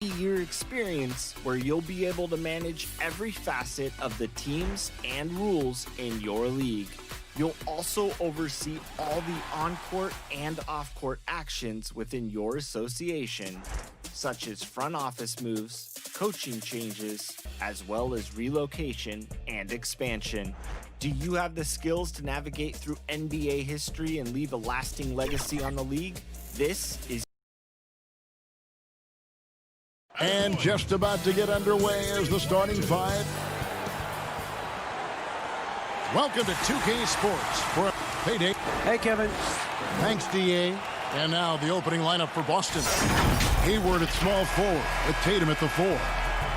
Year experience where you'll be able to manage every facet of the teams and rules in your league. You'll also oversee all the on-court and off-court actions within your association, such as front office moves, coaching changes, as well as relocation and expansion. Do you have the skills to navigate through NBA history and leave a lasting legacy on the league? This is And just about to get underway is the starting five. Welcome to 2K Sports for a payday. Hey, Kevin. Thanks, DA. And now the opening lineup for Boston. Hayward at small forward with Tatum at the 4.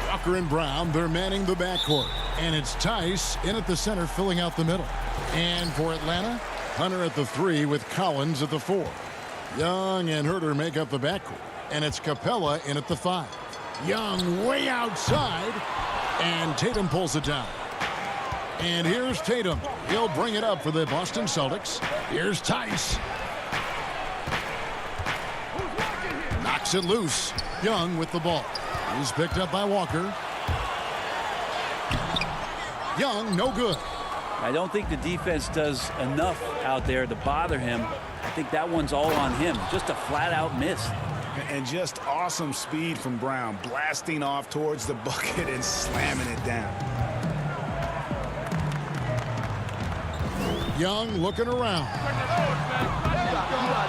Walker and Brown, they're manning the backcourt. And it's Tice in at the center filling out the middle. And for Atlanta, Hunter at the 3 with Collins at the 4. Young and Herter make up the backcourt. And it's Capella in at the 5. Young way outside, and Tatum pulls it down. And here's Tatum. He'll bring it up for the Boston Celtics. Here's Tice. Knocks it loose. Young with the ball. He's picked up by Walker. Young, no good. I don't think the defense does enough out there to bother him. I think that one's all on him. Just a flat-out miss. And just awesome speed from Brown, blasting off towards the bucket and slamming it down. Young looking around.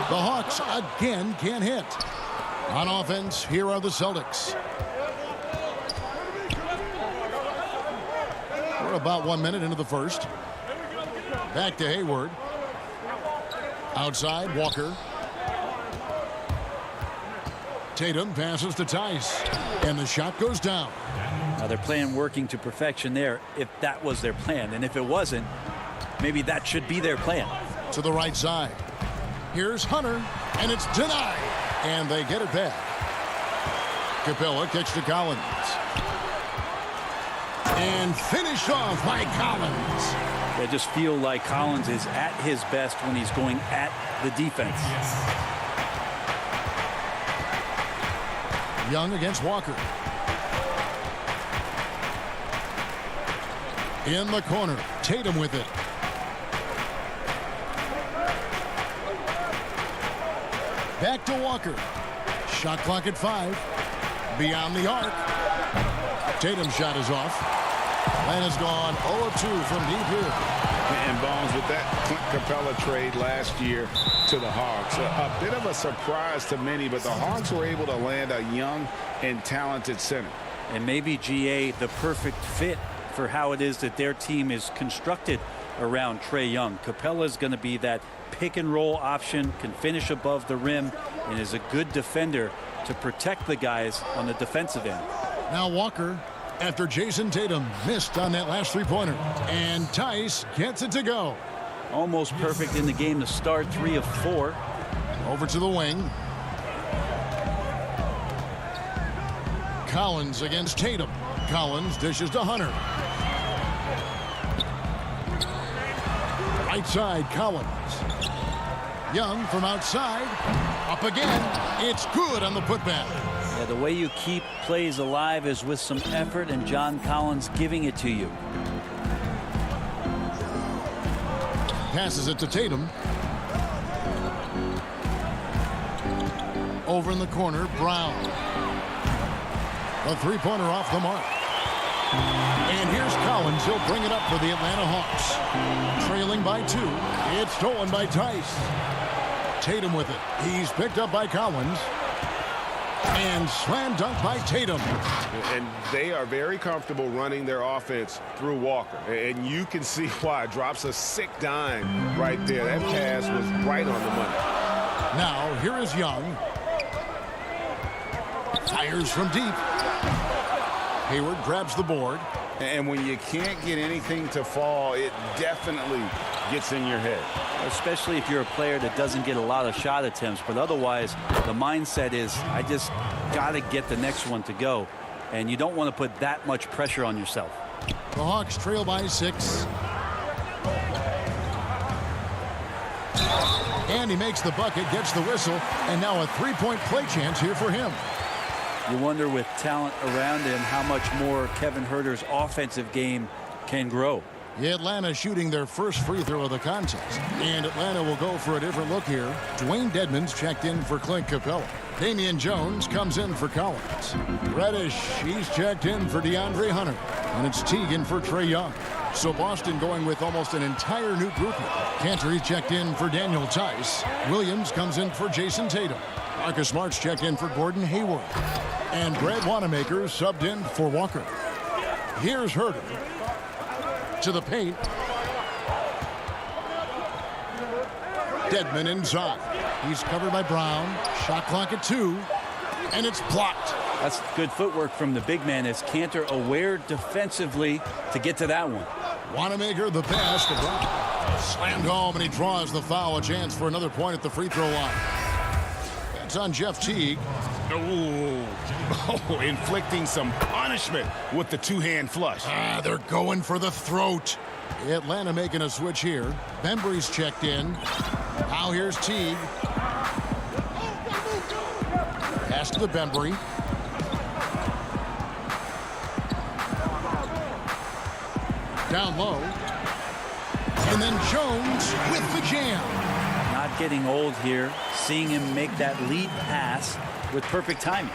The Hawks again can't hit. On offense, here are the Celtics. We're about 1 minute into the first. Back to Hayward. Outside, Walker. Tatum passes to Tice, and the shot goes down. Now they're playing working to perfection there if that was their plan. And if it wasn't, maybe that should be their plan. To the right side. Here's Hunter, and it's denied. And they get it back. Capella kicks to Collins. And finished off by Collins. I just feel like Collins is at his best when he's going at the defense. Young against Walker. In the corner, Tatum with it. Back to Walker. Shot clock at 5. Beyond the arc. Tatum's shot is off. And has gone 0-2 from deep here. And Bones, with that Clint Capella trade last year to the Hawks, a bit of a surprise to many, but the Hawks were able to land a young and talented center. And maybe GA the perfect fit for how it is that their team is constructed around Trae Young. Capella is going to be that pick and roll option, can finish above the rim, and is a good defender to protect the guys on the defensive end. Now Walker, after Jason Tatum missed on that last three-pointer. And Tice gets it to go. Almost perfect in the game to start, 3 of 4. Over to the wing. Collins against Tatum. Collins dishes to Hunter. Right side, Collins. Young from outside. Up again. It's good on the putback. Yeah, the way you keep plays alive is with some effort, and John Collins giving it to you. Passes it to Tatum. Over in the corner, Brown. A three-pointer off the mark. And here's Collins. He'll bring it up for the Atlanta Hawks. Trailing by 2. It's stolen by Tice. Tatum with it. He's picked up by Collins. And slam dunk by Tatum. And they are very comfortable running their offense through Walker. And you can see why. Drops a sick dime right there. That pass was right on the money. Now, here is Young. Fires from deep. Hayward grabs the board. And when you can't get anything to fall, it definitely gets in your head. Especially if you're a player that doesn't get a lot of shot attempts. But otherwise, the mindset is, I just got to get the next one to go. And you don't want to put that much pressure on yourself. The Hawks trail by 6. And he makes the bucket, gets the whistle, and now a three-point play chance here for him. You wonder with talent around him how much more Kevin Huerter's offensive game can grow. Atlanta shooting their first free throw of the contest. And Atlanta will go for a different look here. Dwayne Dedmon's checked in for Clint Capella. Damian Jones comes in for Collins. Reddish, he's checked in for DeAndre Hunter. And it's Teagan for Trae Young. So Boston going with almost an entire new grouping. Cantor checked in for Daniel Tice. Williams comes in for Jason Tatum. Marcus Smart's checked in for Gordon Hayward. And Brad Wanamaker subbed in for Walker. Here's Huerter to the paint. Dedmon inside. He's covered by Brown. Shot clock at 2. And it's blocked. That's good footwork from the big man as Cantor aware defensively to get to that one. Wanamaker the pass to Brown. Slammed home and he draws the foul. A chance for another point at the free throw line. That's on Jeff Teague. Oh, inflicting some punishment with the two-hand flush. They're going for the throat. Atlanta making a switch here. Bembry's checked in. Now here's Teague. Pass to the Bembry. Down low. And then Jones with the jam. Not getting old here. Seeing him make that lead pass with perfect timing.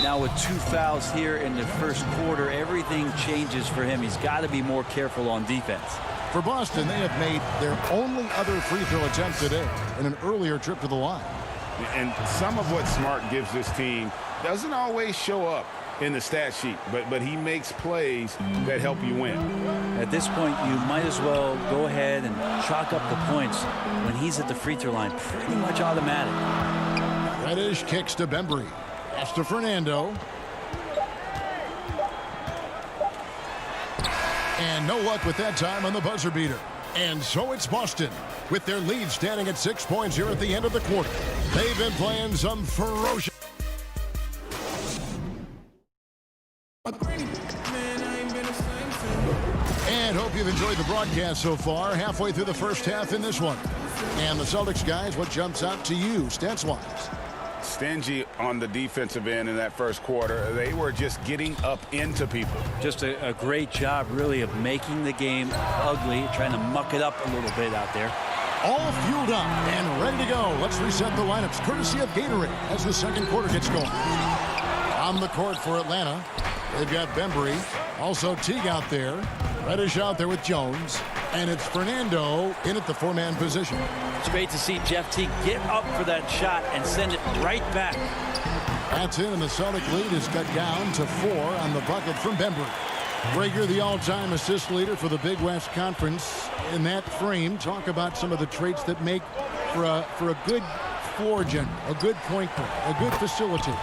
Now with 2 fouls here in the first quarter, everything changes for him. He's got to be more careful on defense. For Boston, they have made their only other free throw attempt today in an earlier trip to the line. And some of what Smart gives this team doesn't always show up in the stat sheet, but he makes plays that help you win. At this point, you might as well go ahead and chalk up the points when he's at the free throw line. Pretty much automatic. Reddish kicks to Bembry. Pass to Fernando. And no luck with that time on the buzzer beater. And so it's Boston with their lead standing at 6 points here at the end of the quarter. They've been playing some ferocious. And hope you've enjoyed the broadcast so far. Halfway through the first half in this one. And the Celtics guys, what jumps out to you stats-wise? Stingy on the defensive end in that first quarter. They were just getting up into people. Just a great job, really, of making the game ugly, trying to muck it up a little bit out there. All fueled up and ready to go. Let's reset the lineups courtesy of Gatorade as the second quarter gets going. On the court for Atlanta, they've got Bembry, also Teague out there, Reddish out there with Jones, and it's Fernando in at the 4-man position. It's great to see Jeff Teague get up for that shot and send it right back. That's in, and the Celtic lead is cut down to 4 on the bucket from Bembry. Rager, the all-time assist leader for the Big West Conference. In that frame, talk about some of the traits that make for a good floor general, a good point guard, a good facilitator.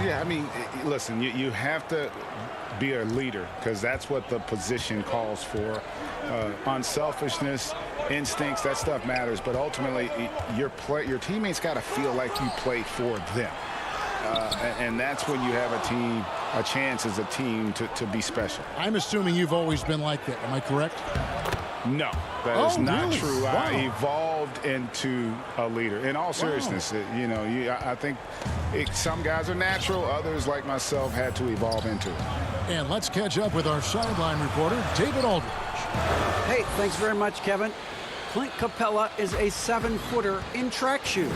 Yeah, I mean, listen, you have to be a leader because that's what the position calls for. Unselfishness, instincts, that stuff matters, but ultimately your teammates got to feel like you play for them. And that's when you have a chance as a team to be special. I'm assuming you've always been like that. Am I correct? No, that is not really? true. Wow. I evolved into a leader. In all seriousness, I think some guys are natural. Others, like myself, had to evolve into it. And let's catch up with our sideline reporter, David Aldridge. Hey, thanks very much, Kevin. Clint Capella is a 7-footer in track shoes.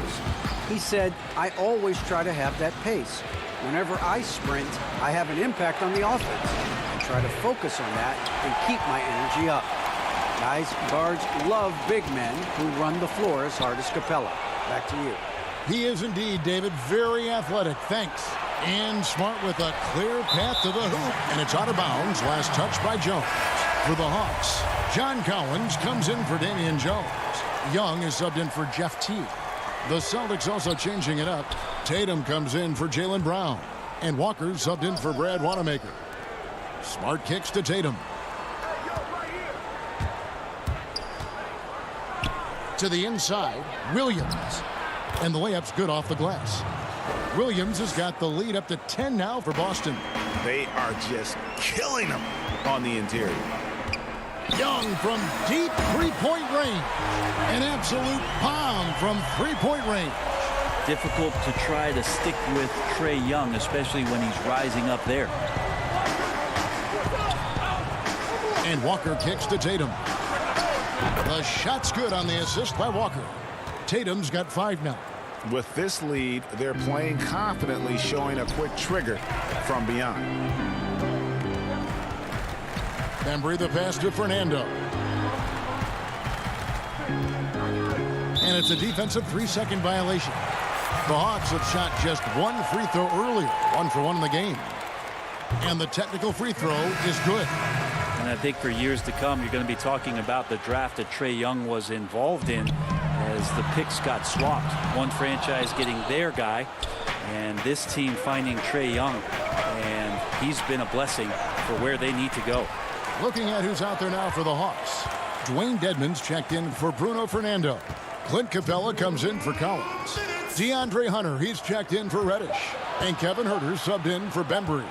He said, I always try to have that pace. Whenever I sprint, I have an impact on the offense. I try to focus on that and keep my energy up. Guys, guards love big men who run the floor as hard as Capella. Back to you. He is indeed, David, very athletic. Thanks. And Smart with a clear path to the hoop. And it's out of bounds. Last touch by Jones. For the Hawks, John Collins comes in for Damian Jones. Young is subbed in for Jeff Teague. The Celtics also changing it up. Tatum comes in for Jaylen Brown. And Walker subbed in for Brad Wanamaker. Smart kicks to Tatum. To the inside, Williams. And the layup's good off the glass. Williams has got the lead up to 10 now for Boston. They are just killing them on the interior. Young from deep three-point range. An absolute bomb from three-point range. difficult to try to stick with Trae Young, especially when he's rising up there. And Walker kicks to Tatum. The shot's good on the assist by Walker. Tatum's got 5 now. With this lead, they're playing confidently, showing a quick trigger from beyond. Bembry the pass to Fernando. And it's a defensive 3-second violation. The Hawks have shot just 1 free throw earlier, 1 for 1 in the game. And the technical free throw is good. And I think for years to come, you're going to be talking about the draft that Trae Young was involved in as the picks got swapped. One franchise getting their guy, and this team finding Trae Young. And he's been a blessing for where they need to go. Looking at who's out there now for the Hawks. Dwayne Dedmon's checked in for Bruno Fernando. Clint Capella comes in for Collins. DeAndre Hunter, he's checked in for Reddish. And Kevin Huerter subbed in for Bembry.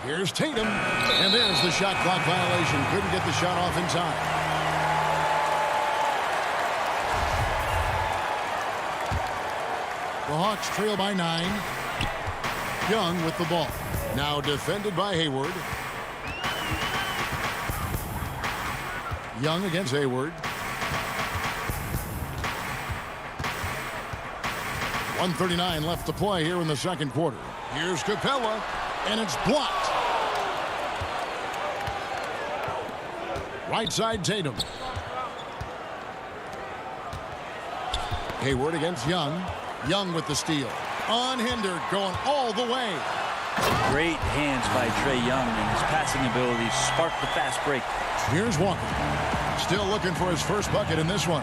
Here's Tatum, and there's the shot clock violation. Couldn't get the shot off in time. The Hawks trail by 9. Young with the ball. Now defended by Hayward. Young against Hayward. 1:39 left to play here in the second quarter. Here's Capella, and it's blocked. Right side Tatum. Hayward against Young. Young with the steal. Unhindered, going all the way. Great hands by Trae Young, and his passing ability sparked the fast break. Here's Walker. Still looking for his first bucket in this one.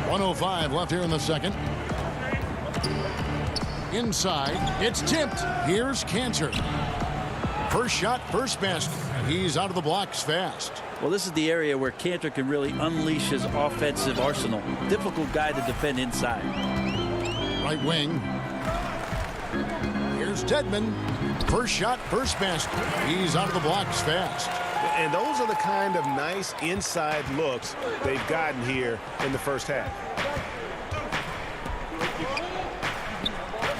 1:05 left here in the second. Inside, it's tipped. Here's Cantor. First shot, first basket. He's out of the blocks fast. Well, this is the area where Cantor can really unleash his offensive arsenal. Difficult guy to defend inside. Right wing. Here's Dedmon. First shot, first basket. He's out of the blocks fast. And those are the kind of nice inside looks they've gotten here in the first half.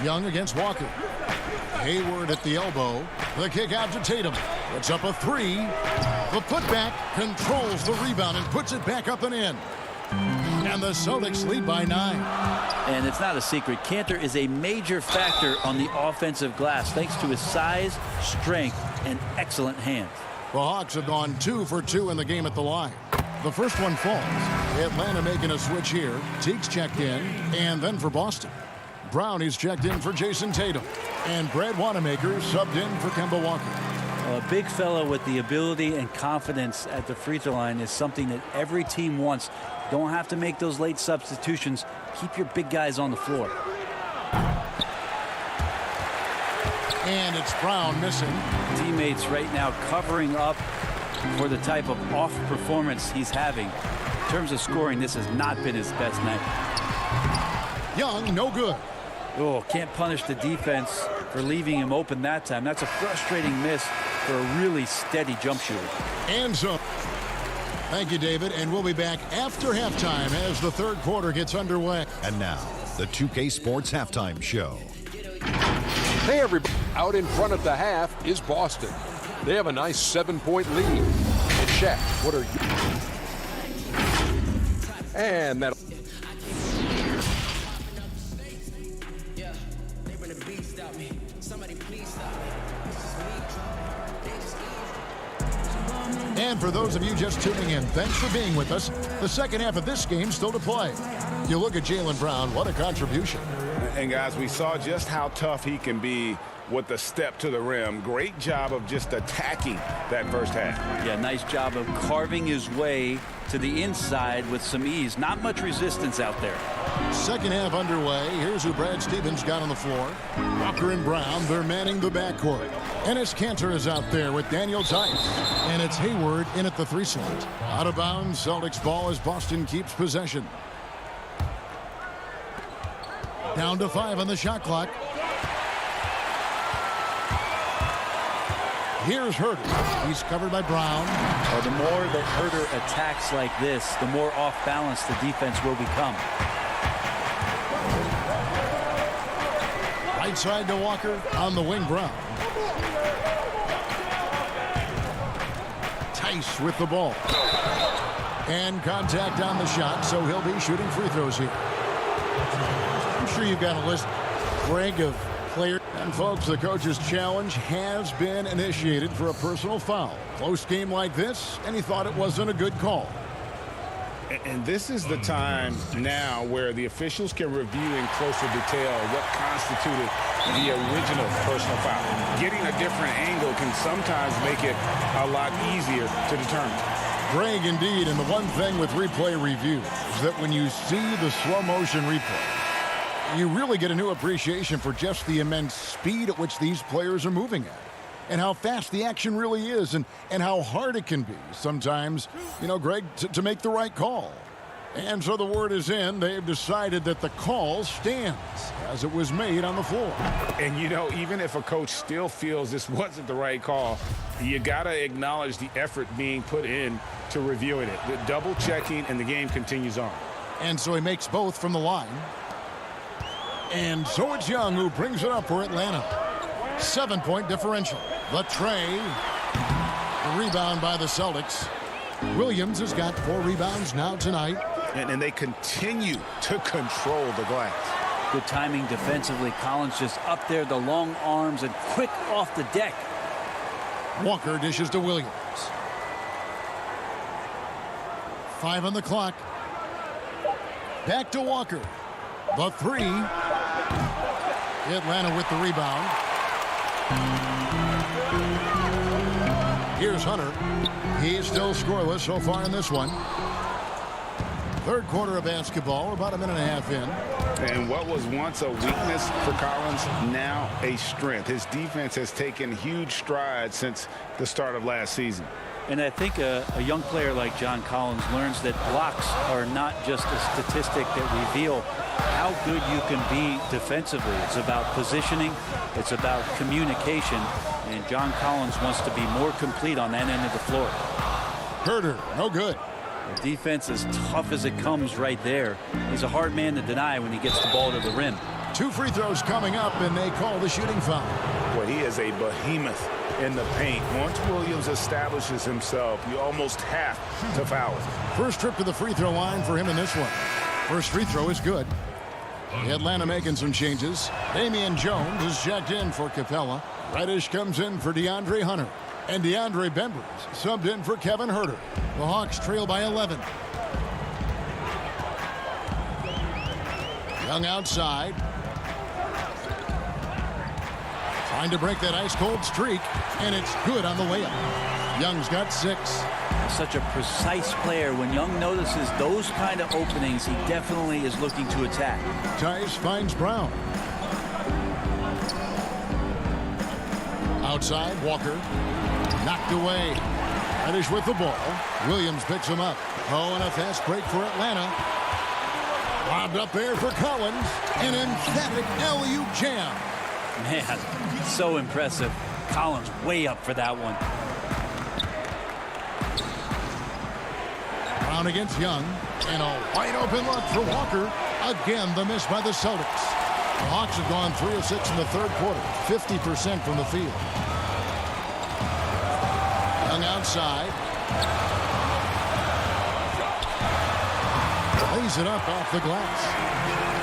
Young against Walker. Hayward at the elbow. The kick out to Tatum. It's up a 3. The putback controls the rebound and puts it back up and in. And the Celtics lead by 9. And it's not a secret. Cantor is a major factor on the offensive glass thanks to his size, strength, and excellent hands. The Hawks have gone 2 for 2 in the game at the line. The first one falls. Atlanta making a switch here. Teague's checked in, and then for Boston. Brownie's checked in for Jason Tatum. And Brad Wanamaker subbed in for Kemba Walker. Well, a big fella with the ability and confidence at the free throw line is something that every team wants. Don't have to make those late substitutions. Keep your big guys on the floor. And it's Brown missing. Teammates right now covering up for the type of off performance he's having. In terms of scoring, this has not been his best night. Young, no good. Oh, can't punish the defense for leaving him open that time. That's a frustrating miss for a really steady jump shooter. And so, thank you, David. And we'll be back after halftime as the third quarter gets underway. And now, the 2K Sports Halftime Show. Hey, everybody. Out in front of the half is Boston. They have a nice 7-point lead. And Shaq, what are you? And that. And for those of you just tuning in, thanks for being with us. The second half of this game still to play. You look at Jaylen Brown, what a contribution. And guys, we saw just how tough he can be with the step to the rim. Great job of just attacking that first half. Yeah, nice job of carving his way to the inside with some ease. Not much resistance out there. Second half underway. Here's who Brad Stevens got on the floor. Walker and Brown, they're manning the backcourt. Enes Kanter is out there with Daniel Tice. And it's Hayward in at the 3 slot. Out of bounds, Celtics ball as Boston keeps possession. Down to 5 on the shot clock. Here's Herter. He's covered by Brown. Well, the more that Herter attacks like this, the more off balance the defense will become. Right side to Walker on the wing. Brown. Tice with the ball. And contact on the shot, so he'll be shooting free throws here. I'm sure you've got a list, Greg, of players. And folks, the coach's challenge has been initiated for a personal foul. Close game like this, and he thought it wasn't a good call. And this is the time now where the officials can review in closer detail what constituted the original personal foul. Getting a different angle can sometimes make it a lot easier to determine. Greg, indeed, and the one thing with replay review is that when you see the slow motion replay, you really get a new appreciation for just the immense speed at which these players are moving at, and how fast the action really is, and how hard it can be sometimes, you know, Greg, to make the right call. And so the word is in. They've decided that the call stands as it was made on the floor. And, you know, even if a coach still feels this wasn't the right call, you got to acknowledge the effort being put in to reviewing it. The double checking, and the game continues on. And so he makes both from the line. And so it's Young who brings it up for Atlanta. 7-point differential. The tray. The rebound by the Celtics. Williams has got 4 rebounds now tonight. And they continue to control the glass. Good timing defensively. Collins just up there, the long arms, and quick off the deck. Walker dishes to Williams. 5 on the clock. Back to Walker. The 3. Atlanta with the rebound. Here's Hunter. He's still scoreless so far in this one. Third quarter of basketball, about a minute and a half in. And what was once a weakness for Collins, now a strength. His defense has taken huge strides since the start of last season. And I think a young player like John Collins learns that blocks are not just a statistic that reveal how good you can be defensively. It's about positioning. It's about communication. And John Collins wants to be more complete on that end of the floor. Herter, no good. The defense as tough as it comes right there. He's a hard man to deny when he gets the ball to the rim. 2 free throws coming up, and they call the shooting foul. Well, he is a behemoth in the paint. Once Williams establishes himself, you almost have to foul him. First trip to the free throw line for him in this one. First free throw is good. Atlanta making some changes. Damian Jones is checked in for Capella. Reddish comes in for DeAndre Hunter. And DeAndre Bembers subbed in for Kevin Herter. The Hawks trail by 11. Young outside. Trying to break that ice-cold streak, and it's good on the layup. Young's got 6. Such a precise player. When Young notices those kind of openings, he definitely is looking to attack. Tice finds Brown. Outside, Walker. Knocked away. Reddish with the ball. Williams picks him up. Oh, and a fast break for Atlanta. Lobbed up there for Collins. An emphatic alley-oop jam. Man, so impressive. Collins way up for that one. Brown against Young. And a wide open look for Walker. Again, the miss by the Celtics. The Hawks have gone 3 of 6 in the third quarter. 50% from the field. Young outside. Lays it up off the glass.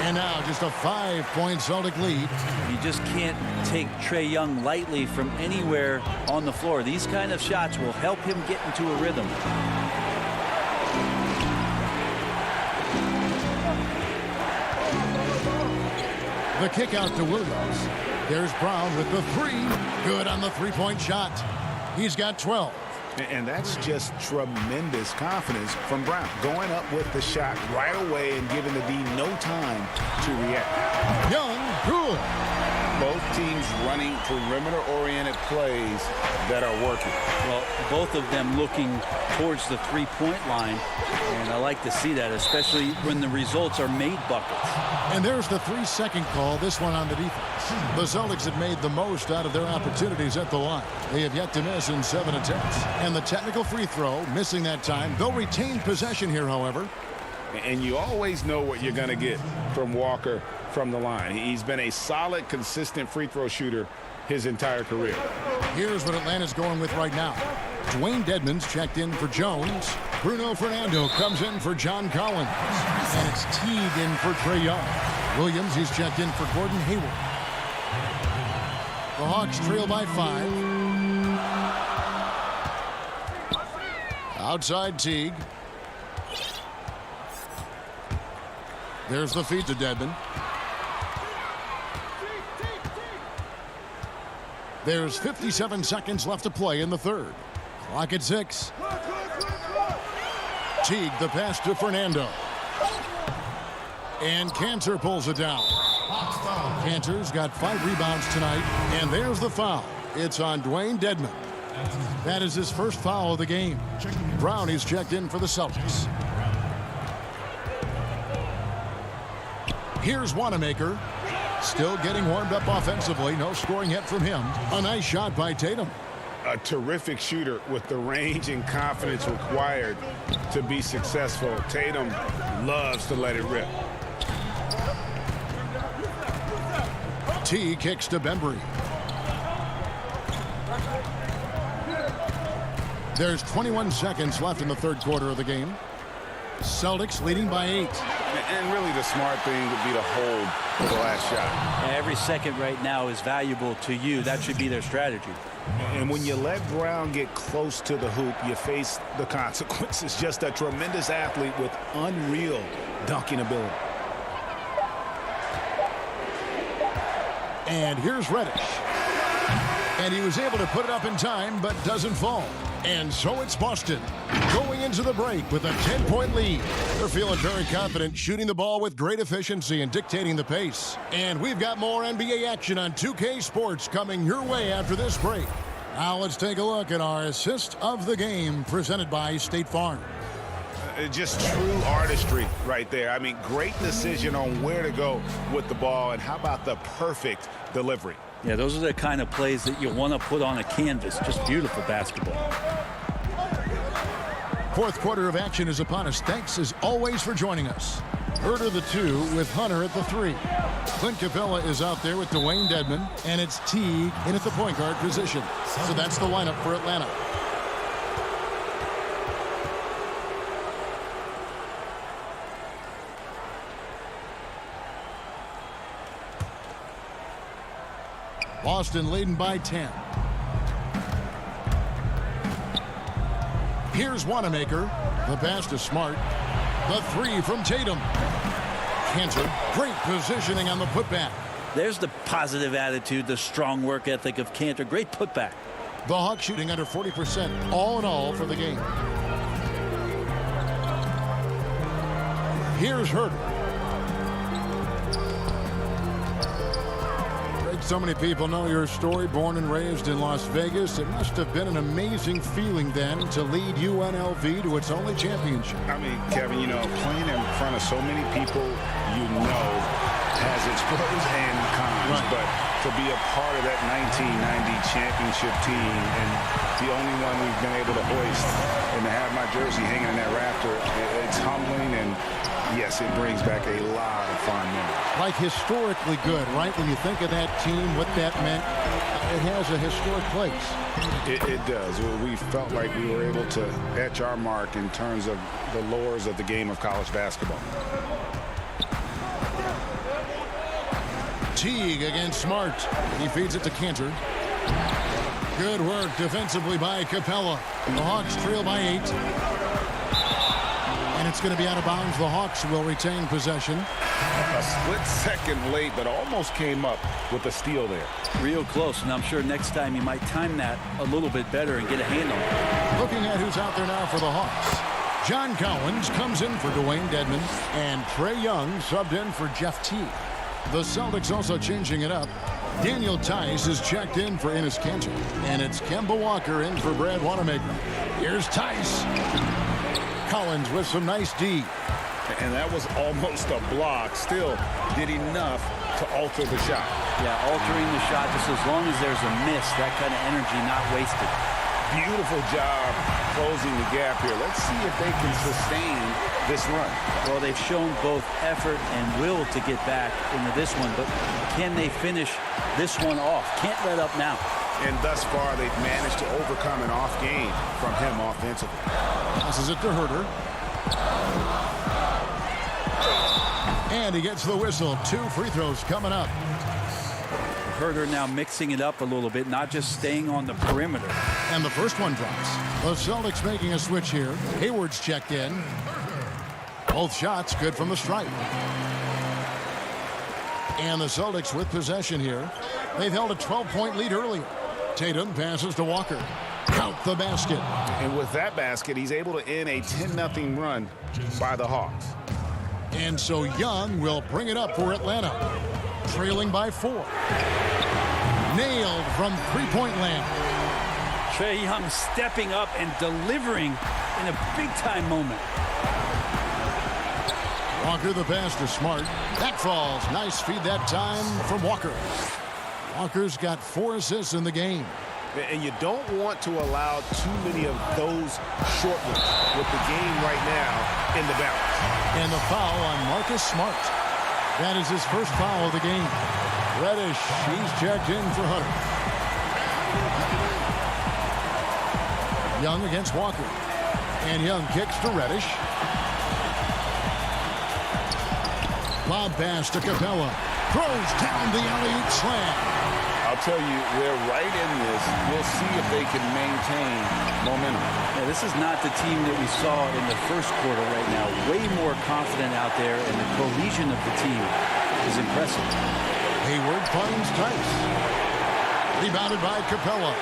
And now just a 5-point Celtic lead. You just can't take Trae Young lightly from anywhere on the floor. These kind of shots will help him get into a rhythm. The kick out to Williams. There's Brown with the 3. Good on the 3-point shot. He's got 12. And that's just tremendous confidence from Brown. Going up with the shot right away and giving the D no time to react. Young, good. both teams running perimeter-oriented plays that are working. Well, both of them looking towards the three-point line, and I like to see that, especially when the results are made buckets. And there's the 3-second call, this one on the defense. The Celtics have made the most out of their opportunities at the line. They have yet to miss in 7 attempts. And the technical free throw, missing that time. They'll retain possession here, however. And you always know what you're going to get from Walker from the line. He's been a solid, consistent free throw shooter his entire career. Here's what Atlanta's going with right now. Dwayne Dedmon's checked in for Jones. Bruno Fernando comes in for John Collins. And it's Teague in for Trae Young. Williams, he's checked in for Gordon Hayward. The Hawks trail by 5. Outside Teague. There's the feed to Dedmon. There's 57 seconds left to play in the third. Clock at 6. Teague, the pass to Fernando. And Cantor pulls it down. Cantor's got 5 rebounds tonight. And there's the foul. It's on Dwayne Dedmon. That is his first foul of the game. Brown is checked in for the Celtics. Here's Wanamaker. Still getting warmed up offensively. No scoring yet from him. A nice shot by Tatum. A terrific shooter with the range and confidence required to be successful. Tatum loves to let it rip. T kicks to Bembry. There's 21 seconds left in the third quarter of the game. Celtics leading by 8. And really the smart thing would be to hold for the last shot. Every second right now is valuable to you. That should be their strategy. And when you let Brown get close to the hoop, you face the consequences. Just a tremendous athlete with unreal dunking ability. And here's Reddish. And he was able to put it up in time, but doesn't fall. And so it's Boston going into the break with a 10-point lead. They're feeling very confident, shooting the ball with great efficiency and dictating the pace. And we've got more NBA action on 2K Sports coming your way after this break. Now let's take a look at our assist of the game presented by State Farm. Just true artistry right there. I mean, great decision on where to go with the ball, and how about the perfect delivery? Yeah, those are the kind of plays that you want to put on a canvas. Just beautiful basketball. Fourth quarter of action is upon us. Thanks as always for joining us. Herter the 2 with Hunter at the 3. Clint Capella is out there with Dwayne Dedmon, and it's Teague in at the point guard position. So that's the lineup for Atlanta. Boston leading by 10. Here's Wanamaker. The pass to Smart. The 3 from Tatum. Cantor, great positioning on the putback. There's the positive attitude, the strong work ethic of Cantor. Great putback. The Hawks shooting under 40% all in all for the game. Here's Herter. So many people know your story. Born and raised in Las Vegas, it must have been an amazing feeling then to lead UNLV to its only championship. I mean, Kevin, you know, playing in front of so many people you know has its pros and cons, right. But to be a part of that 1990 championship team and the only one we've been able to hoist and to have my jersey hanging in that rafter, it's humbling, and yes, it brings back a lot of fond memories. Like historically good, right? When you think of that team, what that meant, it has a historic place. It does. We felt like we were able to etch our mark in terms of the lores of the game of college basketball. Teague against Smart. He feeds it to Cantor. Good work defensively by Capella. The Hawks trail by 8. And it's going to be out of bounds. The Hawks will retain possession. A split second late, but almost came up with a steal there. Real close, and I'm sure next time he might time that a little bit better and get a handle. Looking at who's out there now for the Hawks. John Collins comes in for Dwayne Dedmon, and Trae Young subbed in for Jeff Teague. The Celtics also changing it up. Daniel Tice is checked in for Ennis Cantor. And it's Kemba Walker in for Brad Wanamaker. Here's Tice. Collins with some nice D. And that was almost a block. Still did enough to alter the shot. Yeah, altering the shot just as long as there's a miss. That kind of energy not wasted. Beautiful job closing the gap here. Let's see if they can sustain this run. Well, they've shown both effort and will to get back into this one, but can they finish this one off? Can't let up now. And thus far, they've managed to overcome an off game from him offensively. Passes it to Herter. And he gets the whistle. 2 free throws coming up. Herter now mixing it up a little bit, not just staying on the perimeter. And the first one drops. The Celtics making a switch here. Hayward's checked in. Both shots good from the stripe. And the Celtics with possession here. They've held a 12-point lead earlier. Tatum passes to Walker. Count the basket. And with that basket, he's able to end a 10-0 run by the Hawks. And so Young will bring it up for Atlanta. Trailing by 4. Nailed from three-point land. Trae Young stepping up and delivering in a big-time moment. Walker the pass to Smart. That falls. Nice feed that time from Walker. Walker's got 4 assists in the game. And you don't want to allow too many of those short ones with the game right now in the balance. And the foul on Marcus Smart. That is his first foul of the game. Reddish, he's checked in for Hunter. Young against Walker. And Young kicks to Reddish. Lob pass to Capella. Throws down the alley-oop slam. I'll tell you, they're right in this. We'll see if they can maintain momentum. Yeah, this is not the team that we saw in the first quarter right now. Way more confident out there, and the cohesion of the team is impressive. Hayward finds Tice. Rebounded by Capella.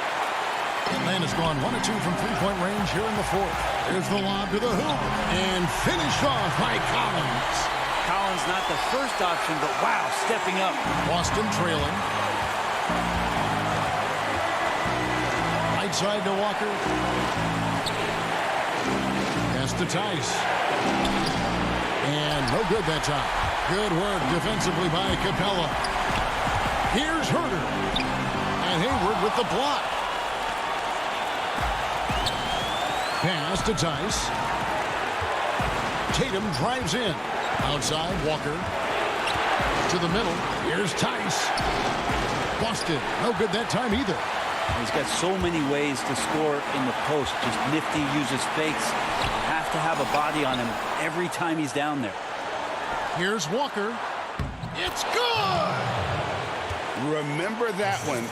Atlanta's gone 1 of 2 from three-point range here in the fourth. There's the lob to the hoop. And finished off by Collins. Collins not the first option, but wow, stepping up. Boston trailing. Right side to Walker. Pass to Tice. And no good that time. Good work defensively by Capella. Here's Herter. And Hayward with the block. Pass to Tice. Tatum drives in. Outside, Walker. To the middle. Here's Tice. Boston. No good that time either. He's got so many ways to score in the post. Just nifty, uses fakes. Have to have a body on him every time he's down there. Here's Walker. It's good! Remember that one,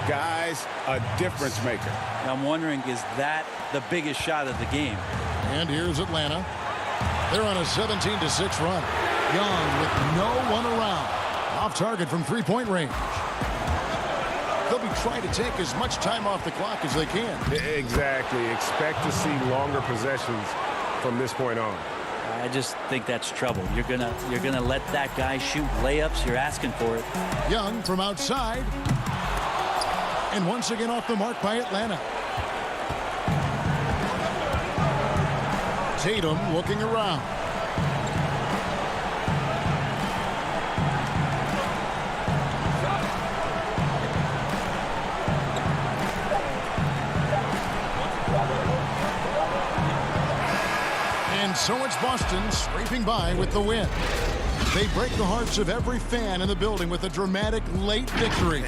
guys, a difference maker. I'm wondering, is that the biggest shot of the game? And here's Atlanta. They're on a 17-6 run. Young with no one around. Off target from three-point range. They'll be trying to take as much time off the clock as they can. Exactly. Expect to see longer possessions from this point on. I just think that's trouble. You're gonna let that guy shoot layups. You're asking for it. Young from outside. And once again off the mark by Atlanta. Tatum looking around. And so it's Boston scraping by with the win. They break the hearts of every fan in the building with a dramatic late victory.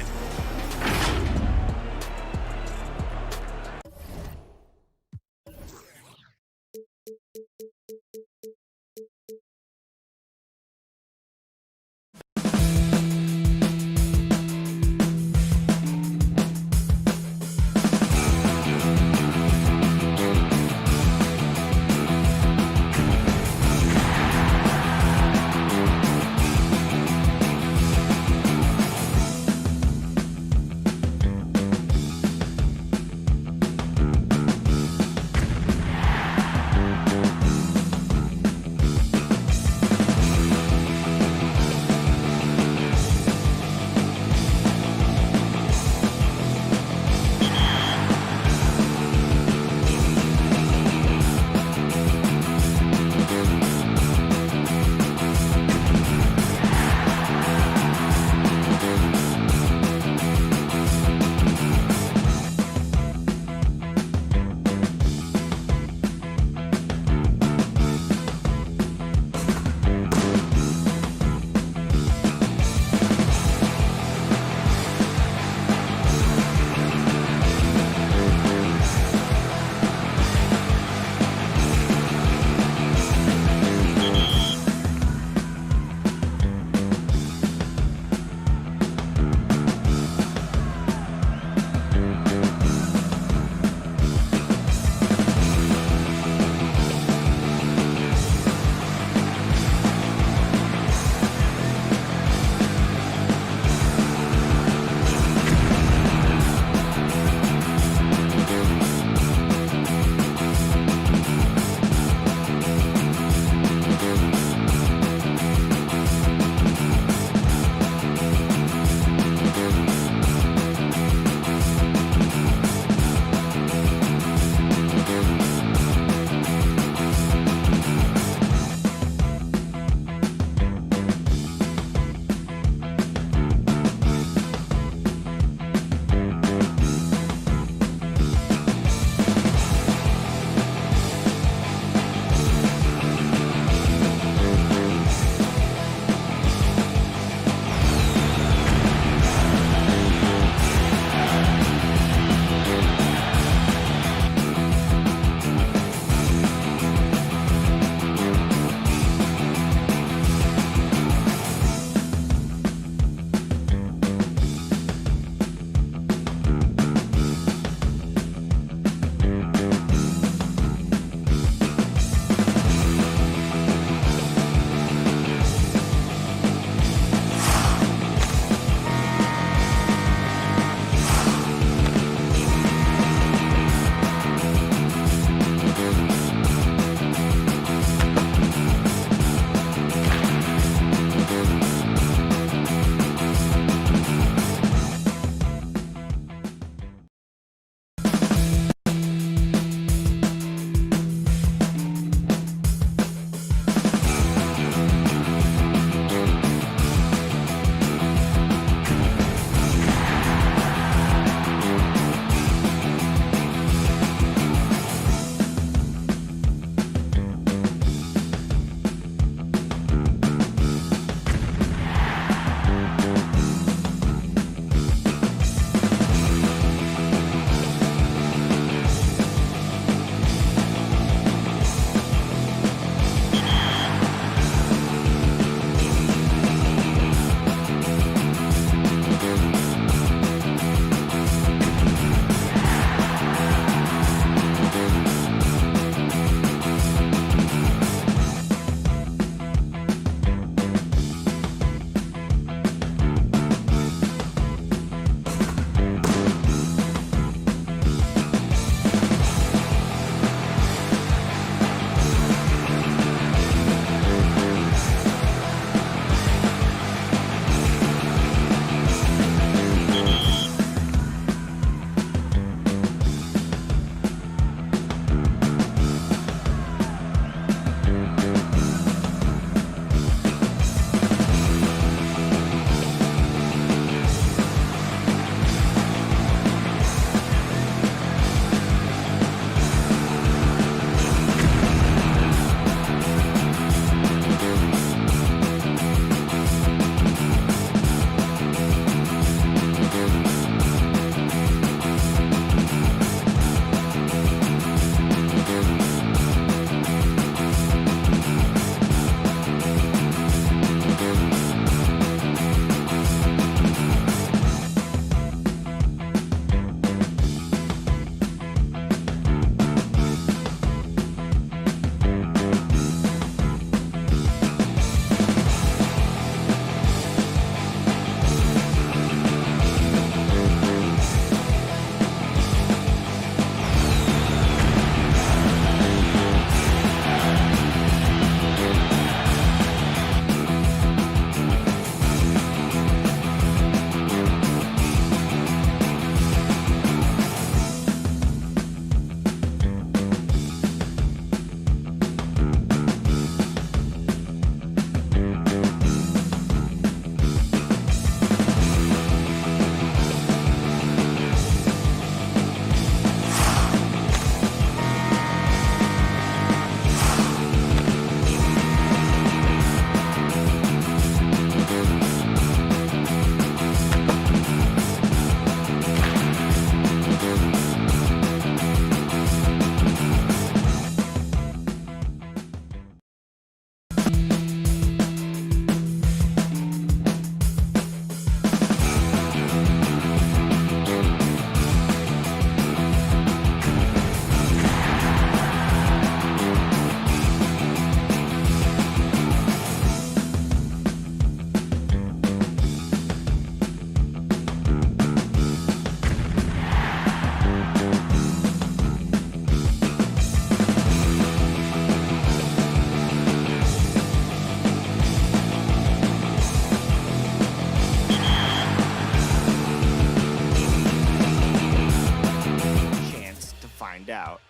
find out.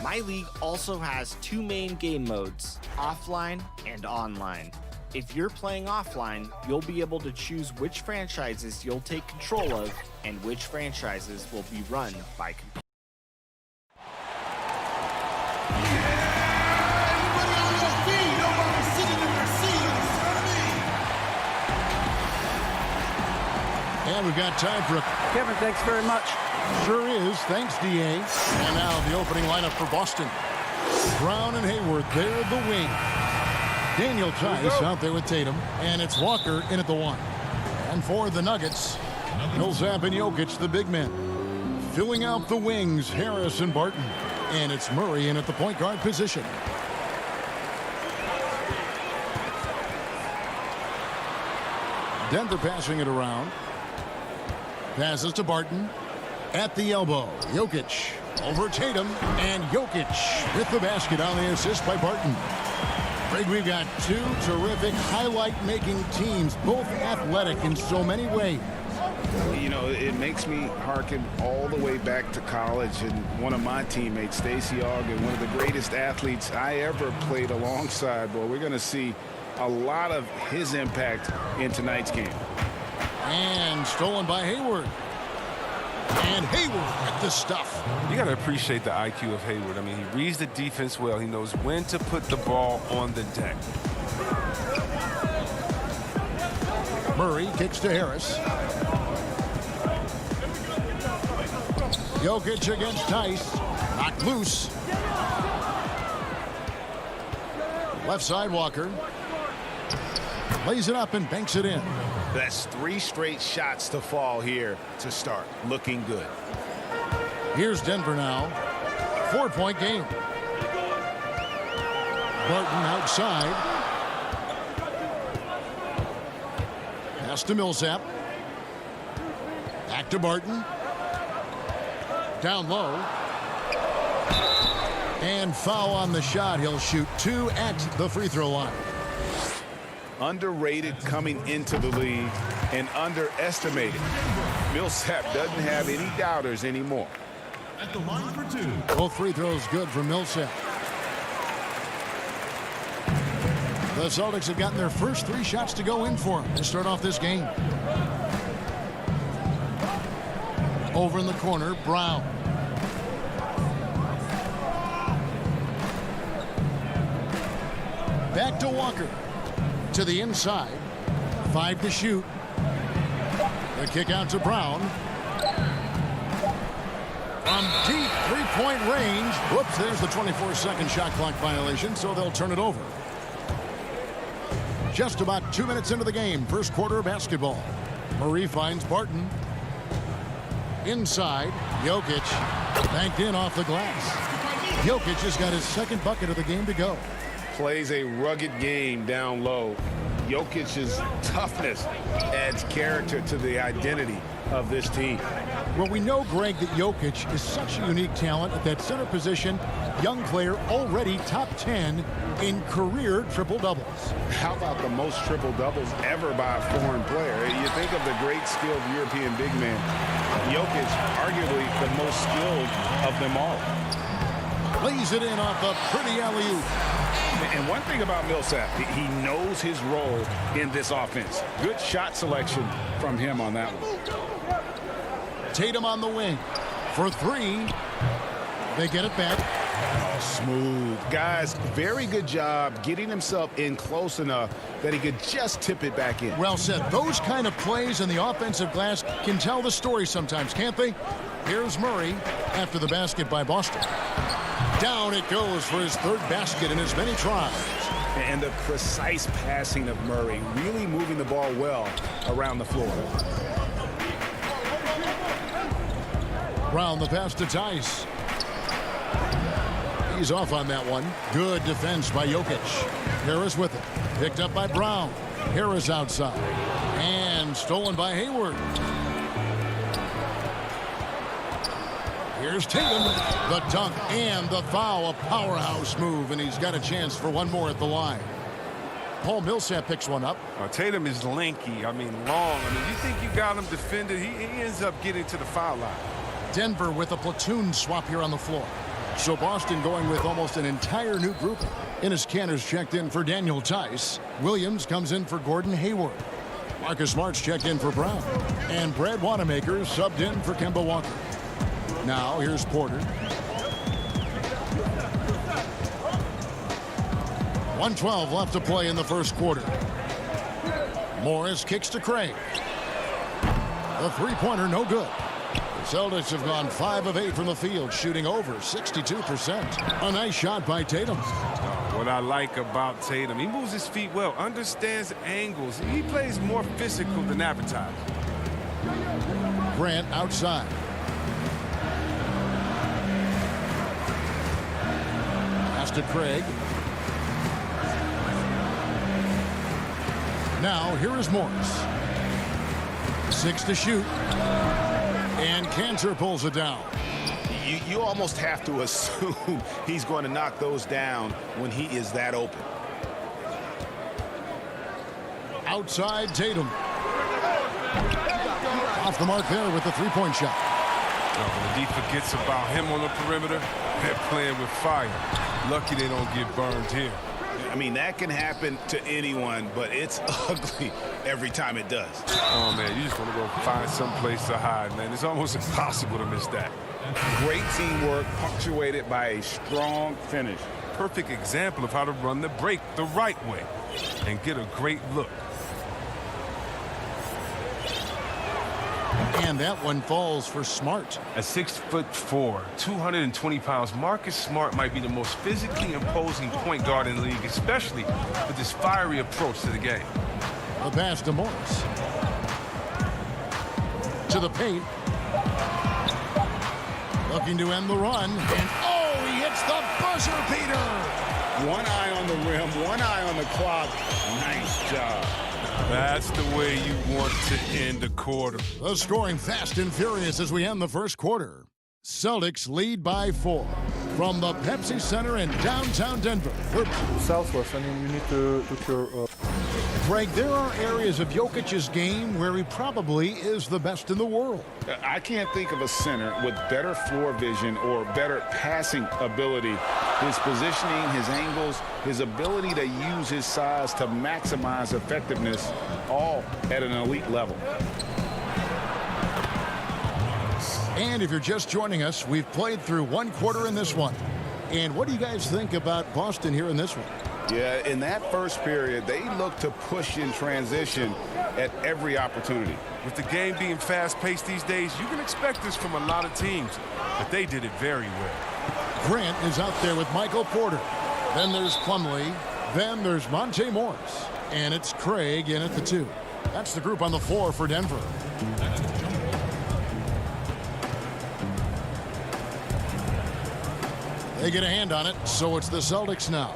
My league also has 2 main game modes, offline and online. If you're playing offline, you'll be able to choose which franchises you'll take control of and which franchises will be run by computers. And we've got time for Kevin, thanks very much. Sure is. Thanks, DA. And now the opening lineup for Boston. Brown and Hayward there at the wing. Daniel Tice out there with Tatum. And it's Walker in at the 1. And for the Nuggets, Millsap and Jokic, the big men. Filling out the wings, Harris and Barton. And it's Murray in at the point guard position. Denver passing it around. Passes to Barton. At the elbow, Jokic over Tatum, and Jokic with the basket on the assist by Barton. Greg, we've got 2 terrific highlight-making teams, both athletic in so many ways. You know, it makes me hearken all the way back to college, and one of my teammates, Stacey Ogden, one of the greatest athletes I ever played alongside. Well, we're going to see a lot of his impact in tonight's game. And stolen by Hayward. And Hayward with the stuff. You got to appreciate the IQ of Hayward. I mean, he reads the defense well. He knows when to put the ball on the deck. Murray kicks to Harris. Jokic against Tice. Knocked loose. Left side, Walker. Lays it up and banks it in. That's 3 straight shots to fall here to start. Looking good. Here's Denver now. 4-point game. Barton outside. Pass to Millsap. Back to Barton. Down low. And foul on the shot. He'll shoot 2 at the free throw line. Underrated coming into the league and underestimated. Millsap doesn't have any doubters anymore. At the line for 2. Both free throws good for Millsap. The Celtics have gotten their first 3 shots to go in for him to start off this game. Over in the corner, Brown. Back to Walker. To the inside. 5 to shoot. The kick out to Brown. From deep 3-point range. Whoops, there's the 24-second shot clock violation, so they'll turn it over. Just about 2 minutes into the game. First quarter of basketball. Murray finds Barton. Inside. Jokic. Banked in off the glass. Jokic has got his 2nd bucket of the game to go. Plays a rugged game down low. Jokic's toughness adds character to the identity of this team. Well, we know, Greg, that Jokic is such a unique talent at that center position. Young player, already top 10 in career triple-doubles. How about the most triple-doubles ever by a foreign player? You think of the great skilled European big man. Jokic, arguably the most skilled of them all. Lays it in off a pretty alley-oop. And one thing about Millsap, he knows his role in this offense. Good shot selection from him on that one. Tatum on the wing for 3. They get it back. Oh, smooth. Guys, very good job getting himself in close enough that he could just tip it back in. Well said. Those kind of plays in the offensive glass can tell the story sometimes, can't they? Here's Murray after the basket by Boston. Down it goes for his 3rd basket in as many tries. And the precise passing of Murray, really moving the ball well around the floor. Brown the pass to Tice. He's off on that one. Good defense by Jokic. Harris with it. Picked up by Brown. Harris outside. And stolen by Hayward. Here's Tatum. The dunk and the foul. A powerhouse move, and he's got a chance for one more at the line. Paul Millsap picks one up. Tatum is lanky. I mean, long. I mean, you think you got him defended. He ends up getting to the foul line. Denver with a platoon swap here on the floor. So Boston going with almost an entire new group. Enes Kanter's checked in for Daniel Tice. Williams comes in for Gordon Hayward. Marcus Smart's checked in for Brown. And Brad Wanamaker subbed in for Kemba Walker. Now here's Porter. 1:12 left to play in the first quarter. Morris kicks to Craig. The three-pointer no good. The Celtics have gone 5 of 8 from the field, shooting over 62%. A nice shot by Tatum. What I like about Tatum, he moves his feet well, understands angles. He plays more physical than advertised. Grant outside. Pass to Craig. Now here is Morris. 6 to shoot. And Kanter pulls it down. You almost have to assume he's going to knock those down when he is that open. Outside Tatum. Off the mark there with the three-point shot. When the D forgets about him on the perimeter, they're playing with fire. Lucky they don't get burned here. I mean, that can happen to anyone, but it's ugly every time it does. Oh, man, you just want to go find some place to hide, man. It's almost impossible to miss that. Great teamwork punctuated by a strong finish. Perfect example of how to run the break the right way and get a great look. And that one falls for Smart. At 6'4", 220 pounds, Marcus Smart might be the most physically imposing point guard in the league, especially with his fiery approach to the game. The pass to Morris. To the paint. Looking to end the run. And oh, he hits the buzzer beater. One eye on the rim, one eye on the clock. Nice job. That's the way you want to end a quarter. The scoring fast and furious as we end the first quarter. Celtics lead by 4 from the Pepsi Center in downtown Denver. Southwest, I mean, you need to look your... Greg, there are areas of Jokic's game where he probably is the best in the world. I can't think of a center with better floor vision or better passing ability. His positioning, his angles, his ability to use his size to maximize effectiveness, all at an elite level. And if you're just joining us, we've played through one quarter in this one. And what do you guys think about Boston here in this one? Yeah, in that first period, they looked to push in transition at every opportunity. With the game being fast-paced these days, you can expect this from a lot of teams, but they did it very well. Grant is out there with Michael Porter. Then there's Plumlee. Then there's Monte Morris. And it's Craig in at the 2. That's the group on the floor for Denver. They get a hand on it, so it's the Celtics now.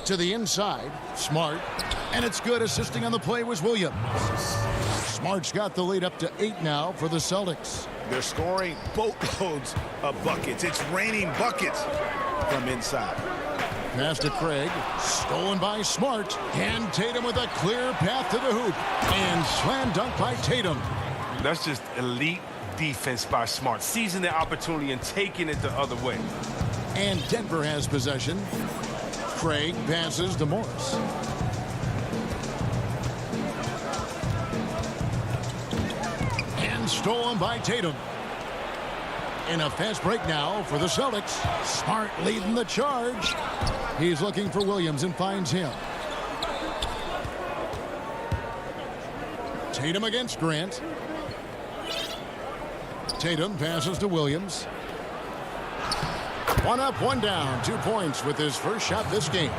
To the inside, Smart, and it's good. Assisting on the play was Williams. Smart's got the lead up to 8 now for the Celtics. They're scoring boatloads of buckets. It's raining buckets from inside. Pass to Craig, stolen by Smart, and Tatum with a clear path to the hoop, and slam dunk by Tatum. That's just elite defense by Smart, seizing the opportunity and taking it the other way. And Denver has possession. Craig passes to Morris. And stolen by Tatum. In a fast break now for the Celtics. Smart leading the charge. He's looking for Williams and finds him. Tatum against Grant. Tatum passes to Williams. 1 up, 1 down. 2 points with his first shot this game.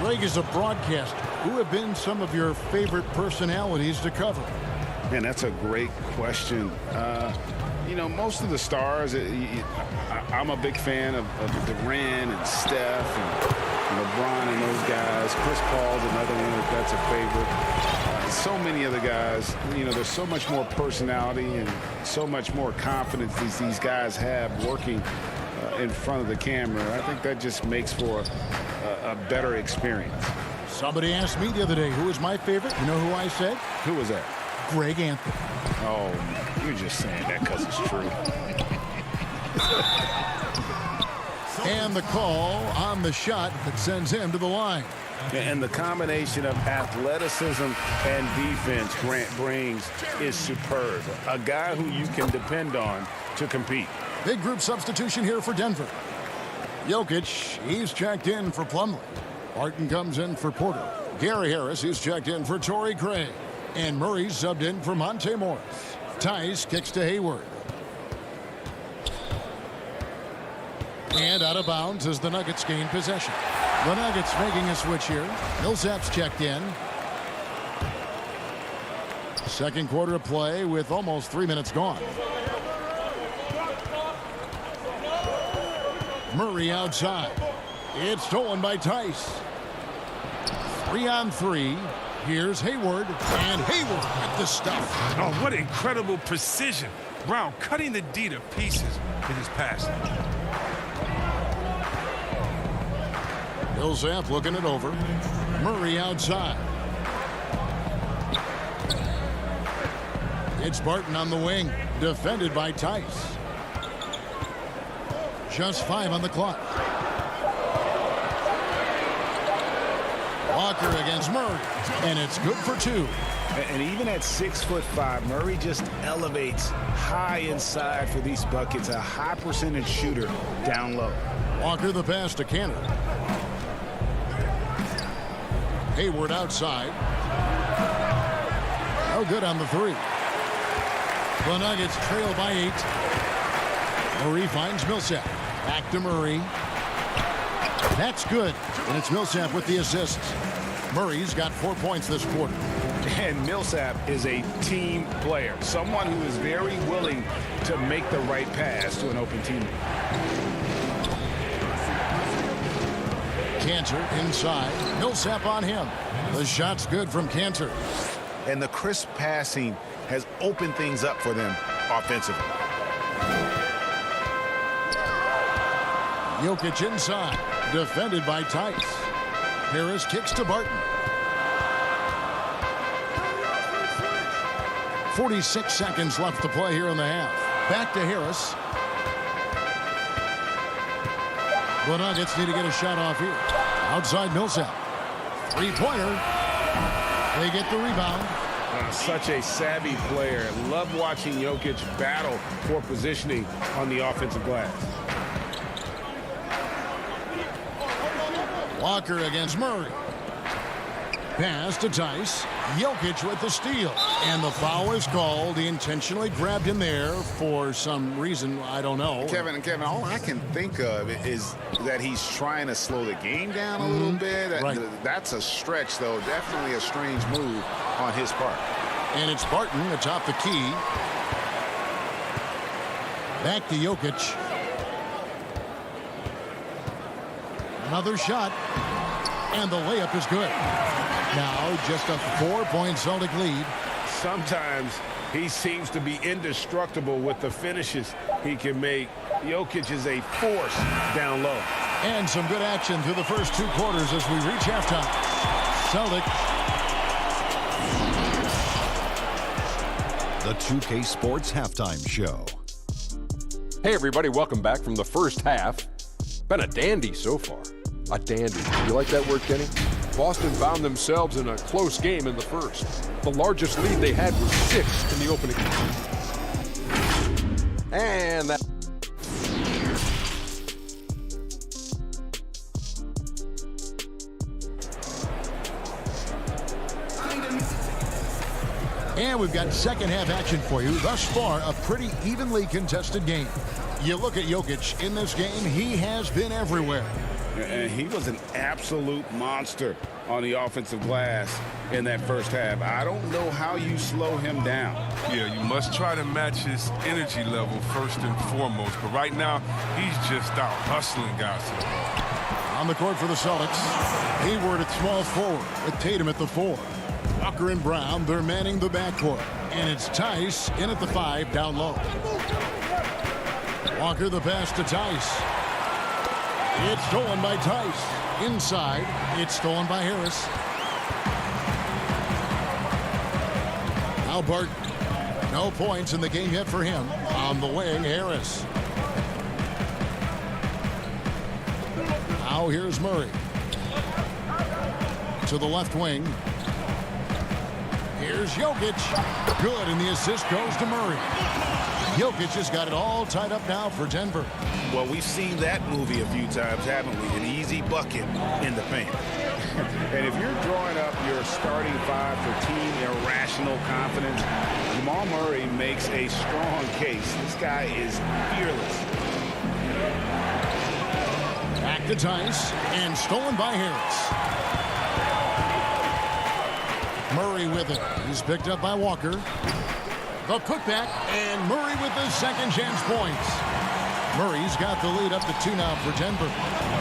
Greg, is a broadcaster, who have been some of your favorite personalities to cover? Man, that's a great question. You know, most of the stars, I'm a big fan of Durant and Steph and LeBron and those guys. Chris Paul's another one that's a favorite. So many of the guys, you know, there's so much more personality and so much more confidence these guys have working in front of the camera. I think that just makes for a better experience. Somebody asked me the other day who was my favorite. You know who I said? Who was that? Greg Anthony. Oh, you're just saying that because it's true. And the call on the shot that sends him to the line. And the combination of athleticism and defense Grant brings is superb. A guy who you can depend on to compete. Big group substitution here for Denver. Jokic, he's checked in for Plumlee. Barton comes in for Porter. Gary Harris is checked in for Torrey Craig. And Murray's subbed in for Monte Morris. Tice kicks to Hayward. And out of bounds as the Nuggets gain possession. The Nuggets making a switch here. Millsap's checked in. Second quarter of play with almost 3 minutes gone. Murray outside. It's stolen by Tice. 3-on-3. Here's Hayward. And Hayward with the stuff. Oh, what incredible precision. Brown cutting the D to pieces in his passing. Millsap looking it over. Murray outside. It's Barton on the wing. Defended by Tice. Just 5 on the clock. Walker against Murray. And it's good for 2. And even at 6'5", Murray just elevates high inside for these buckets. A high percentage shooter down low. Walker the pass to Cantor. Hayward outside. No good on the 3. The Nuggets trail by 8. Murray finds Millsap. Back to Murray. That's good. And it's Millsap with the assists. Murray's got 4 points this quarter. And Millsap is a team player. Someone who is very willing to make the right pass to an open teammate. Cantor inside. Millsap on him. The shot's good from Cantor. And the crisp passing has opened things up for them offensively. Jokic inside. Defended by Tice. Harris kicks to Barton. 46 seconds left to play here in the half. Back to Harris. The Nuggets need to get a shot off here. Outside Millsap. Three-pointer. They get the rebound. Such a savvy player. Love watching Jokic battle for positioning on the offensive glass. Walker against Murray. Pass to Tice. Jokic with the steal. And the foul is called. He intentionally grabbed him there for some reason. I don't know. Kevin, all I can think of is that he's trying to slow the game down a little bit. Right. That's a stretch, though. Definitely a strange move on his part. And it's Barton atop the key. Back to Jokic. Another shot. And the layup is good. Now just a 4-point Celtic lead. Sometimes he seems to be indestructible with the finishes he can make. Jokic is a force down low. And some good action through the first 2 quarters as we reach halftime. Celtic. The 2K Sports Halftime Show. Hey, everybody, welcome back from the first half. Been a dandy so far. A dandy. You like that word, Kenny? Boston found themselves in a close game in the first. The largest lead they had was 6 in the opening. And that... And we've got second half action for you. Thus far, a pretty evenly contested game. You look at Jokic in this game, he has been everywhere. And he was an absolute monster on the offensive glass in that first half. I don't know how you slow him down. Yeah, you must try to match his energy level first and foremost. But right now, he's just out hustling guys to the ball. On the court for the Celtics, Hayward at small forward with Tatum at the 4. Walker and Brown, they're manning the backcourt. And it's Tice in at the 5 down low. Walker the pass to Tice. It's stolen by Tice. Inside, it's stolen by Harris. Now Barton. No points in the game yet for him. On the wing, Harris. Now here's Murray. To the left wing. Here's Jokic. Good, and the assist goes to Murray. Jokic has got it all tied up now for Denver. Well, we've seen that movie a few times, haven't we? An easy bucket in the paint. And if you're drawing up your starting five for team irrational confidence, Jamal Murray makes a strong case. This guy is fearless. Back to Tice, and stolen by Harris. Murray with it. He's picked up by Walker. The putback, and Murray with the second chance points. Murray's got the lead up to 2 now for Denver.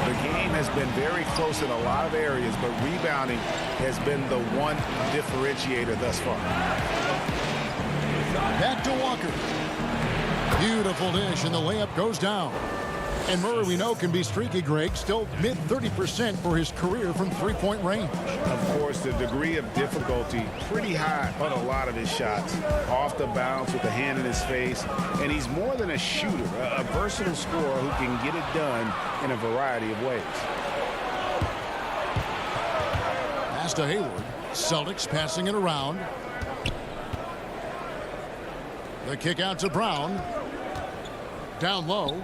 The game has been very close in a lot of areas, but rebounding has been the one differentiator thus far. Back to Walker. Beautiful dish, and the layup goes down. And Murray, we know, can be streaky, Greg. Still mid-30% for his career from three-point range. Of course, the degree of difficulty pretty high on a lot of his shots. Off the bounce with the hand in his face. And he's more than a shooter, a versatile scorer who can get it done in a variety of ways. Pass to Hayward. Celtics passing it around. The kick out to Brown. Down low.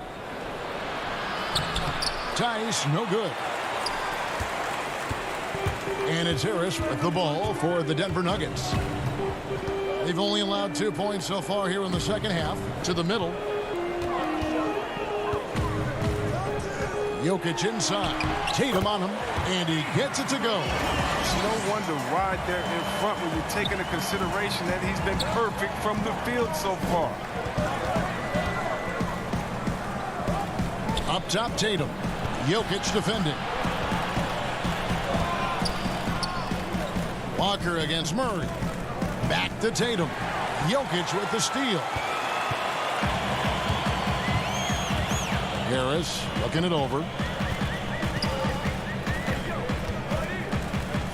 Tice, no good. And it's Harris with the ball for the Denver Nuggets. They've only allowed 2 points so far here in the second half. To the middle. Jokic inside. Tatum on him, and he gets it to go. It's no wonder right there in front when you're taking into consideration that he's been perfect from the field so far. Up top, Tatum. Jokic defending. Walker against Murray. Back to Tatum. Jokic with the steal. Harris looking it over.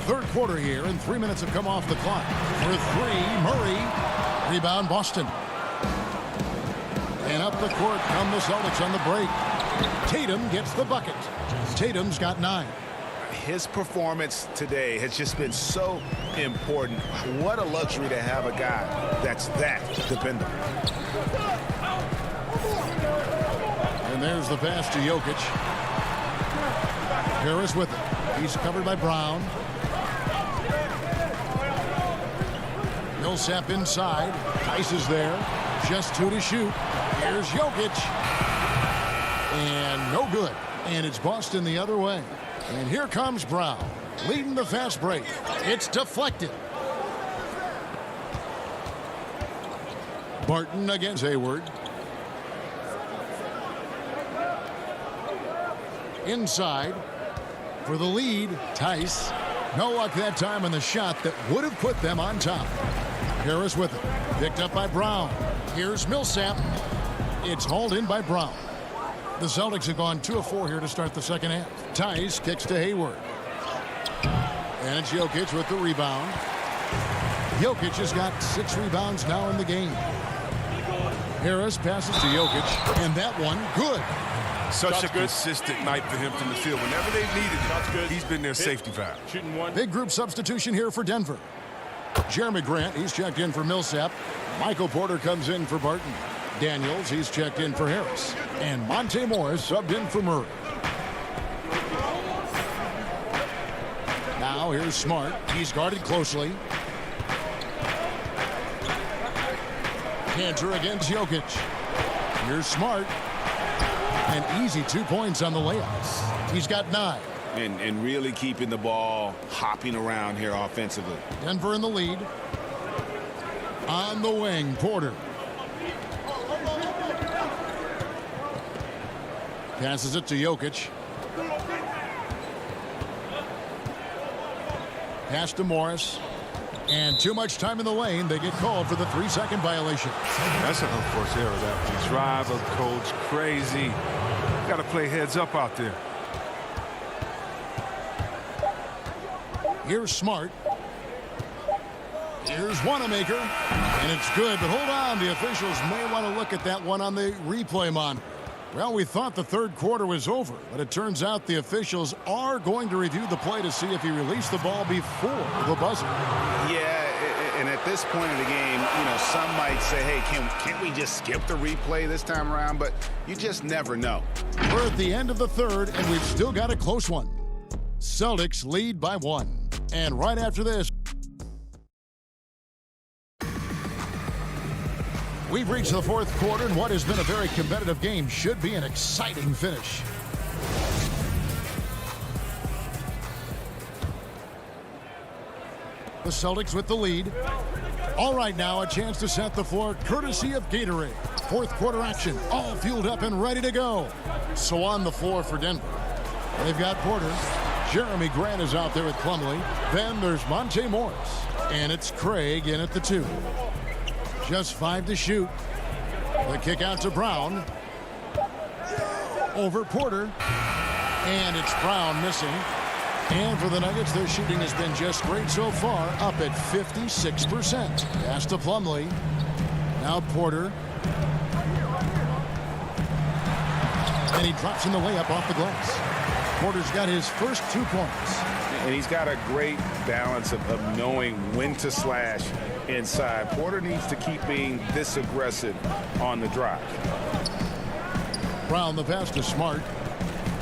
Third quarter here, and 3 minutes have come off the clock. For 3, Murray. Rebound, Boston. And up the court come the Celtics on the break. Tatum gets the bucket. Tatum's got 9. His performance today has just been so important. What a luxury to have a guy that's that dependable. And there's the pass to Jokic. Harris with it. He's covered by Brown. Millsap inside. Tice is there. Just 2 to shoot. Here's Jokic. And no good. And it's Boston the other way. And here comes Brown, leading the fast break. It's deflected. Barton against Hayward. Inside for the lead. Tice. No luck that time on the shot that would have put them on top. Harris with it. Picked up by Brown. Here's Millsap. It's hauled in by Brown. The Celtics have gone 2 of 4 here to start the second half. Tice kicks to Hayward. And it's Jokic with the rebound. Jokic has got 6 rebounds now in the game. Harris passes to Jokic, and that one, good. Such a consistent night for him from the field. Whenever they've needed it, he's been their safety valve. Big group substitution here for Denver. Jeremy Grant, he's checked in for Millsap. Michael Porter comes in for Barton. Daniels, he's checked in for Harris. And Monte Morris subbed in for Murray. Now here's Smart. He's guarded closely. Cantor against Jokic. Here's Smart. An easy 2 points on the layup. He's got 9. And really keeping the ball hopping around here offensively. Denver in the lead. On the wing, Porter. Passes it to Jokic. Pass to Morris. And too much time in the lane. They get called for the 3-second violation. That's an unforced error. That would drive a coach crazy. Got to play heads up out there. Here's Smart. Here's Wanamaker, and it's good, but hold on. The officials may want to look at that one on the replay monitor. Well, we thought the third quarter was over, but it turns out the officials are going to review the play to see if he released the ball before the buzzer. Yeah, and at this point of the game, you know, some might say, hey, can't we just skip the replay this time around? But you just never know. We're at the end of the third, and we've still got a close one. Celtics lead by 1. And right after this, we've reached the fourth quarter, and what has been a very competitive game should be an exciting finish. The Celtics with the lead. All right, now a chance to set the floor courtesy of Gatorade. Fourth quarter action, all fueled up and ready to go. So on the floor for Denver, they've got Porter. Jeremy Grant is out there with Plumlee. Then there's Monte Morris. And it's Craig in at the 2. Just 5 to shoot. The kick out to Brown. Over Porter. And it's Brown missing. And for the Nuggets, their shooting has been just great so far, up at 56%. Pass to Plumlee. Now Porter. And he drops in the layup off the glass. Porter's got his first 2 points. And he's got a great balance of knowing when to slash inside. Porter needs to keep being this aggressive on the drive. Brown the pass to Smart.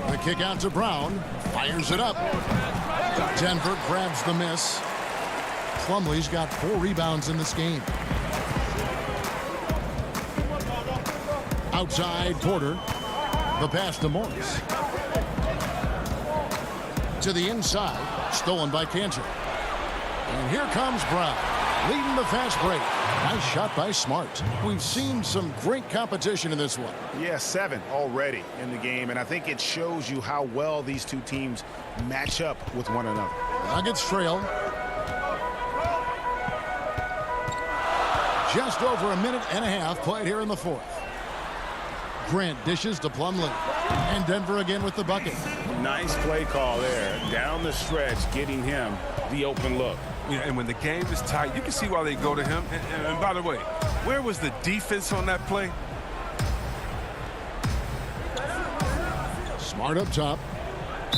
The kick out to Brown. Fires it up. Denver grabs the miss. Plumlee's got 4 rebounds in this game. Outside Porter. The pass to Morris. To the inside. Stolen by Cantor. And here comes Brown. Leading the fast break. Nice shot by Smart. We've seen some great competition in this one. Yeah, 7 already in the game, and I think it shows you how well these two teams match up with one another. Nuggets trail. Just over a minute and a half played here in the fourth. Grant dishes to Plumlee. And Denver again with the bucket. Nice play call there. Down the stretch, getting him the open look. Yeah, and when the game is tight, you can see why they go to him. And by the way, where was the defense on that play? Smart up top.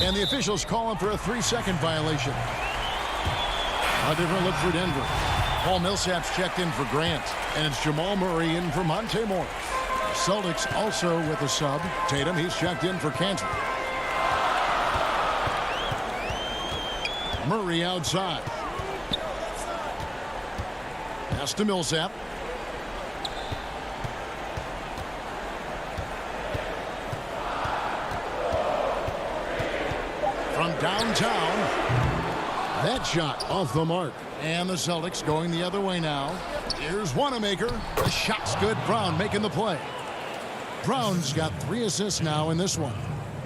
And the officials calling for a 3-second violation. A different look for Denver. Paul Millsap's checked in for Grant. And it's Jamal Murray in for Monte Morris. Celtics also with a sub. Tatum, he's checked in for Cantor. Murray outside. Pass to Millsap. From downtown. That shot off the mark. And the Celtics going the other way now. Here's Wanamaker. The shot's good. Brown making the play. Brown's got 3 assists now in this one.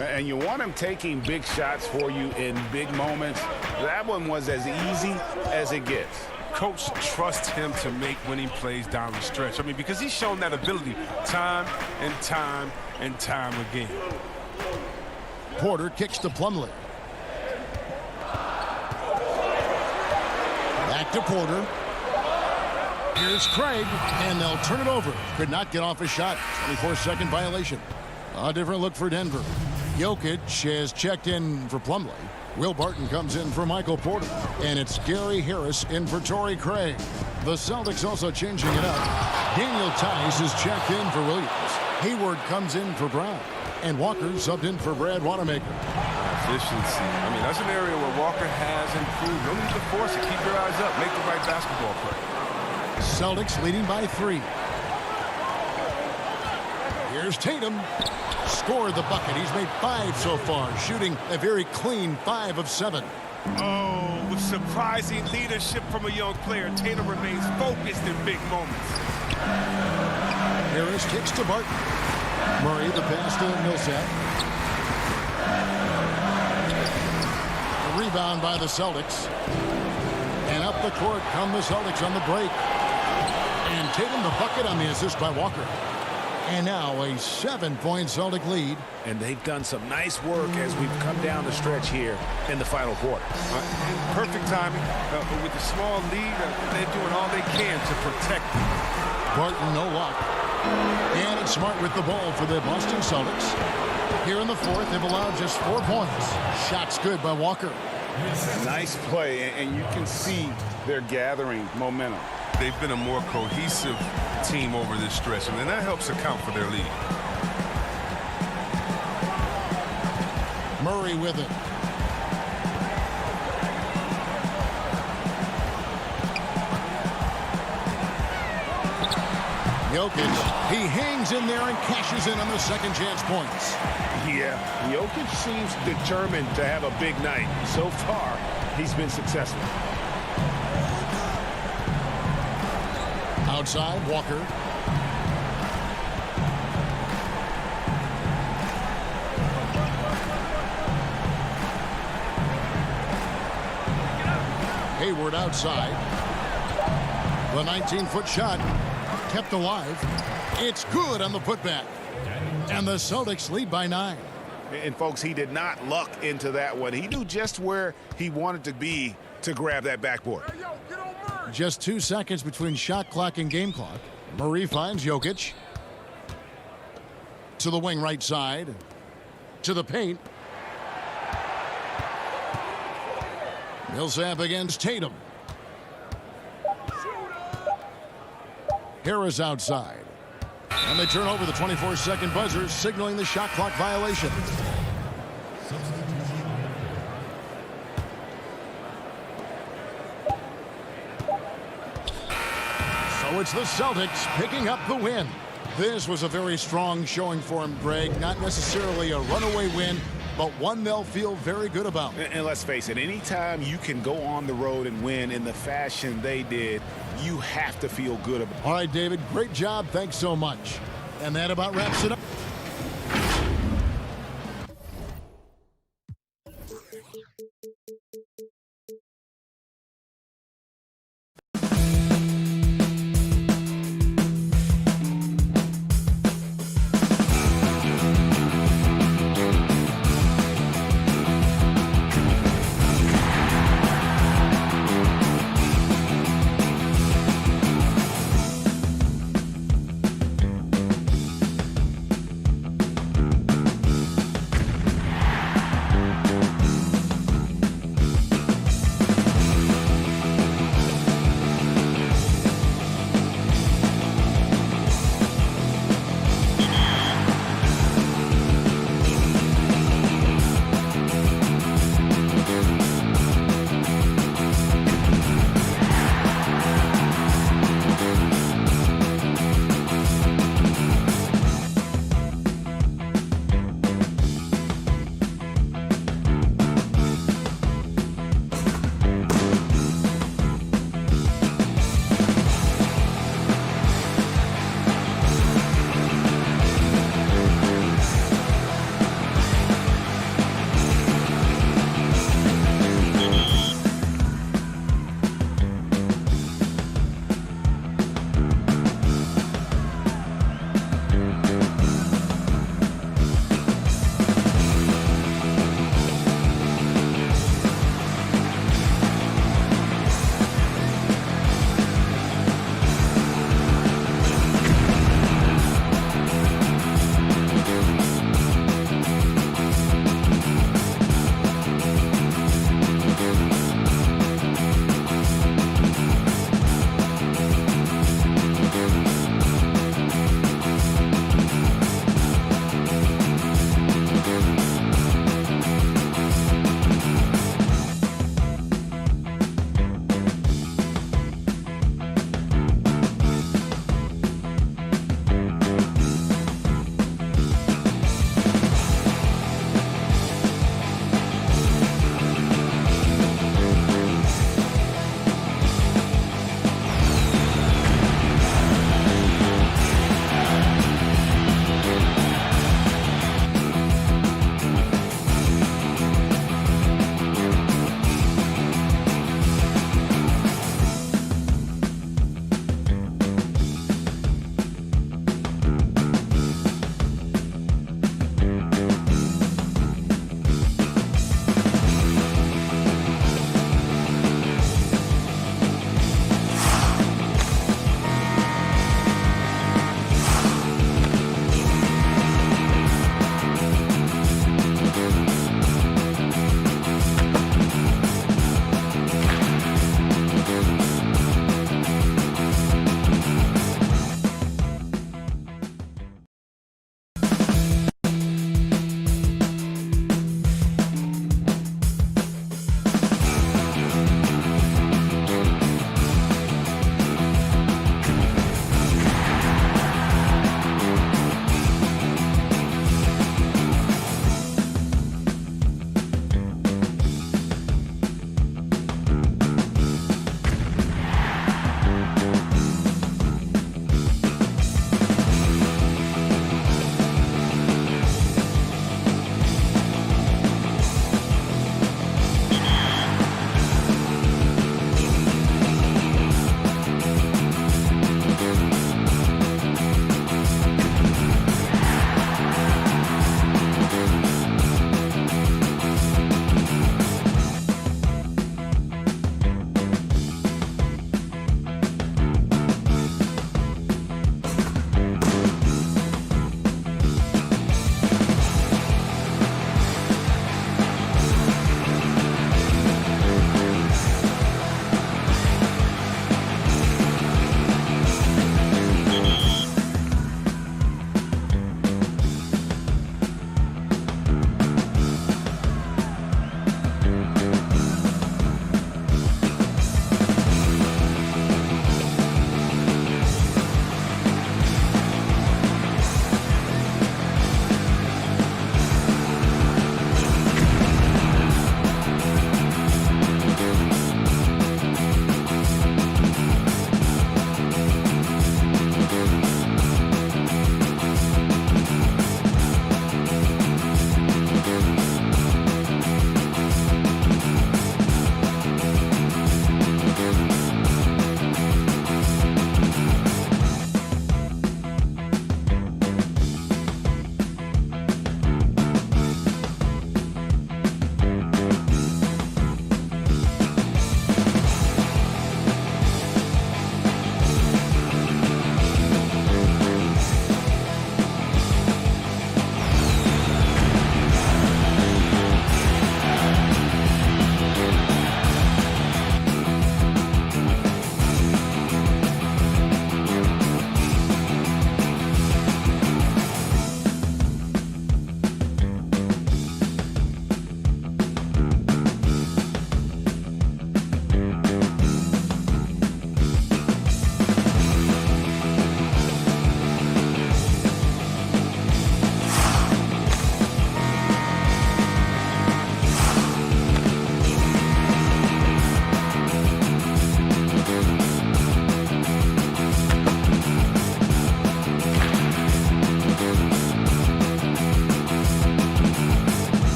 And you want him taking big shots for you in big moments. That one was as easy as it gets. Coach trusts him to make winning plays down the stretch. I mean, because he's shown that ability time and time and time again. Porter kicks to Plumlee. Back to Porter. Here's Craig, and they'll turn it over. Could not get off a shot. 24-second violation. A different look for Denver. Jokic has checked in for Plumlee. Will Barton comes in for Michael Porter. And it's Gary Harris in for Torrey Craig. The Celtics also changing it up. Daniel Tice is checked in for Williams. Hayward comes in for Brown. And Walker subbed in for Brad Wanamaker. Efficiency. I mean, that's an area where Walker has improved. No need to force it. Keep your eyes up. Make the right basketball play. Celtics leading by 3. Here's Tatum. Scored the bucket. He's made 5 so far, shooting a very clean 5 of 7. Oh, with surprising leadership from a young player, Tatum remains focused in big moments. Harris kicks to Barton. Murray the pass to Millsap. A rebound by the Celtics. And up the court come the Celtics on the break. And Tatum the bucket on the assist by Walker. And now a 7-point Celtic lead. And they've done some nice work as we've come down the stretch here in the final quarter. Perfect timing. With the small lead, they're doing all they can to protect it. Barton, no luck. And it's Smart with the ball for the Boston Celtics. Here in the fourth, they've allowed just 4 points. Shots good by Walker. Nice play, and you can see they're gathering momentum. They've been a more cohesive team over this stretch, and that helps account for their lead. Murray with it. Jokic, he hangs in there and cashes in on the second chance points. Yeah, Jokic seems determined to have a big night. So far, he's been successful. Outside, Walker. Hayward outside. The 19-foot shot kept alive. It's good on the putback. And the Celtics lead by 9. And, folks, he did not luck into that one. He knew just where he wanted to be to grab that backboard. Just 2 seconds between shot clock and game clock. Murray finds Jokic. To the wing right side. To the paint. Millsap against Tatum. Harris outside. And they turn over the 24-second buzzer, signaling the shot clock violation. So it's the Celtics picking up the win. This was a very strong showing for him, Greg. Not necessarily a runaway win, but one they'll feel very good about. And let's face it, anytime you can go on the road and win in the fashion they did, you have to feel good about it. All right, David, great job. Thanks so much. And that about wraps it up.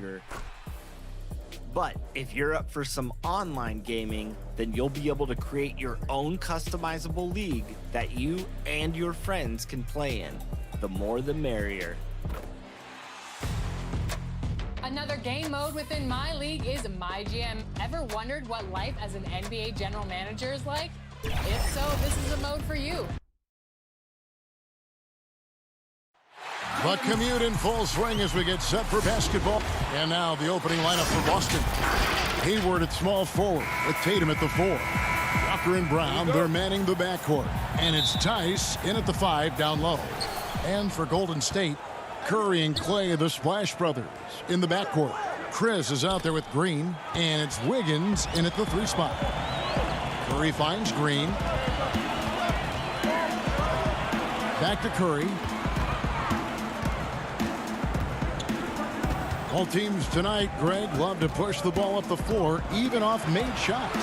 shooter. But if you're up for some online gaming, then you'll be able to create your own customizable league that you and your friends can play in. The more the merrier. Another game mode within my league is My GM. Ever wondered what life as an NBA general manager is like? If so, this is a mode for you. The commute in full swing as we get set for basketball. And now the opening lineup for Boston. Hayward at small forward with Tatum at the 4. Walker and Brown, they're manning the backcourt. And it's Tice in at the 5 down low. And for Golden State, Curry and Clay, the Splash Brothers, in the backcourt. Chris is out there with Green, and it's Wiggins in at the 3 spot. Curry finds Green. Back to Curry. All teams tonight, Greg, love to push the ball up the floor, even off made shots.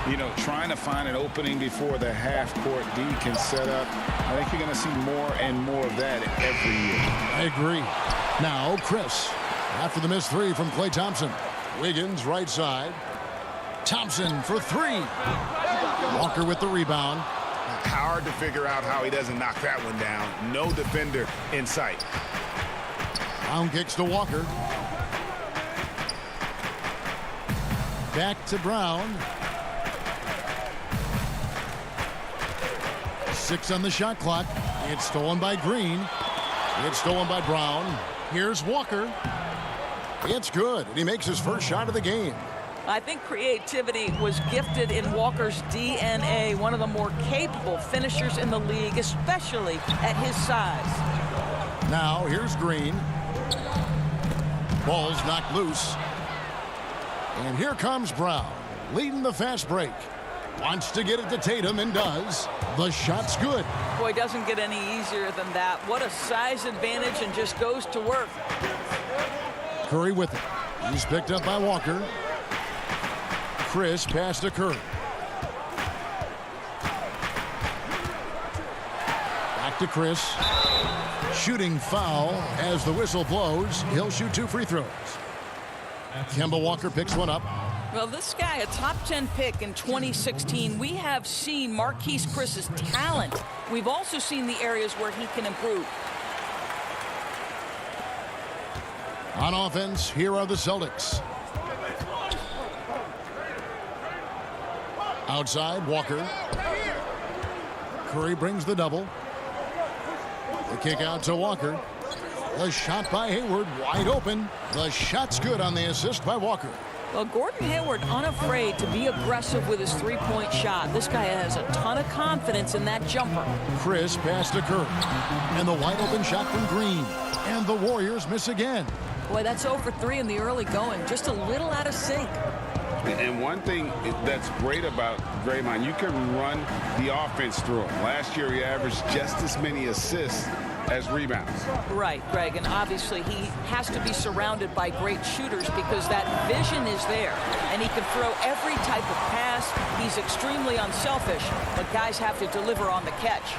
You know, trying to find an opening before the half-court D can set up. I think you're going to see more and more of that every year. I agree. Now, Chris, after the missed 3 from Klay Thompson. Wiggins, right side. Thompson for 3. Walker with the rebound. Hard to figure out how he doesn't knock that one down. No defender in sight. Brown kicks to Walker. Back to Brown. 6 on the shot clock. It's stolen by Green. It's stolen by Brown. Here's Walker. It's good, and he makes his first shot of the game. I think creativity was gifted in Walker's DNA, one of the more capable finishers in the league, especially at his size. Now, here's Green. Ball's knocked loose. And here comes Brown, leading the fast break. Wants to get it to Tatum and does. The shot's good. Boy, doesn't get any easier than that. What a size advantage, and just goes to work. Curry with it. He's picked up by Walker. Chris pass to Curry. Back to Chris. Shooting foul as the whistle blows. He'll shoot 2 free throws. Kemba Walker picks one up. Well, this guy, a top 10 pick in 2016, we have seen Marquise Chris's talent. We've also seen the areas where he can improve. On offense, here are the Celtics. Outside, Walker. Curry brings the double. The kick out to Walker. The shot by Hayward, wide open. The shot's good on the assist by Walker. Well, Gordon Hayward unafraid to be aggressive with his three-point shot. This guy has a ton of confidence in that jumper. Chris pass to Curry. And the wide open shot from Green. And the Warriors miss again. Boy, that's 0 for 3 in the early going. Just a little out of sync. And one thing that's great about Draymond, you can run the offense through him. Last year, he averaged just as many assists as rebounds. Right, Greg, and obviously he has to be surrounded by great shooters because that vision is there, and he can throw every type of pass. He's extremely unselfish, but guys have to deliver on the catch.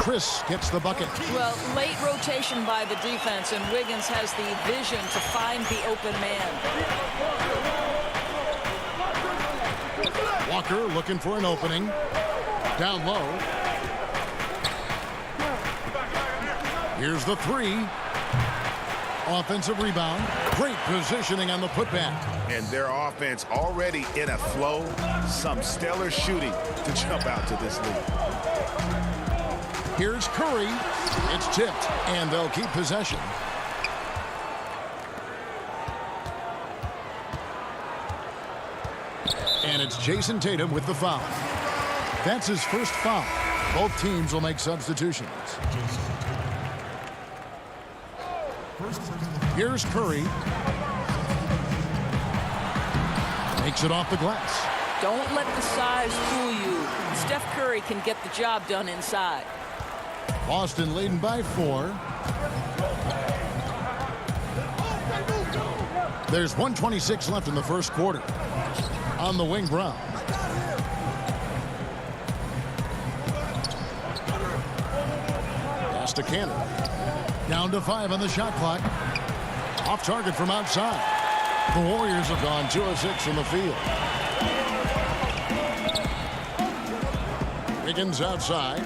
Chris gets the bucket. Well, late rotation by the defense, and Wiggins has the vision to find the open man. Walker looking for an opening. Down low. Here's the 3. Offensive rebound. Great positioning on the putback. And their offense already in a flow. Some stellar shooting to jump out to this lead. Here's Curry. It's tipped, and they'll keep possession. And it's Jason Tatum with the foul. That's his first foul. Both teams will make substitutions. Here's Curry. Makes it off the glass. Don't let the size fool you. Steph Curry can get the job done inside. Boston leading by 4. There's 1:26 left in the first quarter. On the wing, Brown. Pass to Cannon. Down to 5 on the shot clock. Off target from outside. The Warriors have gone 2 of 6 from the field. Wiggins outside.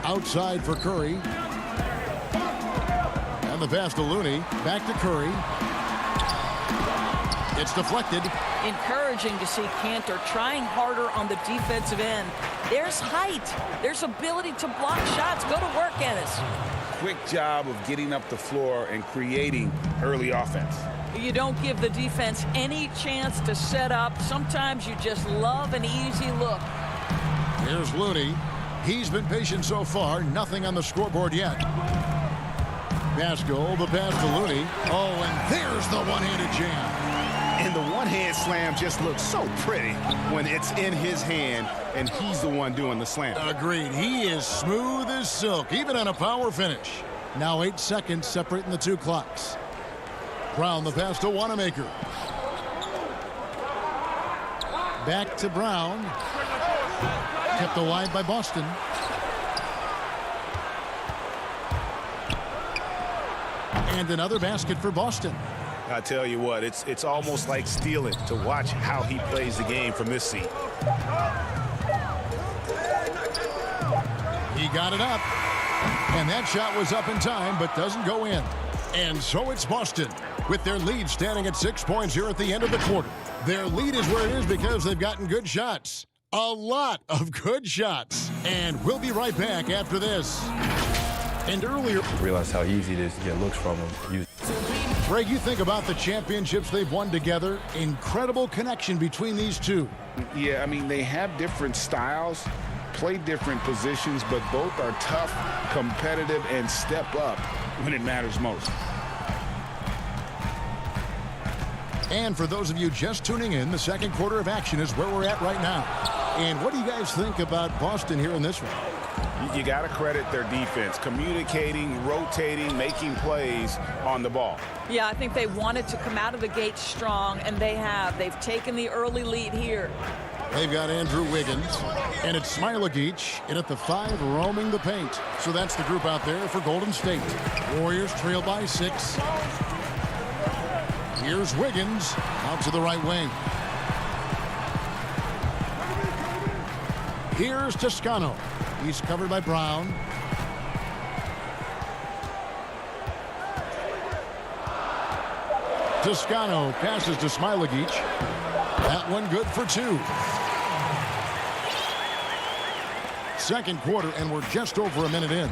Outside for Curry. And the pass to Looney. Back to Curry. It's deflected. Encouraging to see Cantor trying harder on the defensive end. There's height. There's ability to block shots. Go to work, Ennis. Quick job of getting up the floor and creating early offense. You don't give the defense any chance to set up. Sometimes you just love an easy look. Here's Looney. He's been patient so far. Nothing on the scoreboard yet. Pascal, the pass to Looney. Oh, and there's the one-handed jam. And the one-hand slam just looks so pretty when it's in his hand and he's the one doing the slam. Agreed. He is smooth as silk, even on a power finish. Now 8 seconds separating the two clocks. Brown, the pass to Wanamaker. Back to Brown. Kept alive by Boston. And another basket for Boston. I tell you what, it's almost like stealing to watch how he plays the game from this seat. He got it up. And that shot was up in time, but doesn't go in. And so it's Boston, with their lead standing at 6 points here at the end of the quarter. Their lead is where it is because they've gotten good shots. A lot of good shots. And we'll be right back after this. And earlier, Realize how easy it is to get looks from him. Greg, you think about the championships they've won together. Incredible connection between these two. Yeah, I mean, they have different styles, play different positions, but both are tough, competitive, and step up when it matters most. And for those of you just tuning in, the second quarter of action is where we're at right now. And what do you guys think about Boston here in this one? You got to credit their defense, communicating, rotating, making plays on the ball. Yeah, I think they wanted to come out of the gate strong, and they have. They've taken the early lead here. They've got Andrew Wiggins, and it's Smailagic in at the 5, roaming the paint. So that's the group out there for Golden State. Warriors trail by 6. Here's Wiggins out to the right wing. Here's Toscano. He's covered by Brown. Toscano passes to Smailagic. That one good for 2. Second quarter, and we're just over a minute in.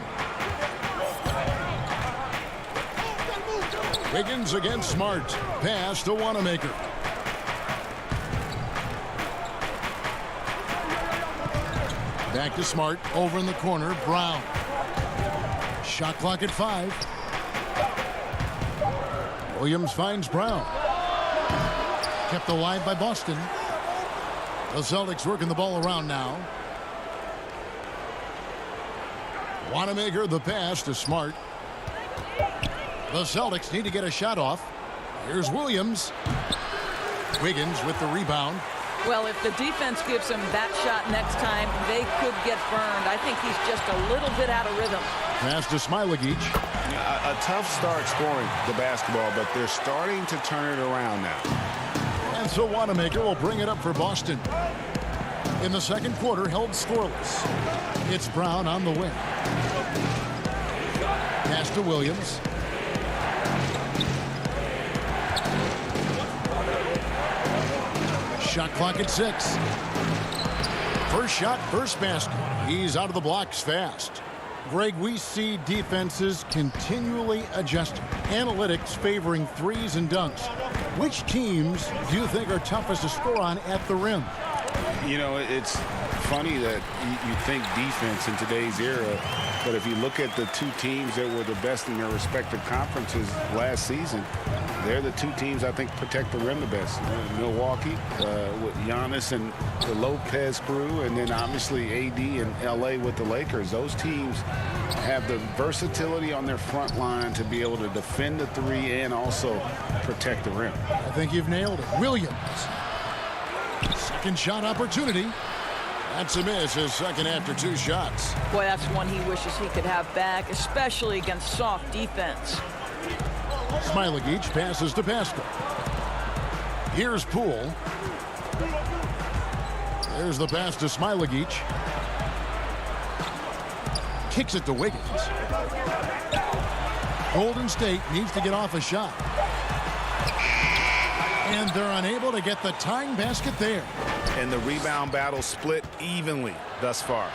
Wiggins against Smart. Pass to Wanamaker. Back to Smart. Over in the corner. Brown. Shot clock at 5. Williams finds Brown. Kept alive by Boston. The Celtics working the ball around now. Wanamaker, the pass to Smart. The Celtics need to get a shot off. Here's Williams. Wiggins with the rebound. Well, if the defense gives him that shot next time, they could get burned. I think he's just a little bit out of rhythm. Pass to Smailagic. A tough start scoring the basketball, but they're starting to turn it around now. And so Wanamaker will bring it up for Boston. In the second quarter, held scoreless. It's Brown on the wing. Pass to Williams. Shot clock at 6. First shot, first basket. He's out of the blocks fast. Greg, we see defenses continually adjusting. Analytics favoring threes and dunks. Which teams do you think are toughest to score on at the rim? You know, it's funny that you think defense in today's era, but if you look at the two teams that were the best in their respective conferences last season, they're the two teams I think protect the rim the best. Milwaukee with Giannis and the Lopez crew, and then obviously AD and LA with the Lakers. Those teams have the versatility on their front line to be able to defend the three and also protect the rim. I think you've nailed it. Williams. Second shot opportunity. That's a miss, his second after 2 shots. Boy, that's one he wishes he could have back, especially against soft defense. Smailagic passes to Pascal. Here's Poole. There's the pass to Smailagic. Kicks it to Wiggins. Golden State needs to get off a shot. And they're unable to get the tying basket there. And the rebound battle split evenly thus far.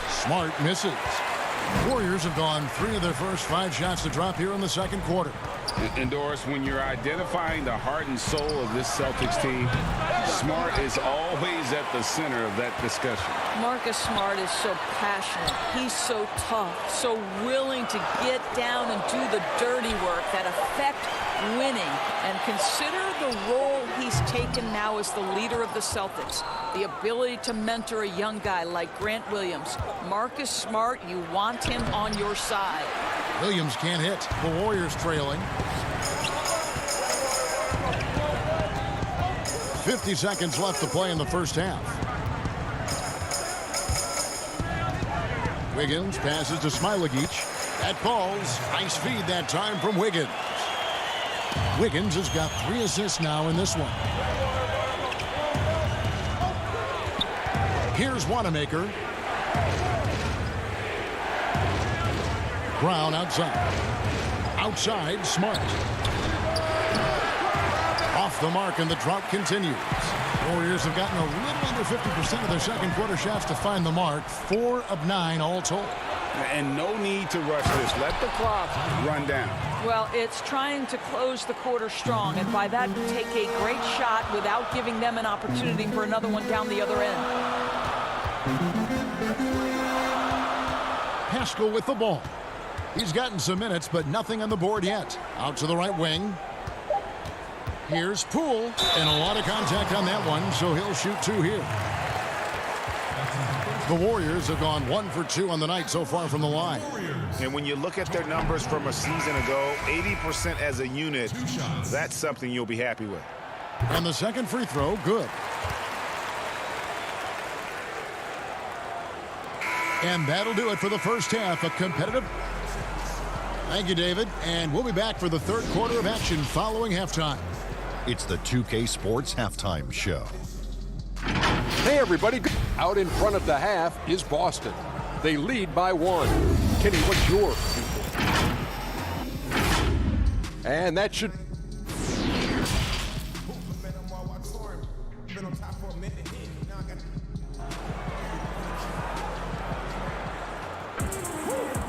Smart misses. Warriors have gone 3 of their first 5 shots to drop here in the second quarter. And Doris, when you're identifying the heart and soul of this Celtics team, Smart is always at the center of that discussion. Marcus Smart is so passionate. He's so tough, so willing to get down and do the dirty work that affect winning. And consider the role he's taken now as the leader of the Celtics. The ability to mentor a young guy like Grant Williams. Marcus Smart, you want him on your side. Williams can't hit. The Warriors trailing. 50 seconds left to play in the first half. Wiggins passes to Smailagic. That falls. Nice feed that time from Wiggins. Wiggins has got 3 assists now in this one. Here's Wanamaker. Brown outside. Outside, Smart. Off the mark, and the drought continues. Warriors have gotten a little under 50% of their second quarter shots to find the mark. 4 of 9 all told. And no need to rush this. Let the clock run down. Well, it's trying to close the quarter strong, and by that, take a great shot without giving them an opportunity for another one down the other end. Pascal with the ball. He's gotten some minutes, but nothing on the board yet. Out to the right wing. Here's Poole, and a lot of contact on that one, so he'll shoot 2 here. The Warriors have gone 1 for 2 on the night so far from the line. And when you look at their numbers from a season ago, 80% as a unit, that's something you'll be happy with. And the second free throw, good. And that'll do it for the first half. A competitive... Thank you, David. And we'll be back for the third quarter of action following halftime. It's the 2K Sports Halftime Show. Hey, everybody. Out in front at the half is Boston. They lead by 1. Kenny, what's your... And that should...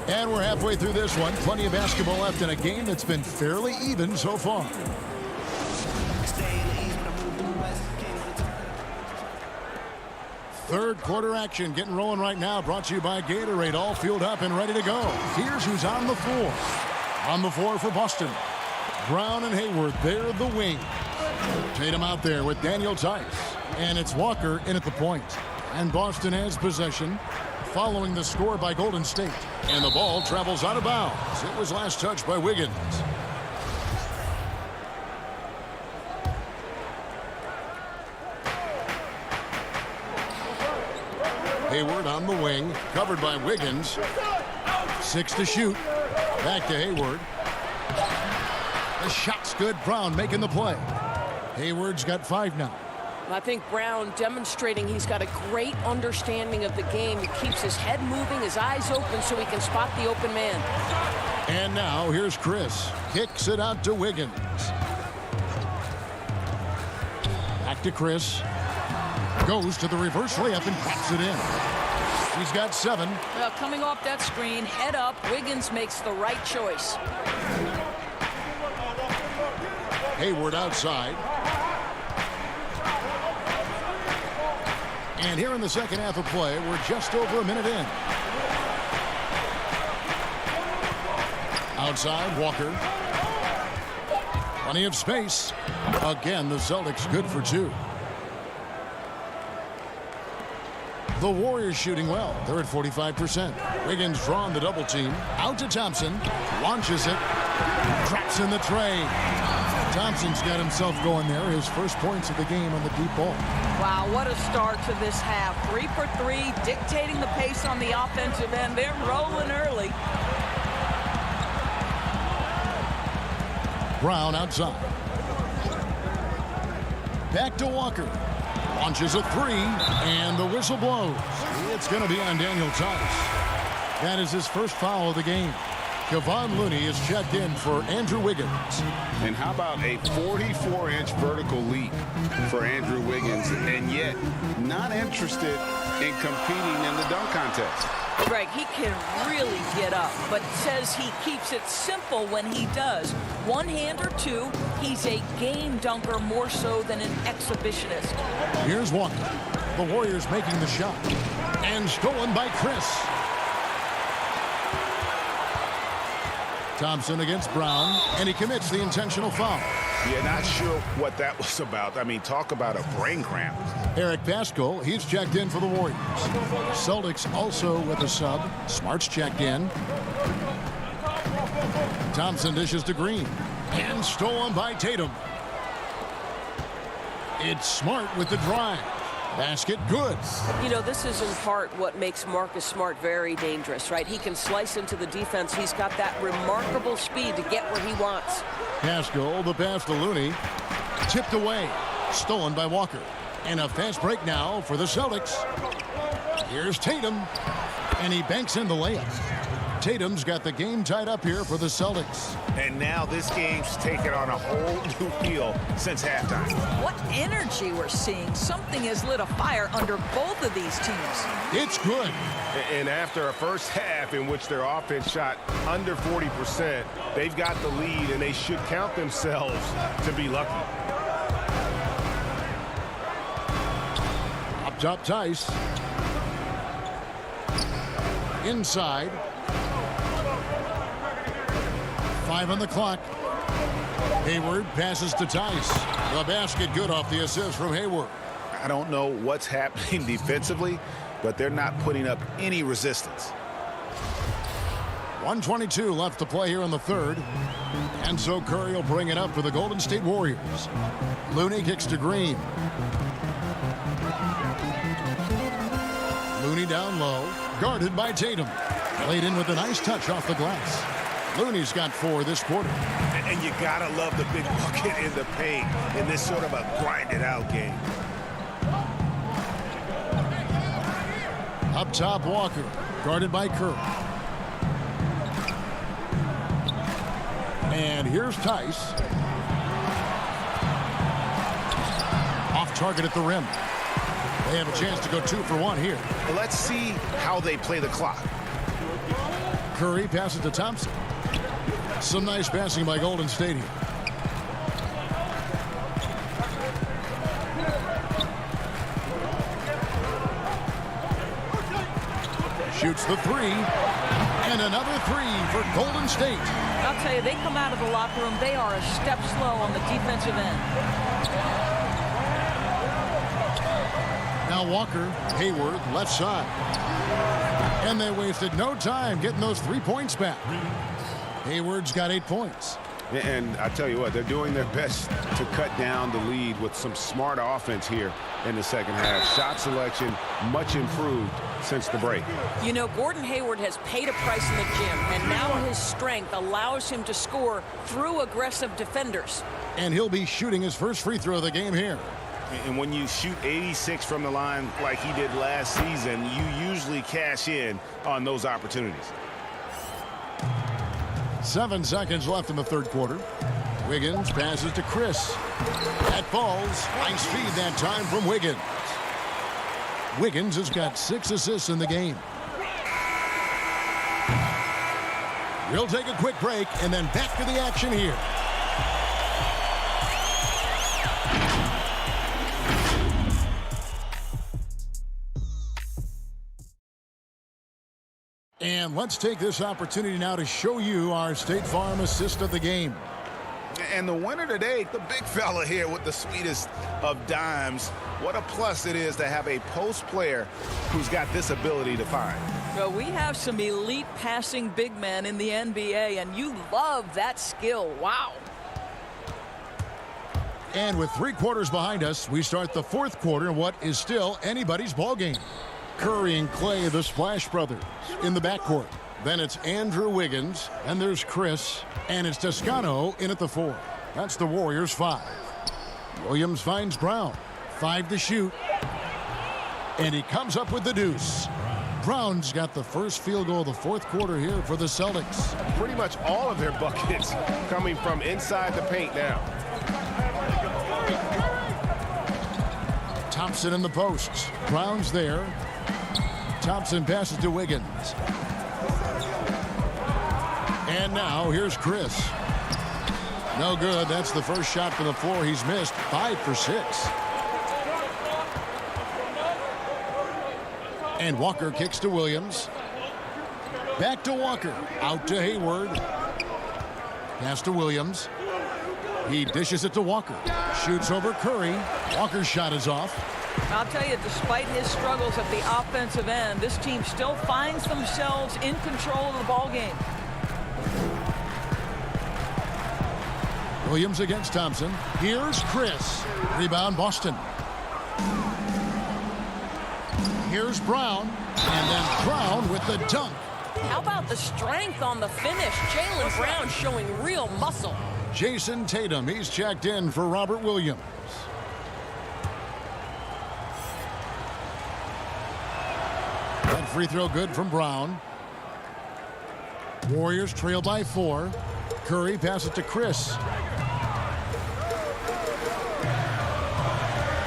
And we're halfway through this one. Plenty of basketball left in a game that's been fairly even so far. Third quarter action getting rolling right now. Brought to you by Gatorade. All fueled up and ready to go. Here's who's on the floor. On the floor for Boston. Brown and Hayward, they're the wing. Tatum out there with Daniel Tice. And it's Walker in at the point. And Boston has possession following the score by Golden State. And the ball travels out of bounds. It was last touched by Wiggins. Hayward on the wing, covered by Wiggins. 6 to shoot. Back to Hayward. The shot's good. Brown making the play. Hayward's got 5 now. I think Brown demonstrating he's got a great understanding of the game. He keeps his head moving, his eyes open so he can spot the open man. And now here's Chris. Kicks it out to Wiggins. Back to Chris. Goes to the reverse layup and pops it in. He's got 7. Well, coming off that screen, head up, Wiggins makes the right choice. Hayward outside. And here in the second half of play, we're just over a minute in. Outside, Walker. Plenty of space. Again, the Celtics good for 2. The Warriors shooting well. They're at 45%. Wiggins drawn the double team. Out to Thompson. Launches it. Drops in the tray. Thompson's got himself going there. His first points of the game on the deep ball. Wow, what a start to this half. 3 for 3, dictating the pace on the offensive end. They're rolling early. Brown outside. Back to Walker. Launches a three, and the whistle blows. It's going to be on Daniel Tice. That is his first foul of the game. Kevon Looney is checked in for Andrew Wiggins. And how about a 44-inch vertical leap for Andrew Wiggins, and yet not interested in competing in the dunk contest. Greg, he can really get up, but says he keeps it simple when he does. One hand or two, he's a game dunker more so than an exhibitionist. Here's Walker. The Warriors making the shot. And stolen by Chris. Thompson against Brown, and he commits the intentional foul. Yeah, not sure what that was about. I mean, talk about a brain cramp. Eric Pascal, he's checked in for the Warriors. Celtics also with a sub. Smart's checked in. Thompson dishes to Green. And stolen by Tatum. It's Smart with the drive. Basket good. You know, this is in part what makes Marcus Smart very dangerous, right? He can slice into the defense. He's got that remarkable speed to get where he wants. Pascal, the pass to Looney. Tipped away. Stolen by Walker. And a fast break now for the Celtics. Here's Tatum. And he banks in the layup. Tatum's got the game tied up here for the Celtics. And now this game's taken on a whole new feel since halftime. What energy we're seeing. Something has lit a fire under both of these teams. It's good. And after a first half in which their offense shot under 40%, they've got the lead, and they should count themselves to be lucky. Up top, Tice. Inside. 5 on the clock. Hayward passes to Tice. The basket good off the assist from Hayward. I don't know what's happening defensively, but they're not putting up any resistance. 1:22 left to play here in the third. And so Curry will bring it up for the Golden State Warriors. Looney kicks to Green. Looney down low. Guarded by Tatum. Laid in with a nice touch off the glass. Looney's got 4 this quarter. And you gotta love the big bucket in the paint in this sort of a grinded out game. Up top, Walker. Guarded by Curry. And here's Tice. Off target at the rim. They have a chance to go 2 for 1 here. Let's see how they play the clock. Curry passes to Thompson. Some nice passing by Golden State here. Shoots the 3. And another 3 for Golden State. I'll tell you, they come out of the locker room, they are a step slow on the defensive end. Now Walker, Hayward, left side. And they wasted no time getting those 3 points back. Hayward's got 8 points. And I tell you what, they're doing their best to cut down the lead with some smart offense here in the second half. Shot selection much improved since the break. You know, Gordon Hayward has paid a price in the gym, and now his strength allows him to score through aggressive defenders. And he'll be shooting his first free throw of the game here. And when you shoot 86 from the line like he did last season, you usually cash in on those opportunities. 7 seconds left in the third quarter. Wiggins passes to Chris. That falls. Nice feed that time from Wiggins. Wiggins has got 6 assists in the game. We'll take a quick break and then back to the action here. And let's take this opportunity now to show you our State Farm assist of the game. And the winner today, the big fella here with the sweetest of dimes. What a plus it is to have a post player who's got this ability to find. Well, we have some elite passing big men in the NBA, and you love that skill. Wow. And with 3 quarters behind us, we start the fourth quarter in what is still anybody's ball game. Curry and Clay, the Splash Brothers, in the backcourt. Then it's Andrew Wiggins, and there's Chris, and it's Toscano in at the 4. That's the Warriors' 5. Williams finds Brown. 5 to shoot. And he comes up with the deuce. Brown's got the first field goal of the fourth quarter here for the Celtics. Pretty much all of their buckets coming from inside the paint now. Thompson in the posts. Brown's there. Thompson passes to Wiggins. And now here's Chris. No good. That's the first shot from the floor he's missed. 5 for 6. And Walker kicks to Williams. Back to Walker. Out to Hayward. Pass to Williams. He dishes it to Walker. Shoots over Curry. Walker's shot is off. I'll tell you, despite his struggles at the offensive end, this team still finds themselves in control of the ball game. Williams against Thompson. Here's Chris. Rebound Boston. Here's Brown. And then Brown with the dunk. How about the strength on the finish? Jaylen Brown showing real muscle. Jason Tatum, he's checked in for Robert Williams. That free throw good from Brown. Warriors trail by 4. Curry passes to Chris.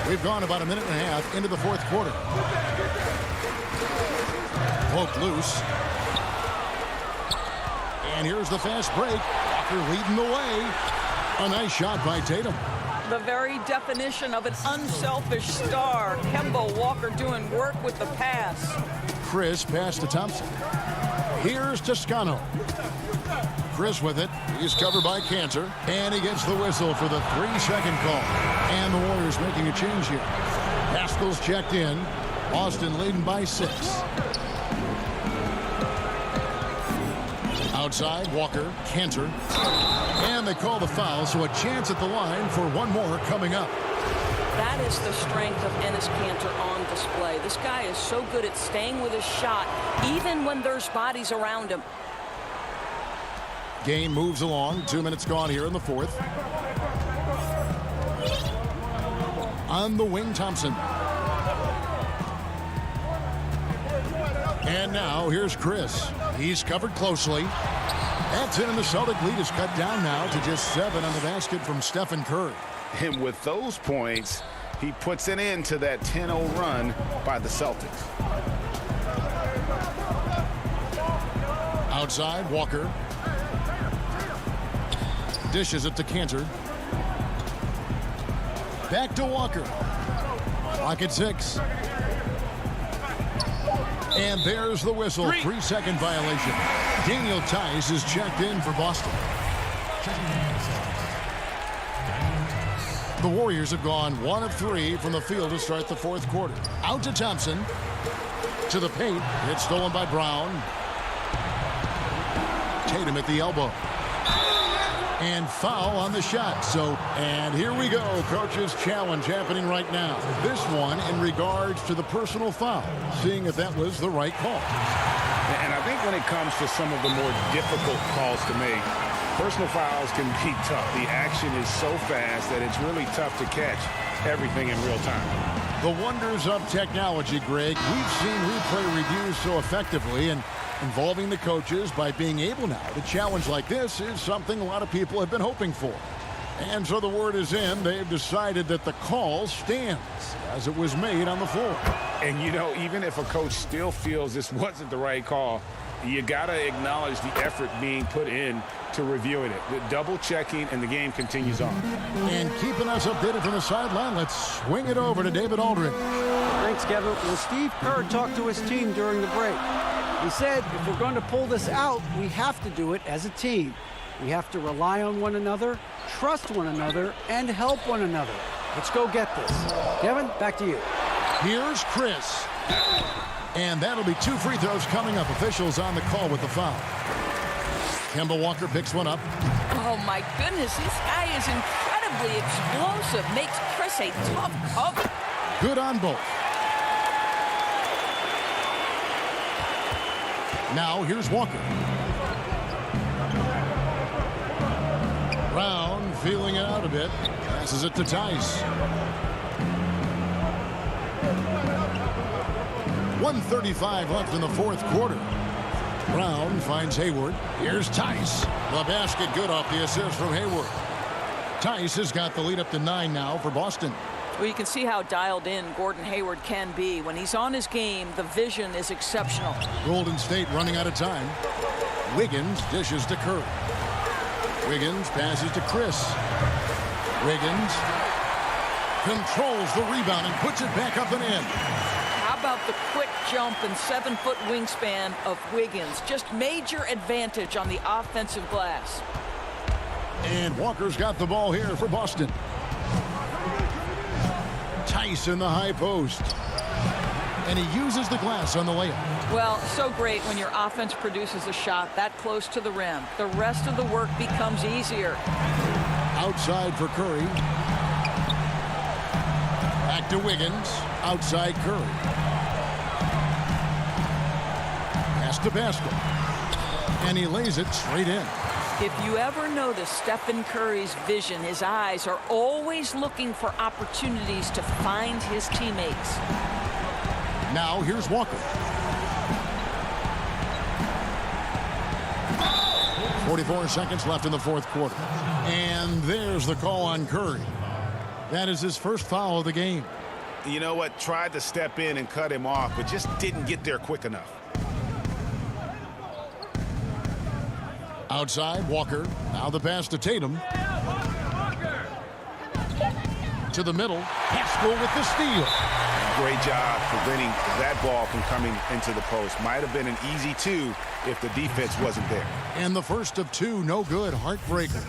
We've gone about a minute and a half into the fourth quarter. Poked loose. And here's the fast break. Walker leading the way. A nice shot by Tatum. The very definition of an unselfish star. Kemba Walker doing work with the pass. Chris pass to Thompson. Here's Toscano. Chris with it. He's covered by Cantor. And he gets the whistle for the 3-second call. And the Warriors making a change here. Pascal's checked in. Boston leading by 6. Outside, Walker, Cantor. And they call the foul, so a chance at the line for one more coming up. That is the strength of Enes Kanter on display. This guy is so good at staying with his shot, even when there's bodies around him. Game moves along. 2 minutes gone here in the fourth. On the wing, Thompson. And now here's Chris. He's covered closely. That's it, and the Celtic lead is cut down now to just 7 on the basket from Stephen Curry. And with those points, he puts an end to that 10-0 run by the Celtics. Outside, Walker. Dishes it to Cantor. Back to Walker. Clock at 6. And there's the whistle. 3-second violation. Daniel Tice is checked in for Boston. The Warriors have gone 1 of 3 from the field to start the fourth quarter. Out to Thompson. To the paint. It's stolen by Brown. Tatum at the elbow. And foul on the shot. And here we go. Coach's challenge happening right now. This one in regards to the personal foul. Seeing if that was the right call. And I think when it comes to some of the more difficult calls to make, personal fouls can be tough. The action is so fast that it's really tough to catch everything in real time. The wonders of technology, Greg. We've seen replay reviews so effectively, and involving the coaches by being able now to challenge like this is something a lot of people have been hoping for. And so the word is in. They've decided that the call stands as it was made on the floor. And, you know, even if a coach still feels this wasn't the right call, you got to acknowledge the effort being put in to reviewing it. The double checking, and the game continues on. And keeping us updated from the sideline, let's swing it over to David Aldridge. Thanks, Kevin. Well, Steve Kerr talked to his team during the break. He said, if we're going to pull this out, we have to do it as a team. We have to rely on one another, trust one another, and help one another. Let's go get this. Kevin, back to you. Here's Chris. And that'll be 2 free throws coming up. Officials on the call with the foul. Kemba Walker picks one up. Oh, my goodness. This guy is incredibly explosive. Makes Chris a tough cover. Good on both. Now here's Walker. Brown feeling it out a bit. Passes it to Tice. 1:35 left in the fourth quarter. Brown finds Hayward. Here's Tice. The basket good off the assist from Hayward. Tice has got the lead up to 9 now for Boston. Well, you can see how dialed in Gordon Hayward can be. When he's on his game, the vision is exceptional. Golden State running out of time. Wiggins dishes to Curry. Wiggins passes to Chris. Wiggins controls the rebound and puts it back up and in. How about the quick jump and 7-foot wingspan of Wiggins? Just major advantage on the offensive glass. And Walker's got the ball here for Boston. Tice in the high post. And he uses the glass on the layup. Well, so great when your offense produces a shot that close to the rim. The rest of the work becomes easier. Outside for Curry. Back to Wiggins. Outside Curry. Pass to basket. And he lays it straight in. If you ever notice Stephen Curry's vision, his eyes are always looking for opportunities to find his teammates. Now here's Walker. 44 seconds left in the fourth quarter. And there's the call on Curry. That is his first foul of the game. You know what? Tried to step in and cut him off, but just didn't get there quick enough. Outside, Walker. Now the pass to Tatum. To the middle. Pascal with the steal. Great job preventing that ball from coming into the post. Might have been an easy 2 if the defense wasn't there. And the first of 2, no good. Heartbreaker.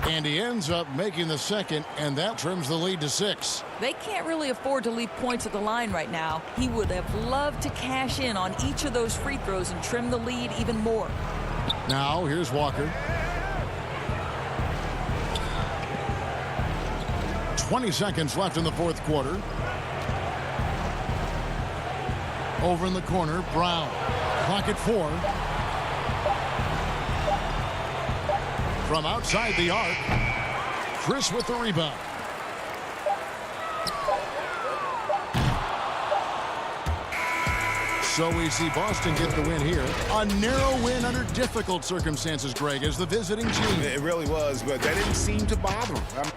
And he ends up making the second, and that trims the lead to 6. They can't really afford to leave points at the line right now. He would have loved to cash in on each of those free throws and trim the lead even more. Now here's Walker. 20 seconds left in the fourth quarter. Over in the corner, Brown. Clock at 4. From outside the arc, Chris with the rebound. So we see Boston get the win here. A narrow win under difficult circumstances, Greg, as the visiting team. It really was, but that didn't seem to bother him.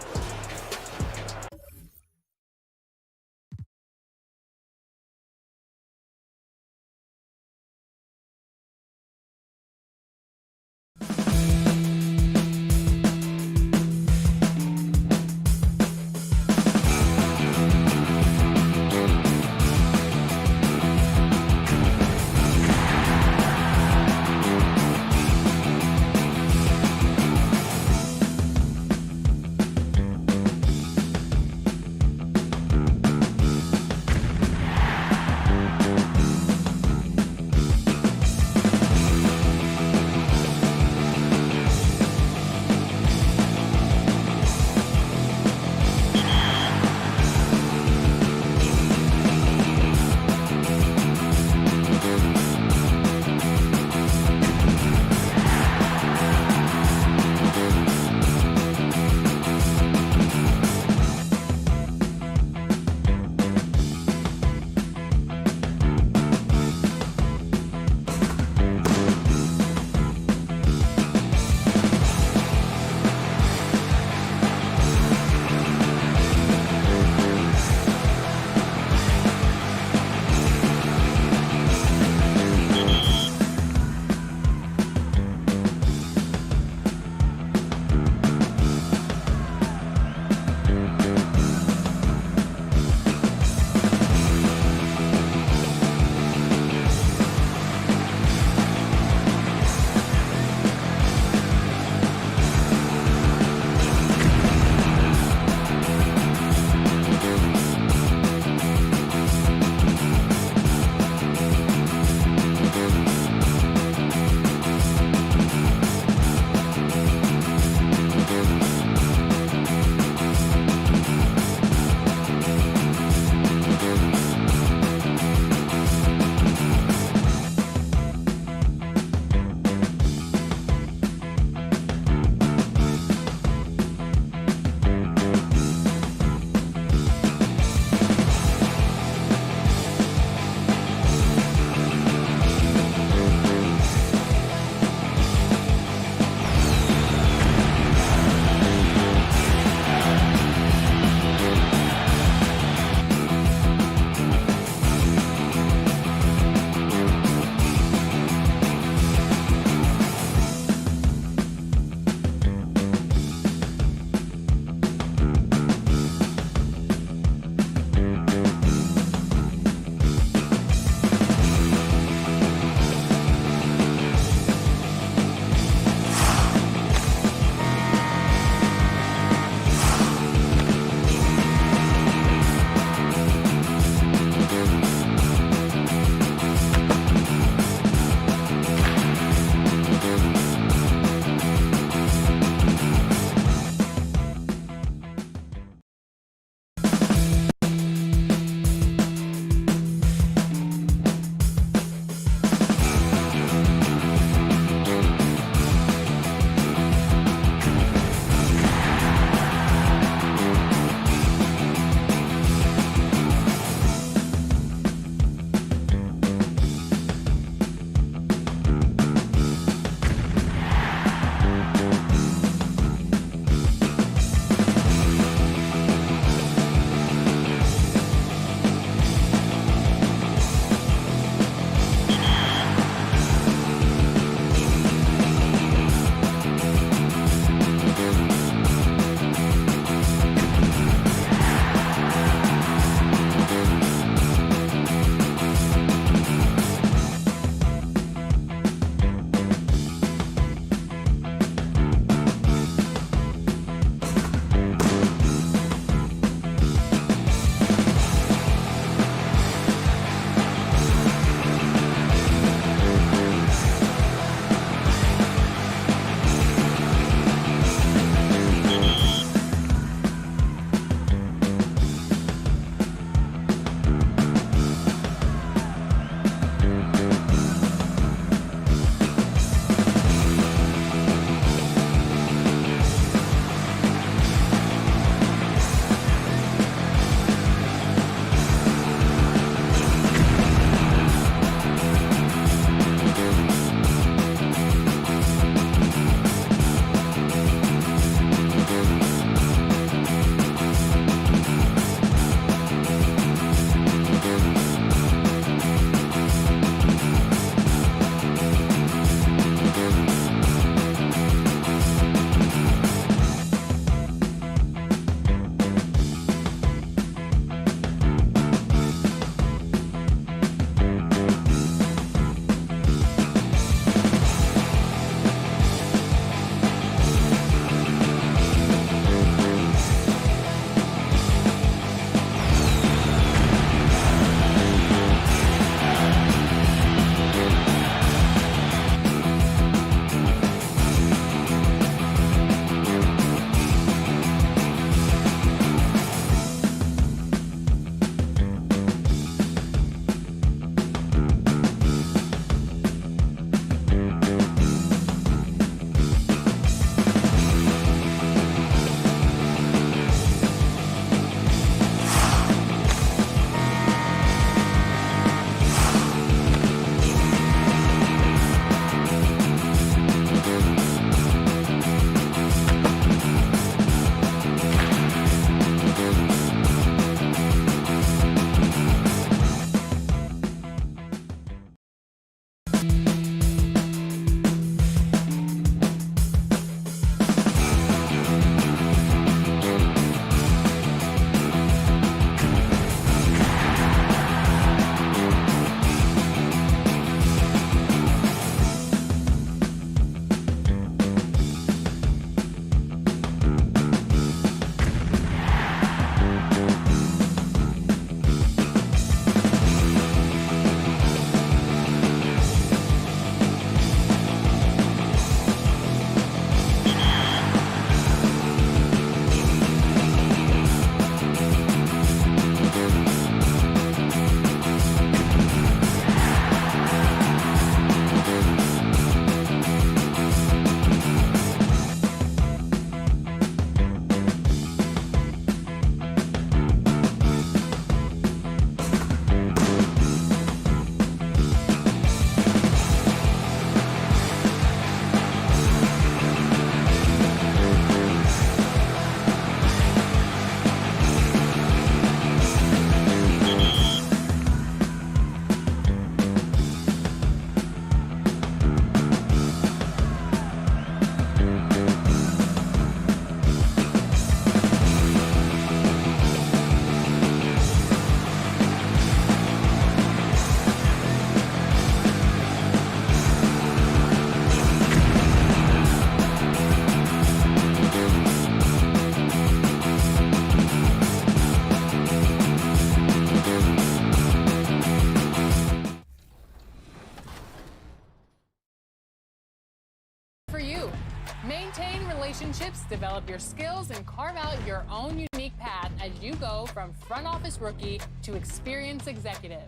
relationships, develop your skills, and carve out your own unique path as you go from front office rookie to experienced executive.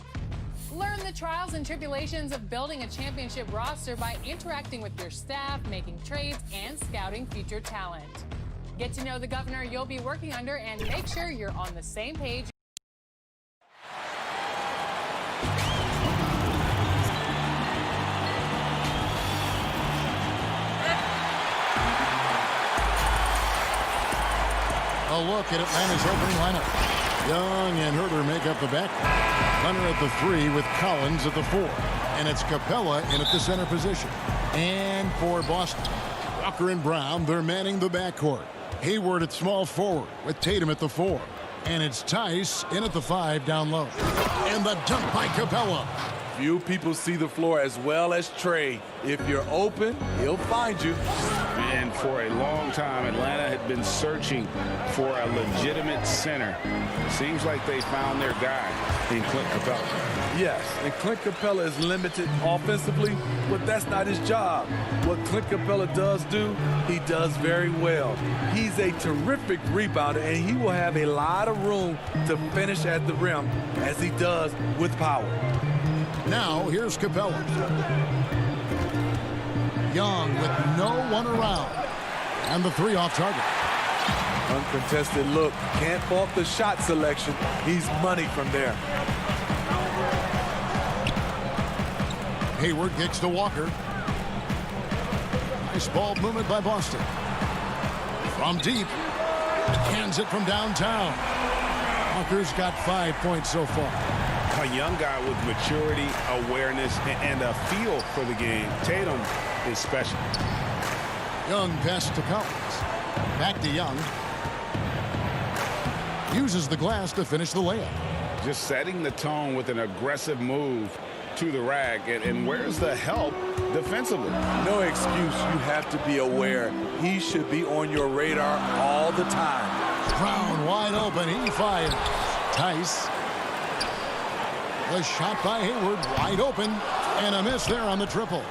Learn the trials and tribulations of building a championship roster by interacting with your staff, making trades, and scouting future talent. Get to know the governor you'll be working under and make sure you're on the same page. A look at Atlanta's opening lineup. Young and Herter make up the back. Hunter at the 3 with Collins at the 4. And it's Capella in at the center position. And for Boston, Walker and Brown, they're manning the backcourt. Hayward at small forward with Tatum at the 4. And it's Tice in at the 5 down low. And the dunk by Capella. Few people see the floor as well as Trey. If you're open, he'll find you. And for a long time, Atlanta had been searching for a legitimate center. Seems like they found their guy in Clint Capella. Yes, and Clint Capella is limited offensively, but that's not his job. What Clint Capella does do, he does very well. He's a terrific rebounder, and he will have a lot of room to finish at the rim, as he does with power. Now, here's Capella. Young with no one around. And the 3 off target. Uncontested look. Can't fault the shot selection. He's money from there. Hayward kicks to Walker. Nice ball movement by Boston. From deep. Hands it from downtown. Walker's got 5 points so far. A young guy with maturity, awareness, and a feel for the game. Tatum is special. Young pass to Collins. Back to Young. Uses the glass to finish the layup. Just setting the tone with an aggressive move to the rack. And where's the help defensively? No excuse. You have to be aware. He should be on your radar all the time. Brown wide open. He fires. Tice. The shot by Hayward wide open. And a miss there on the triple.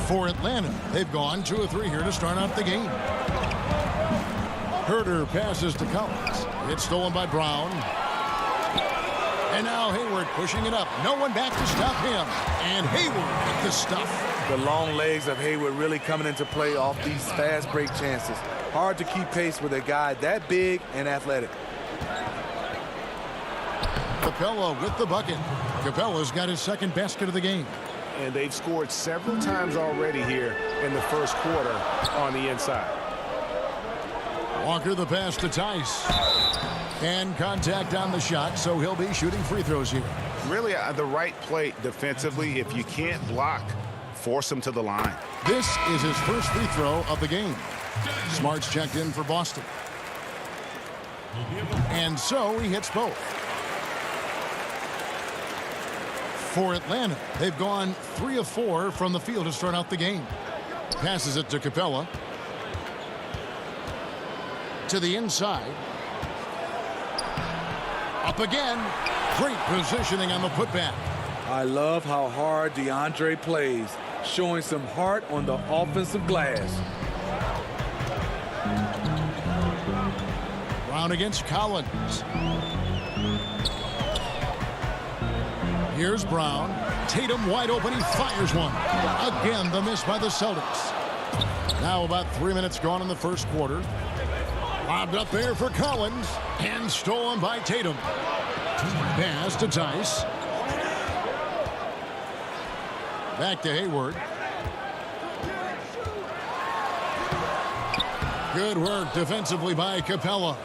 For Atlanta, they've gone 2 of 3 here to start out the game. Herter passes to Collins. It's stolen by Brown. And now Hayward pushing it up. No one back to stop him. And Hayward with the stuff. The long legs of Hayward really coming into play off these fast break chances. Hard to keep pace with a guy that big and athletic. Capella with the bucket. Capella's got his second basket of the game. And they've scored several times already here in the first quarter on the inside. Walker the pass to Tice. And contact on the shot, so he'll be shooting free throws here. Really the right play defensively. If you can't block, force him to the line. This is his first free throw of the game. Smart's checked in for Boston. And so he hits both. For Atlanta, they've gone 3 of 4 from the field to start out the game. Passes it to Capella. To the inside. Up again. Great positioning on the putback. I love how hard DeAndre plays, showing some heart on the offensive glass. Brown against Collins. Here's Brown. Tatum wide open. He fires one. Again, the miss by the Celtics. Now about 3 minutes gone in the first quarter. Lobbed up there for Collins. And stolen by Tatum. Pass to Tice. Back to Hayward. Good work defensively by Capella.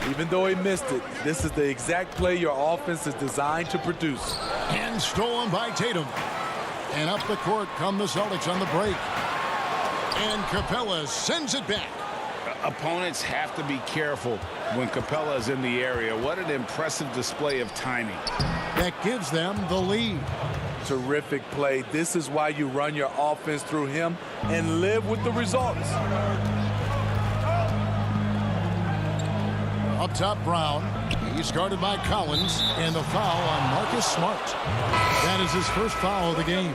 Even though he missed it, this is the exact play your offense is designed to produce. And stolen by Tatum. And up the court come the Celtics on the break. And Capella sends it back. Opponents have to be careful when Capella is in the area. What an impressive display of timing. That gives them the lead. Terrific play. This is why you run your offense through him and live with the results. Up top, Brown. He's guarded by Collins, and the foul on Marcus Smart. That is his first foul of the game.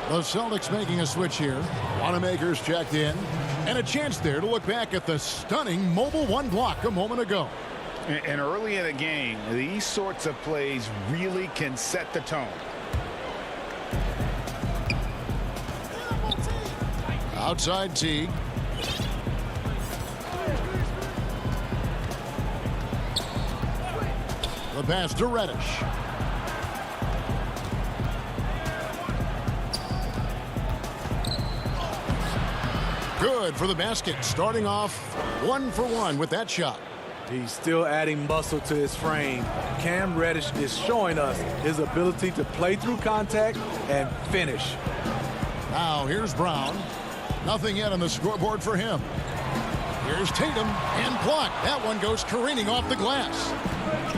The Celtics making a switch here. Wanamaker's checked in. And a chance there to look back at the stunning Mobile One block a moment ago. And early in a game, these sorts of plays really can set the tone. Outside Teague. The pass to Reddish. Good for the basket. Starting off 1 for 1 with that shot. He's still adding muscle to his frame. Cam Reddish is showing us his ability to play through contact and finish. Now here's Brown. Nothing yet on the scoreboard for him. Here's Tatum and blocked. That one goes careening off the glass.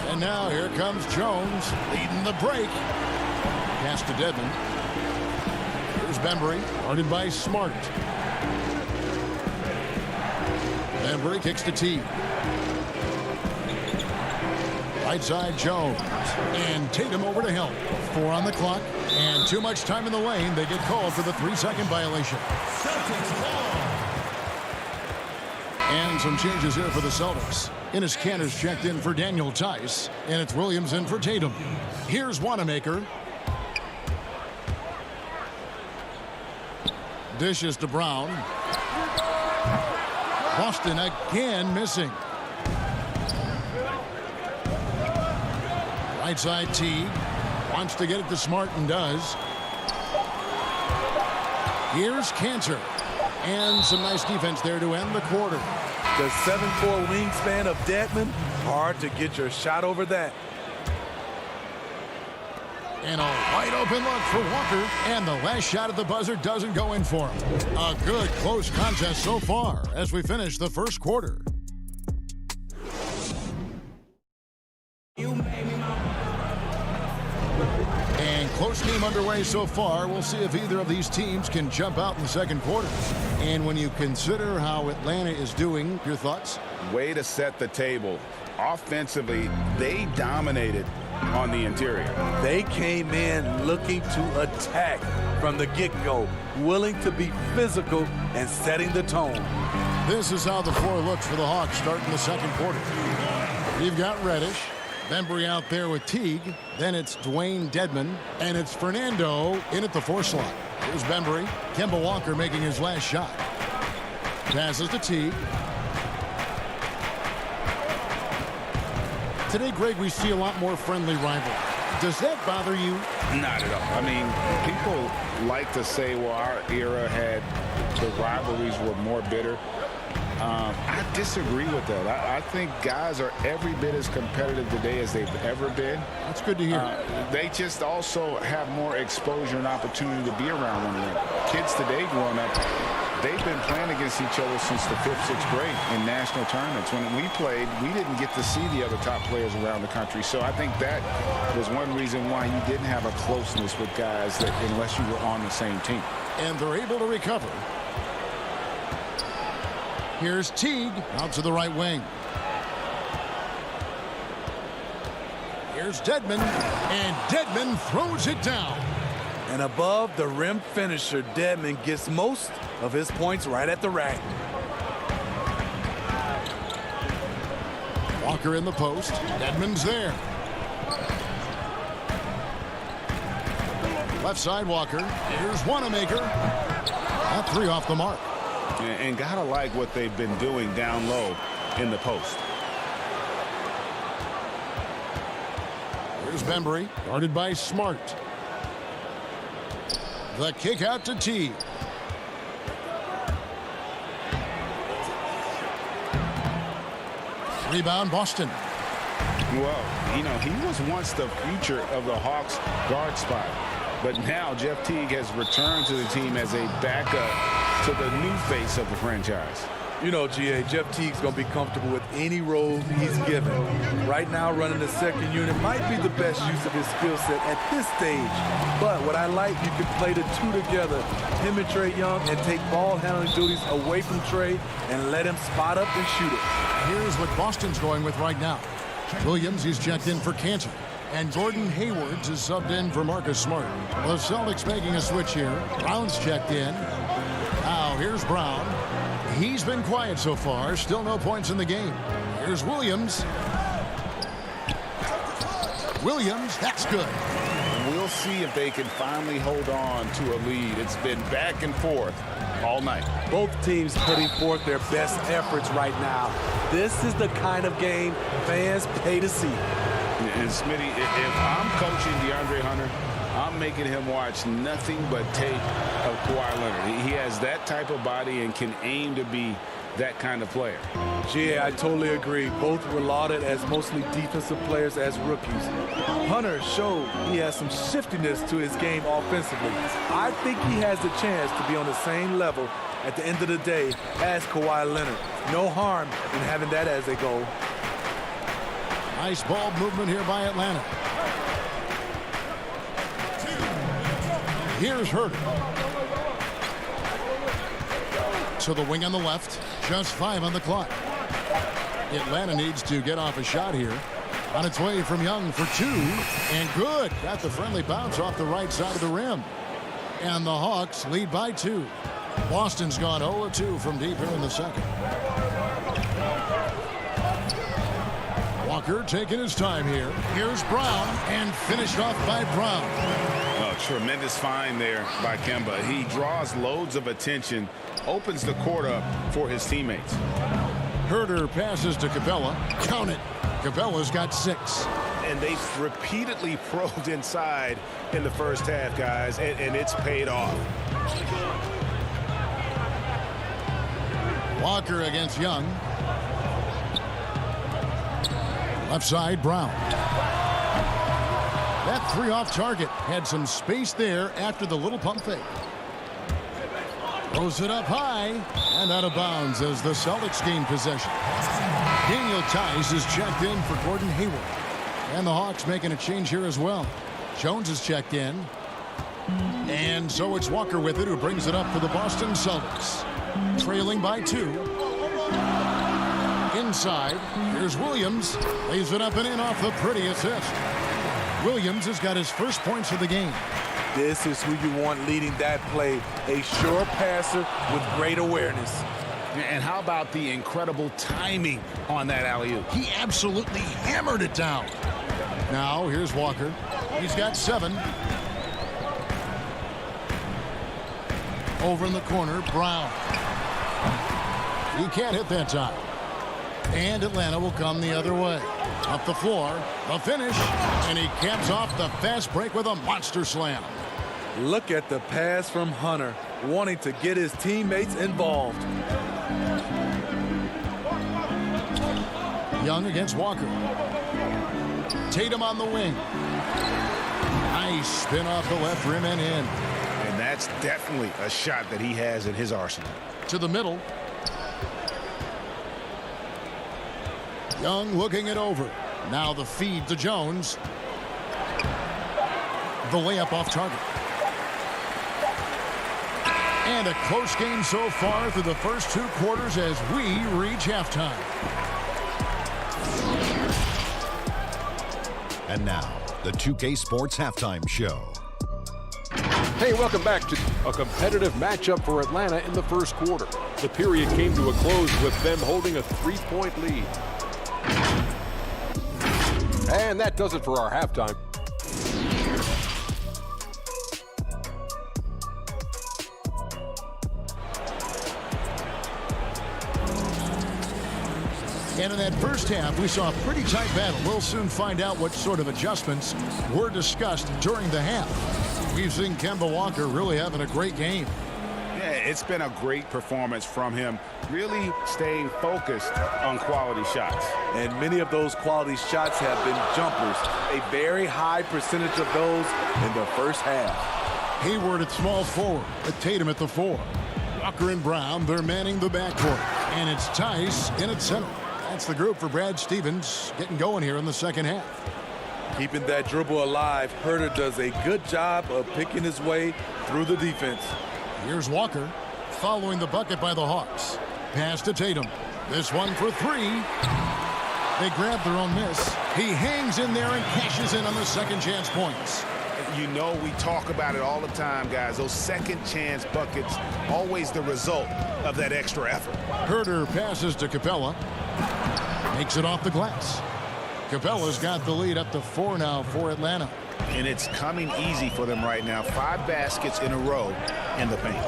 And now here comes Jones leading the break. Pass to Dedmon. Here's Bembry, guarded by Smart. Bembry kicks to T. Right side Jones. And Tatum over to help. 4 on the clock. And too much time in the lane. They get called for the 3-second violation. And some changes here for the Celtics. Enes Kanter's checked in for Daniel Tice. And it's Williams in for Tatum. Here's Wanamaker. Dishes to Brown. Boston again missing. Right side T. Wants to get it to Smart and does. Here's Kanter. And some nice defense there to end the quarter. The 7'4" wingspan of Dedmon. Hard to get your shot over that. And a wide open look for Walker. And the last shot at the buzzer doesn't go in for him. A good close contest so far as we finish the first quarter. And close game underway so far. We'll see if either of these teams can jump out in the second quarter. And when you consider how Atlanta is doing, your thoughts? Way to set the table. Offensively, they dominated on the interior. They came in looking to attack from the get-go, willing to be physical and setting the tone. This is how the floor looks for the Hawks starting the second quarter. You've got Reddish. Bembry out there with Teague. Then it's Dwayne Dedmon. And it's Fernando in at the 4 slot. Here's Bembry. Kemba Walker making his last shot. Passes to Teague. Today, Greg, we see a lot more friendly rivalry. Does that bother you? Not at all. I mean, people like to say, well, our era had the rivalries were more bitter. I disagree with that. I think guys are every bit as competitive today as they've ever been. That's good to hear. They just also have more exposure and opportunity to be around one another. Kids today growing up, they've been playing against each other since the 5th, 6th grade in national tournaments. When we played, we didn't get to see the other top players around the country. So I think that was one reason why you didn't have a closeness with guys that unless you were on the same team. And they're able to recover. Here's Teague out to the right wing. Here's Dedmon, and Dedmon throws it down. And above the rim finisher, Dedmon gets most of his points right at the rack. Walker in the post. Dedmon's there. Left side Walker. Here's Wanamaker. That 3 off the mark. And gotta like what they've been doing down low in the post. Here's Bembry, guarded by Smart. The kick out to T. Rebound Boston. Well, you know, he was once the future of the Hawks guard spot. But now Jeff Teague has returned to the team as a backup to the new face of the franchise. You know, GA, Jeff Teague's going to be comfortable with any role he's given. Right now, running the second unit might be the best use of his skill set at this stage. But what I like, you can play the two together, him and Trae Young, and take ball handling duties away from Trae and let him spot up and shoot it. Here's what Boston's going with right now. Williams, he's checked in for Kanter. And Gordon Haywards is subbed in for Marcus Smart. The Celtics making a switch here. Brown's checked in. Now here's Brown. He's been quiet so far. Still no points in the game. Here's Williams. Williams, that's good. We'll see if they can finally hold on to a lead. It's been back and forth all night. Both teams putting forth their best efforts right now. This is the kind of game fans pay to see. And Smitty, if I'm coaching DeAndre Hunter, I'm making him watch nothing but tape of Kawhi Leonard. He has that type of body and can aim to be that kind of player. Yeah, I totally agree. Both were lauded as mostly defensive players as rookies. Hunter showed he has some shiftiness to his game offensively. I think he has the chance to be on the same level at the end of the day as Kawhi Leonard. No harm in having that as a goal. Nice ball movement here by Atlanta. Here's Herter. To the wing on the left. Just 5 on the clock. Atlanta needs to get off a shot here. On its way from Young for 2. And good. Got the friendly bounce off the right side of the rim. And the Hawks lead by 2. Boston's gone 0-2 from deep here in the second. Walker taking his time here. Here's Brown. And finished off by Brown. Oh, tremendous find there by Kemba. He draws loads of attention. Opens the court up for his teammates. Herter passes to Capella. Count it. Capella's got 6. And they've repeatedly probed inside in the first half, guys, and it's paid off. Walker against Young. Left side, Brown. That 3 off target. Had some space there after the little pump fake. Throws it up high and out of bounds as the Celtics gain possession. Daniel Tice is checked in for Gordon Hayward. And the Hawks making a change here as well. Jones is checked in. And so it's Walker with it, who brings it up for the Boston Celtics. Trailing by 2. Inside, here's Williams. Lays it up and in off the pretty assist. Williams has got his first points of the game. This is who you want leading that play. A sure passer with great awareness. And how about the incredible timing on that alley-oop? He absolutely hammered it down. Now here's Walker. He's got 7. Over in the corner, Brown. He can't hit that time. And Atlanta will come the other way. Up the floor, the finish, and he caps off the fast break with a monster slam. Look at the pass from Hunter, wanting to get his teammates involved. Young against Walker. Tatum on the wing. Nice spin off the left rim and in. And that's definitely a shot that he has in his arsenal. To the middle. Young looking it over. Now the feed to Jones. The layup off target. And a close game so far through the first 2 quarters as we reach halftime. And now, the 2K Sports Halftime Show. Hey, welcome back to a competitive matchup for Atlanta in the first quarter. The period came to a close with them holding a 3-point lead. And that does it for our halftime. And in that first half, we saw a pretty tight battle. We'll soon find out what sort of adjustments were discussed during the half. We've seen Kemba Walker really having a great game. Yeah, it's been a great performance from him, really staying focused on quality shots. And many of those quality shots have been jumpers. A very high percentage of those in the first half. Hayward at small forward, at Tatum at the 4. Walker and Brown, they're manning the backcourt. And it's Tice in at center. That's the group for Brad Stevens getting going here in the second half. Keeping that dribble alive, Herter does a good job of picking his way through the defense. Here's Walker following the bucket by the Hawks. Pass to Tatum. This one for 3. They grab their own miss. He hangs in there and cashes in on the second chance points. You know, we talk about it all the time, guys. Those second chance buckets, always the result of that extra effort. Herder passes to Capella. Makes it off the glass. Capella's got the lead up to 4 now for Atlanta. And it's coming easy for them right now. 5 baskets in a row in the paint.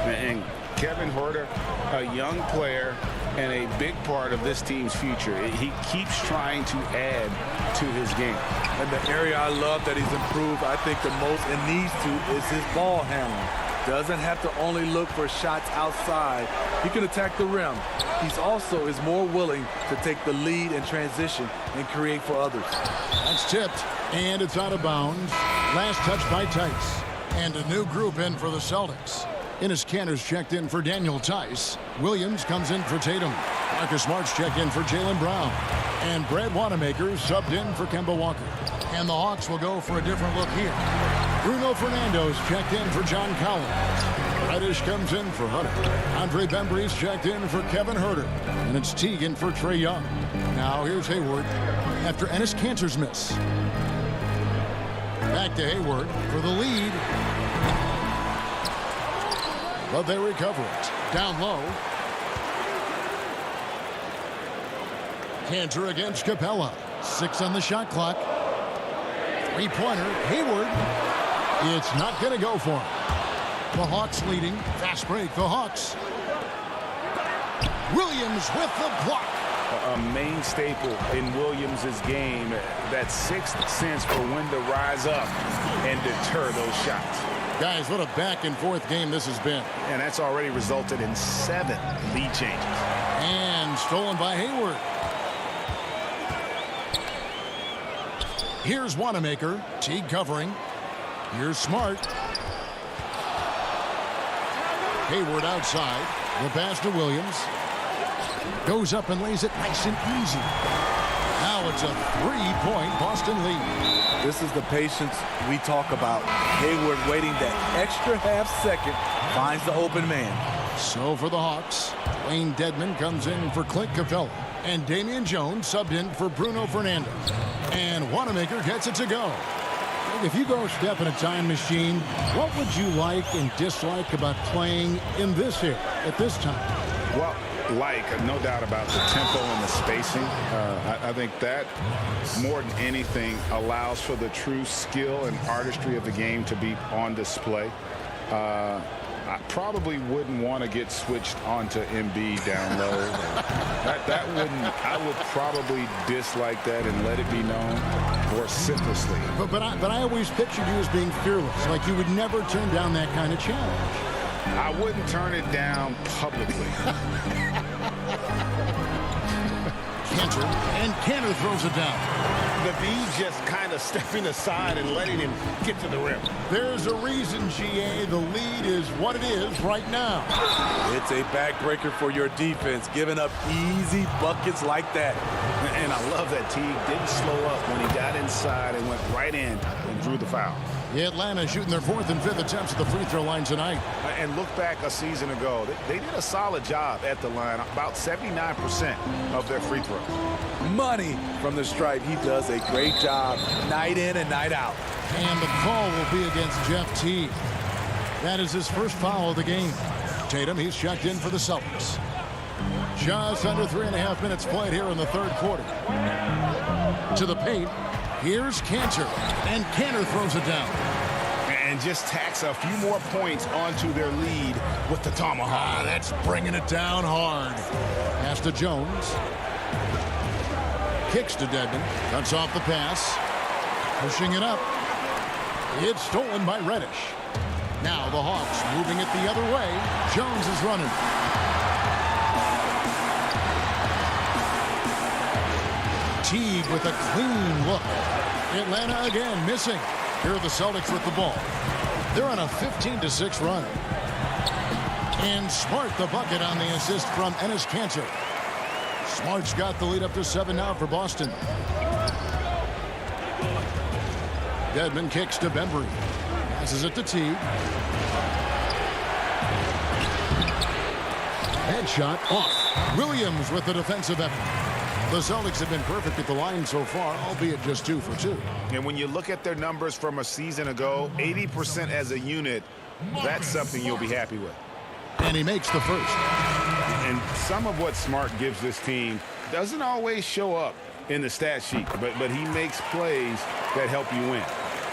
And Kevin Herder, a young player and a big part of this team's future. He keeps trying to add to his game. And the area I love that he's improved, I think the most and needs to, is his ball handling. Doesn't have to only look for shots outside. He can attack the rim. He's also is more willing to take the lead in transition and create for others. That's tipped, and it's out of bounds. Last touch by Tice. And a new group in for the Celtics. Enes Kanter's checked in for Daniel Tice. Williams comes in for Tatum. Marcus Smart's checked in for Jaylen Brown. And Brad Wanamaker subbed in for Kemba Walker. And the Hawks will go for a different look here. Bruno Fernando's checked in for John Collins. Reddish comes in for Hunter. Andre Bembry's checked in for Kevin Herder. And it's Teague in for Trae Young. Now here's Hayward after Enes Kanter's miss. Back to Hayward for the lead. But they recover it. Down low. Kanter against Capella. 6 on the shot clock. 3-pointer. Hayward. It's not going to go for him. The Hawks leading. Fast break. The Hawks. Williams with the block. A main staple in Williams' game. That sixth sense for when to rise up and deter those shots. Guys, what a back-and-forth game this has been. And that's already resulted in 7 lead changes. And stolen by Hayward. Here's Wanamaker. Teague covering. Here's Smart. Hayward outside. The pass to Williams. Goes up and lays it nice and easy. Now it's a 3-point Boston lead. This is the patience we talk about. Hayward waiting that extra half second, finds the open man. So for the Hawks, Wayne Dedmon comes in for Clint Capella. And Damian Jones subbed in for Bruno Fernandes. And Wanamaker gets it to go. If you go step in a time machine, what would you like and dislike about playing in this here at this time? Well, no doubt about the tempo and the spacing. I think that more than anything allows for the true skill and artistry of the game to be on display. I probably wouldn't want to get switched onto Embiid down low. I would probably dislike that and let it be known vociferously. But I always pictured you as being fearless, like you would never turn down that kind of challenge. I wouldn't turn it down publicly. Kanter, and Kanter throws it down. The B just kind of stepping aside and letting him get to the rim. There's a reason, GA, the lead is what it is right now. It's a backbreaker for your defense, giving up easy buckets like that. And I love that Teague didn't slow up when he got inside and went right in and drew the foul. Atlanta shooting their 4th and 5th attempts at the free throw line tonight. And look back a season ago. They did a solid job at the line, about 79% of their free throws. Money from the stripe. He does a great job night in and night out. And the call will be against Jeff Teague. That is his first foul of the game. Tatum, he's checked in for the Celtics. Just under 3.5 minutes played here in the 3rd quarter. To the paint. Here's Kanter, and Kanter throws it down. And just tacks a few more points onto their lead with the tomahawk. That's bringing it down hard. Pass to Jones. Kicks to Dedmon. Cuts off the pass. Pushing it up. It's stolen by Reddish. Now the Hawks moving it the other way. Jones is running. Teague with a clean look. Atlanta again missing. Here are the Celtics with the ball. They're on a 15-6 run. And Smart the bucket on the assist from Enes Kanter. Smart's got the lead up to 7 now for Boston. Dedmon kicks to Bembry. Passes it to Teague. Headshot off. Williams with the defensive effort. The Celtics have been perfect at the line so far, albeit just 2 for 2. And when you look at their numbers from a season ago, 80% as a unit, that's something you'll be happy with. And he makes the first. And some of what Smart gives this team doesn't always show up in the stat sheet, but he makes plays that help you win.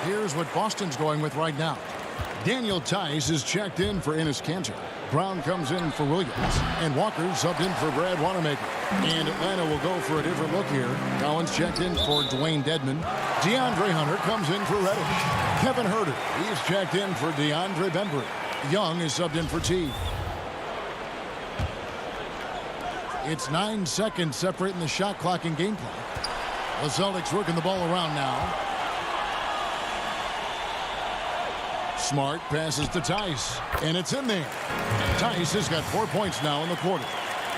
Here's what Boston's going with right now. Daniel Tice is checked in for Enes Kanter. Brown comes in for Williams. And Walker subbed in for Brad Wanamaker. And Atlanta will go for a different look here. Collins checked in for Dwayne Dedmon. DeAndre Hunter comes in for Reddish. Kevin Huerter, he's checked in for DeAndre Bembry. Young is subbed in for T. It's 9 seconds separating the shot clock and game clock. The Celtics working the ball around now. Smart passes to Tice, and it's in there. Tice has got 4 points now in the quarter.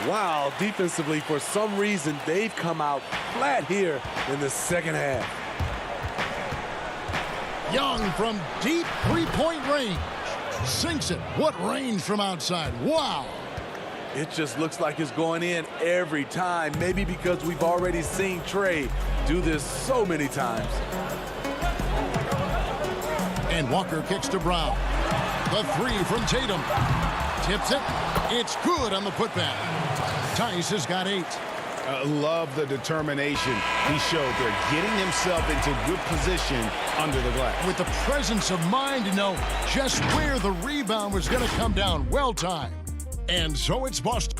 Wow, defensively, for some reason, they've come out flat here in the second half. Young from deep three-point range. Sinks it. What range from outside. Wow. It just looks like it's going in every time. Maybe because we've already seen Trey do this so many times. And Walker kicks to Brown. The 3 from Tatum. Tips it. It's good on the putback. Tice has got 8. Love the determination he showed there, getting himself into good position under the glass. With the presence of mind to know just where the rebound was going to come down. Well timed. And so it's Boston.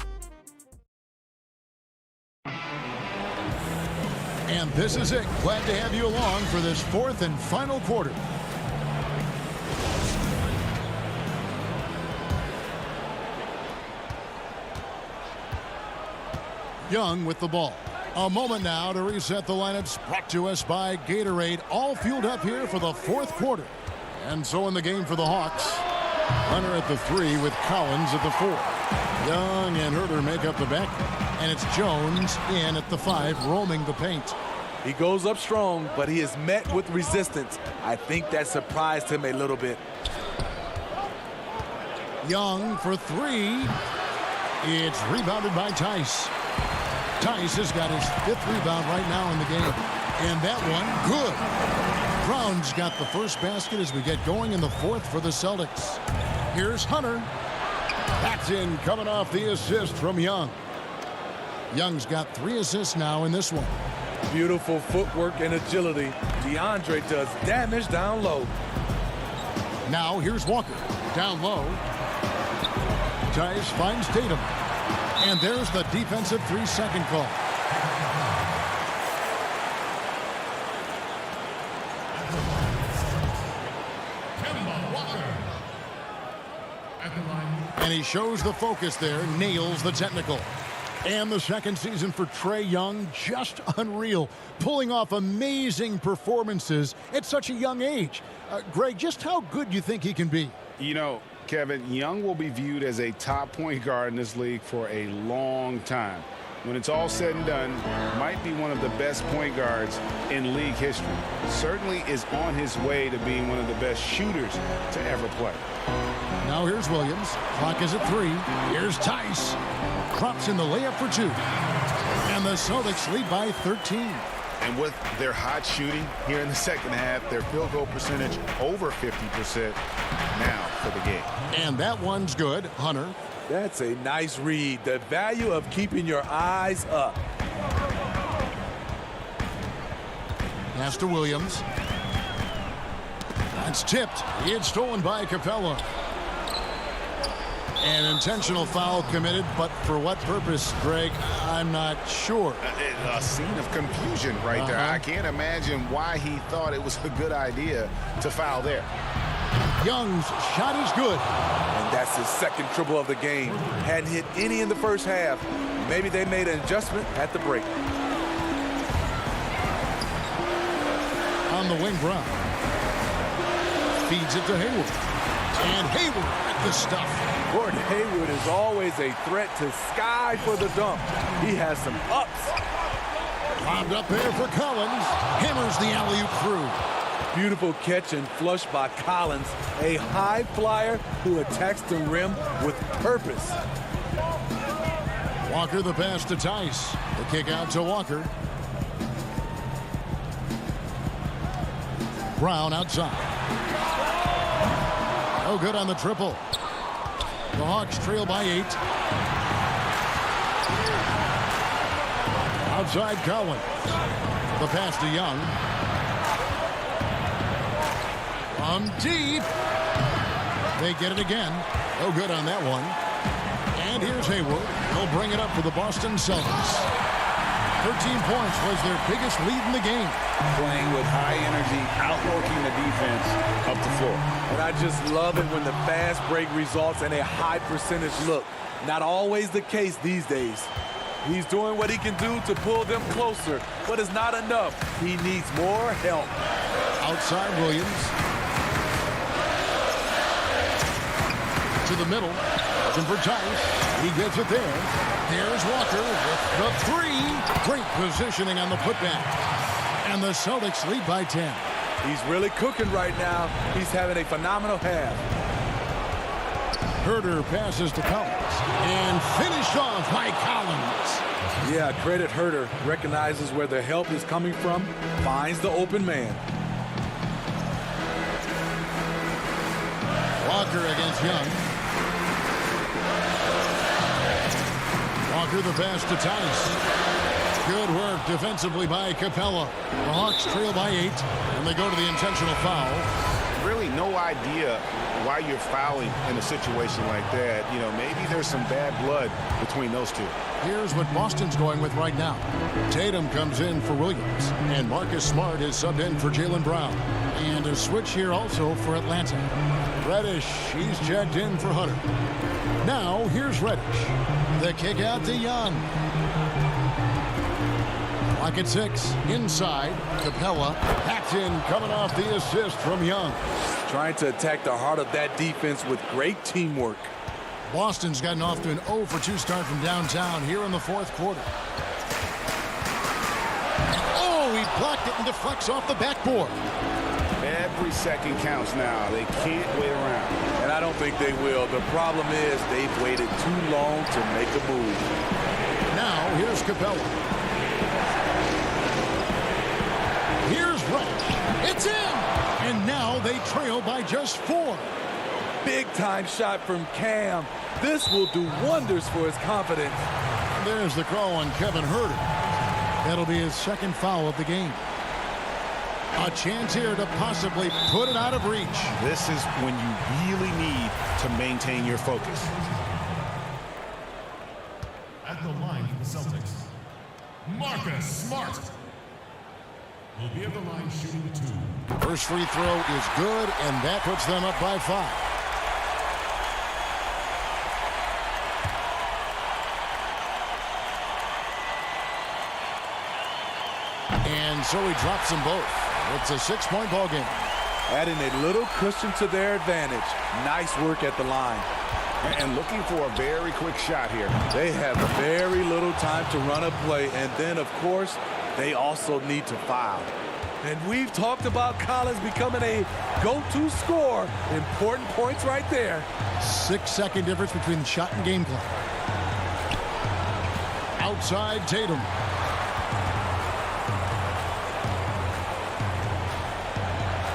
And this is it. Glad to have you along for this 4th and final quarter. Young with the ball. A moment now to reset the lineups, brought to us by Gatorade. All fueled up here for the 4th quarter. And so in the game for the Hawks, Hunter at the 3 with Collins at the 4. Young and Huerter make up the back. And it's Jones in at the 5, roaming the paint. He goes up strong, but he is met with resistance. I think that surprised him a little bit. Young for 3. It's rebounded by Tice. Tice has got his 5th rebound right now in the game. And that one, good. Brown's got the first basket as we get going in the 4th for the Celtics. Here's Hunter. That's in, coming off the assist from Young. Young's got 3 assists now in this one. Beautiful footwork and agility. DeAndre does damage down low. Now here's Walker. Down low. Tice finds Tatum. And there's the defensive 3-second call. And he shows the focus there, nails the technical. And the second season for Trae Young, just unreal. Pulling off amazing performances at such a young age. Greg, just how good do you think he can be? You know, Kevin, Young will be viewed as a top point guard in this league for a long time. When it's all said and done, might be one of the best point guards in league history. Certainly is on his way to being one of the best shooters to ever play. Now here's Williams. Clock is at 3. Here's Tice. Drops in the layup for 2. And the Celtics lead by 13. And with their hot shooting here in the second half, their field goal percentage over 50% now for the game. And that one's good. Hunter. That's a nice read. The value of keeping your eyes up. Pass to Williams. That's tipped. It's stolen by Capella. An intentional foul committed, but for what purpose, Greg? I'm not sure. A scene of confusion right there. I can't imagine why he thought it was a good idea to foul there. Young's shot is good. And that's his 2nd triple of the game. Hadn't hit any in the first half. Maybe they made an adjustment at the break. On the wing, Brown. Feeds it to Hayward. And Hayward at the stuff. Gordon Hayward is always a threat to Sky for the dunk. He has some ups. Lobbed up there for Collins. Hammers the alley-oop through. Beautiful catch and flush by Collins. A high flyer who attacks the rim with purpose. Walker the pass to Tice. The kick out to Walker. Brown outside. No good on the triple. The Hawks trail by 8. Outside Collins. The pass to Young. On deep. They get it again. No good on that one. And here's Hayward. He'll bring it up for the Boston Celtics. 13 points was their biggest lead in the game. Playing with high energy, outworking the defense up the floor. And I just love it when the fast break results in a high percentage look. Not always the case these days. He's doing what he can do to pull them closer, but it's not enough. He needs more help. Outside Williams. To the middle. Looking for Tice. He gets it there. Here's Walker with the 3. Great positioning on the putback. And the Celtics lead by 10. He's really cooking right now. He's having a phenomenal half. Herter passes to Collins. And finished off by Collins. Yeah, credit Herter. Recognizes where the help is coming from. Finds the open man. Walker against Young. Walker the pass to Tice. Good work defensively by Capella. The Hawks trail by 8, and they go to the intentional foul. Really no idea why you're fouling in a situation like that. You know, maybe there's some bad blood between those two. Here's what Boston's going with right now. Tatum comes in for Williams, and Marcus Smart is subbed in for Jaylen Brown. And a switch here also for Atlanta. Reddish, he's checked in for Hunter. Now, here's Reddish. The kick out to Young. Clock at 6. Inside, Capella. Paxton coming off the assist from Young. Trying to attack the heart of that defense with great teamwork. Boston's gotten off to an 0 for 2 start from downtown here in the 4th quarter. Oh, he blocked it and deflects off the backboard. Every second counts now. They can't wait around. And I don't think they will. The problem is they've waited too long to make a move. Now, here's Capella. Here's Reddish. It's in! And now they trail by just 4. Big-time shot from Cam. This will do wonders for his confidence. There's the call on Kevin Herter. That'll be his 2nd foul of the game. A chance here to possibly put it out of reach. This is when you really need to maintain your focus. At the line for the Celtics, Marcus Smart will be at the line shooting 2. First free throw is good, and that puts them up by 5. And so he drops them both. It's a 6-point ball game. Adding a little cushion to their advantage. Nice work at the line. And looking for a very quick shot here. They have very little time to run a play. And then, of course, they also need to foul. And we've talked about Collins becoming a go-to scorer. Important points right there. 6-second difference between shot and game clock. Outside Tatum.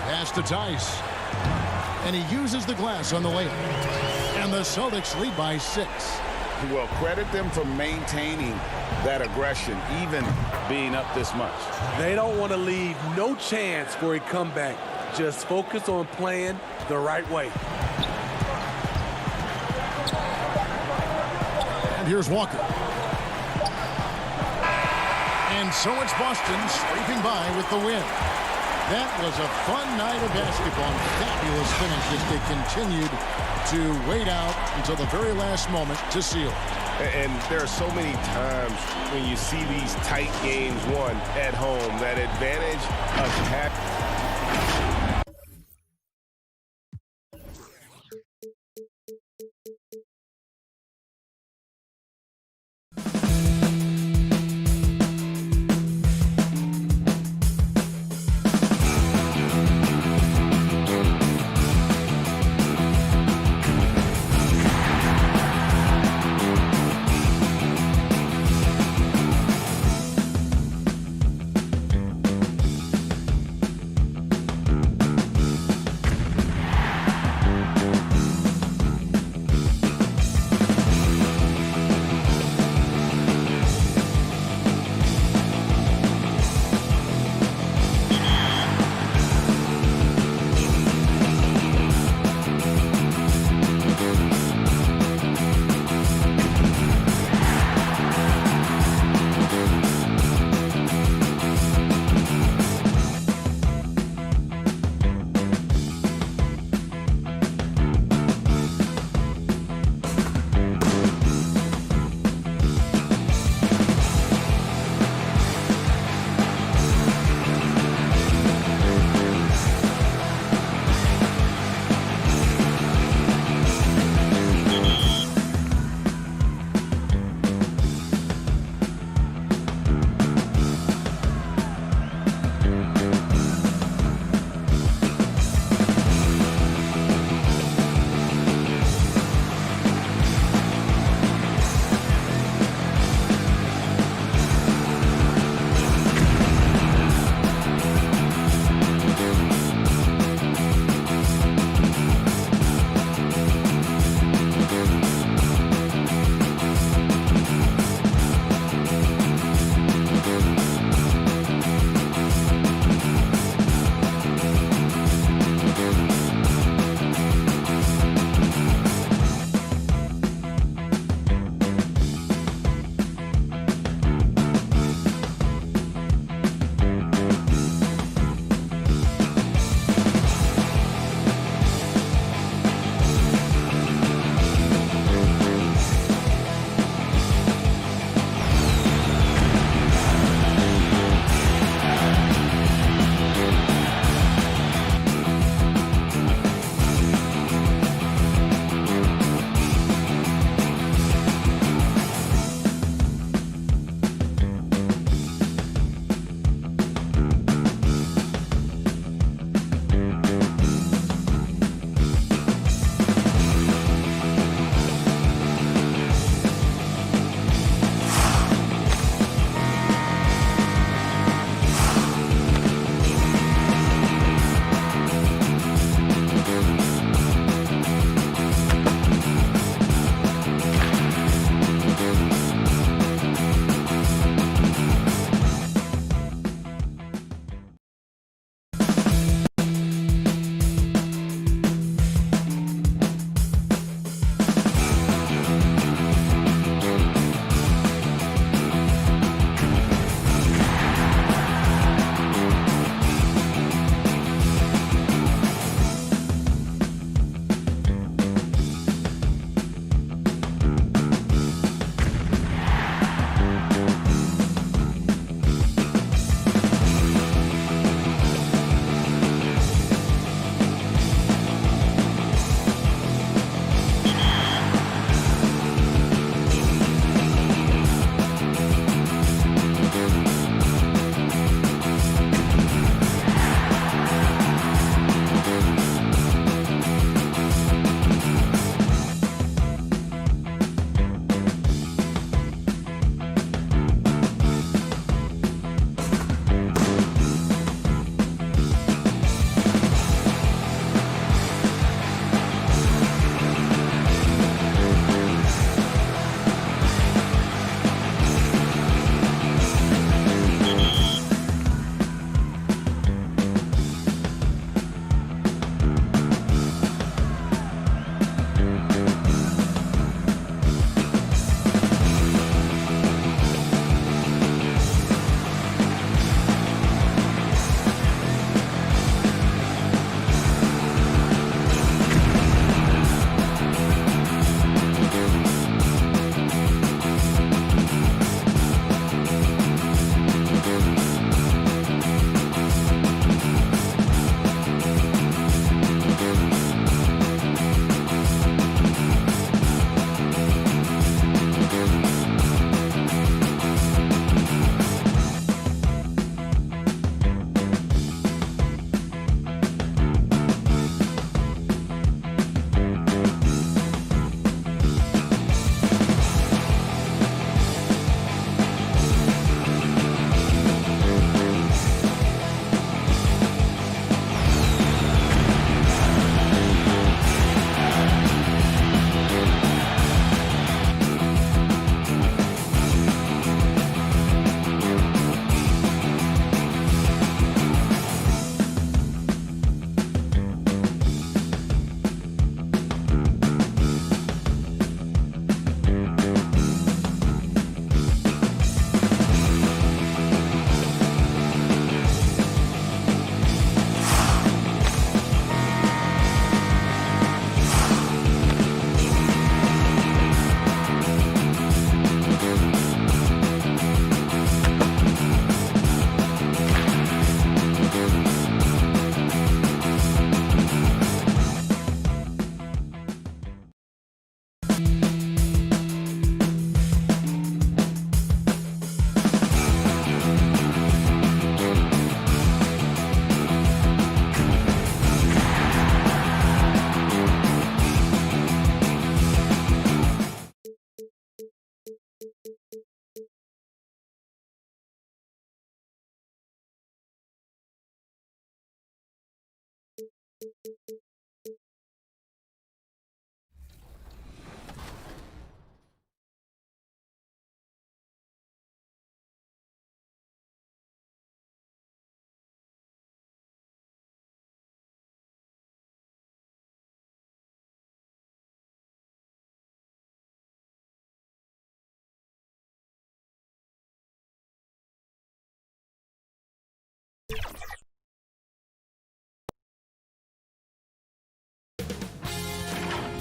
Pass to Tice. And he uses the glass on the layup. And the Celtics lead by 6. Well, credit them for maintaining that aggression, even being up this much. They don't want to leave no chance for a comeback. Just focus on playing the right way. And here's Walker. And so it's Boston scraping by with the win. That was a fun night of basketball and fabulous finish as they continued to wait out until the very last moment to seal it. And there are so many times when you see these tight games won at home, that advantage of having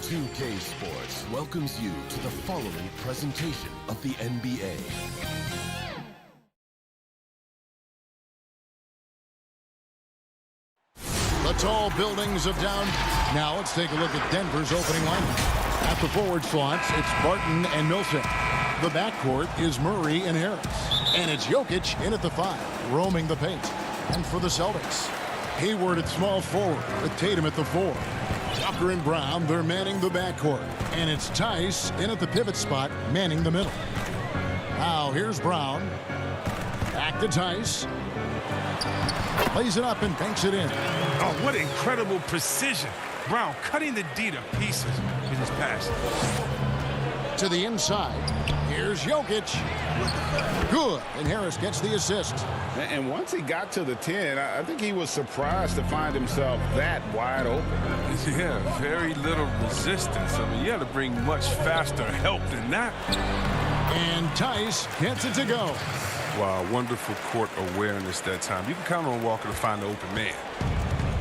2K Sports welcomes you to the following presentation of the NBA. The tall buildings of down. Now let's take a look at Denver's opening lineup. At the forward slots, it's Barton and Millsap. The backcourt is Murray and Harris. And it's Jokic in at the 5, roaming the paint. And for the Celtics, Hayward at small forward with Tatum at the 4. Walker and Brown, they're manning the backcourt. And it's Tice in at the pivot spot, manning the middle. Now here's Brown. Back to Tice. Plays it up and banks it in. Oh, what incredible precision. Brown cutting the D to pieces in his pass. To the inside. Here's Jokic. Good. And Harris gets the assist. And once he got to the 10, I think he was surprised to find himself that wide open. Yeah, very little resistance. I mean, you had to bring much faster help than that. And Tice gets it to go. Wow, wonderful court awareness that time. You can count on Walker to find the open man.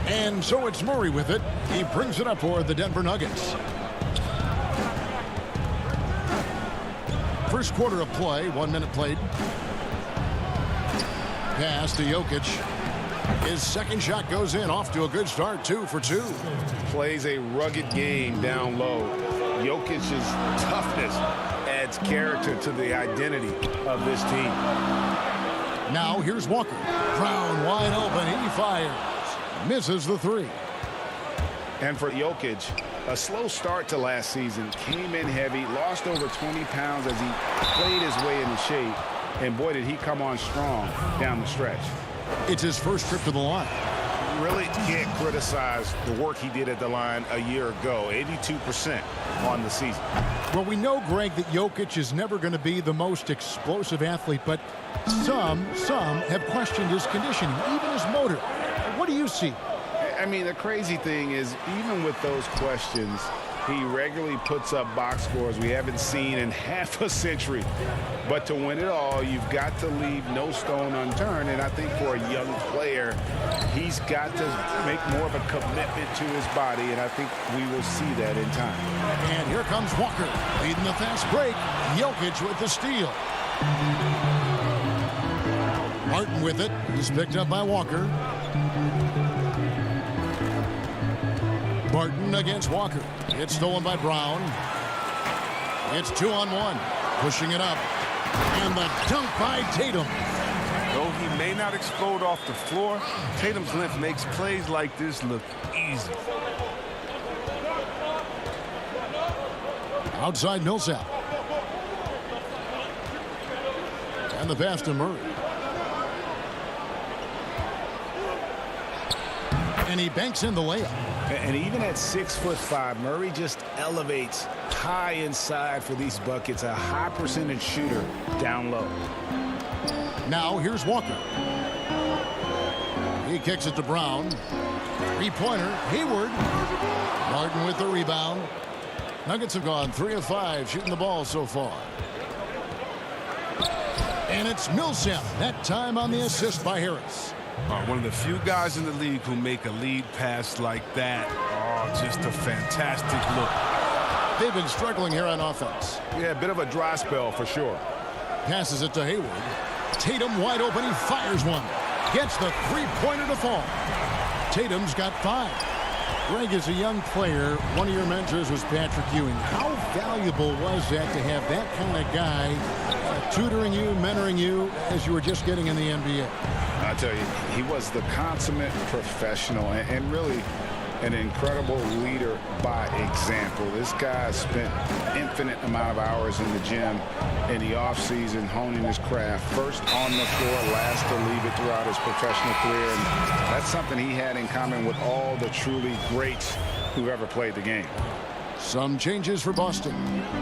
And so it's Murray with it. He brings it up for the Denver Nuggets. First quarter of play, 1 minute played. Pass to Jokic. His second shot goes in, off to a good start, 2 for 2. Plays a rugged game down low. Jokic's toughness adds character to the identity of this team. Now here's Walker. Brown wide open, he fires. Misses the 3. And for Jokic, a slow start to last season, came in heavy, lost over 20 pounds as he played his way into shape. And boy, did he come on strong down the stretch. It's his first trip to the line. Really can't criticize the work he did at the line a year ago. 82% on the season. Well, we know, Greg, that Jokic is never going to be the most explosive athlete, but some have questioned his conditioning, even his motor. What do you see? I mean, the crazy thing is, even with those questions, he regularly puts up box scores we haven't seen in half a century. But to win it all, you've got to leave no stone unturned. And I think for a young player, he's got to make more of a commitment to his body. And I think we will see that in time. And here comes Walker, leading the fast break. Jokic with the steal. Martin with it. He's picked up by Walker. Barton against Walker. It's stolen by Brown. It's 2-on-1. Pushing it up. And the dunk by Tatum. Though he may not explode off the floor, Tatum's length makes plays like this look easy. Outside Millsap. And the pass to Murray. And he banks in the layup. And even at 6'5", Murray just elevates high inside for these buckets. A high percentage shooter down low. Now here's Walker. He kicks it to Brown. 3-pointer, Hayward. Martin with the rebound. Nuggets have gone 3 of 5 shooting the ball so far. And it's Millsap, that time on the assist by Harris. One of the few guys in the league who make a lead pass like that. Oh, just a fantastic look. They've been struggling here on offense. Yeah, a bit of a dry spell for sure. Passes it to Hayward. Tatum wide open. He fires one. Gets the 3-pointer to fall. Tatum's got 5. Greg, as a young player, one of your mentors was Patrick Ewing. How valuable was that to have that kind of guy tutoring you, mentoring you as you were just getting in the NBA? I tell you, he was the consummate professional and really an incredible leader by example. This guy spent infinite amount of hours in the gym in the offseason honing his craft. First on the floor, last to leave it throughout his professional career. And that's something he had in common with all the truly greats who've ever played the game. Some changes for Boston.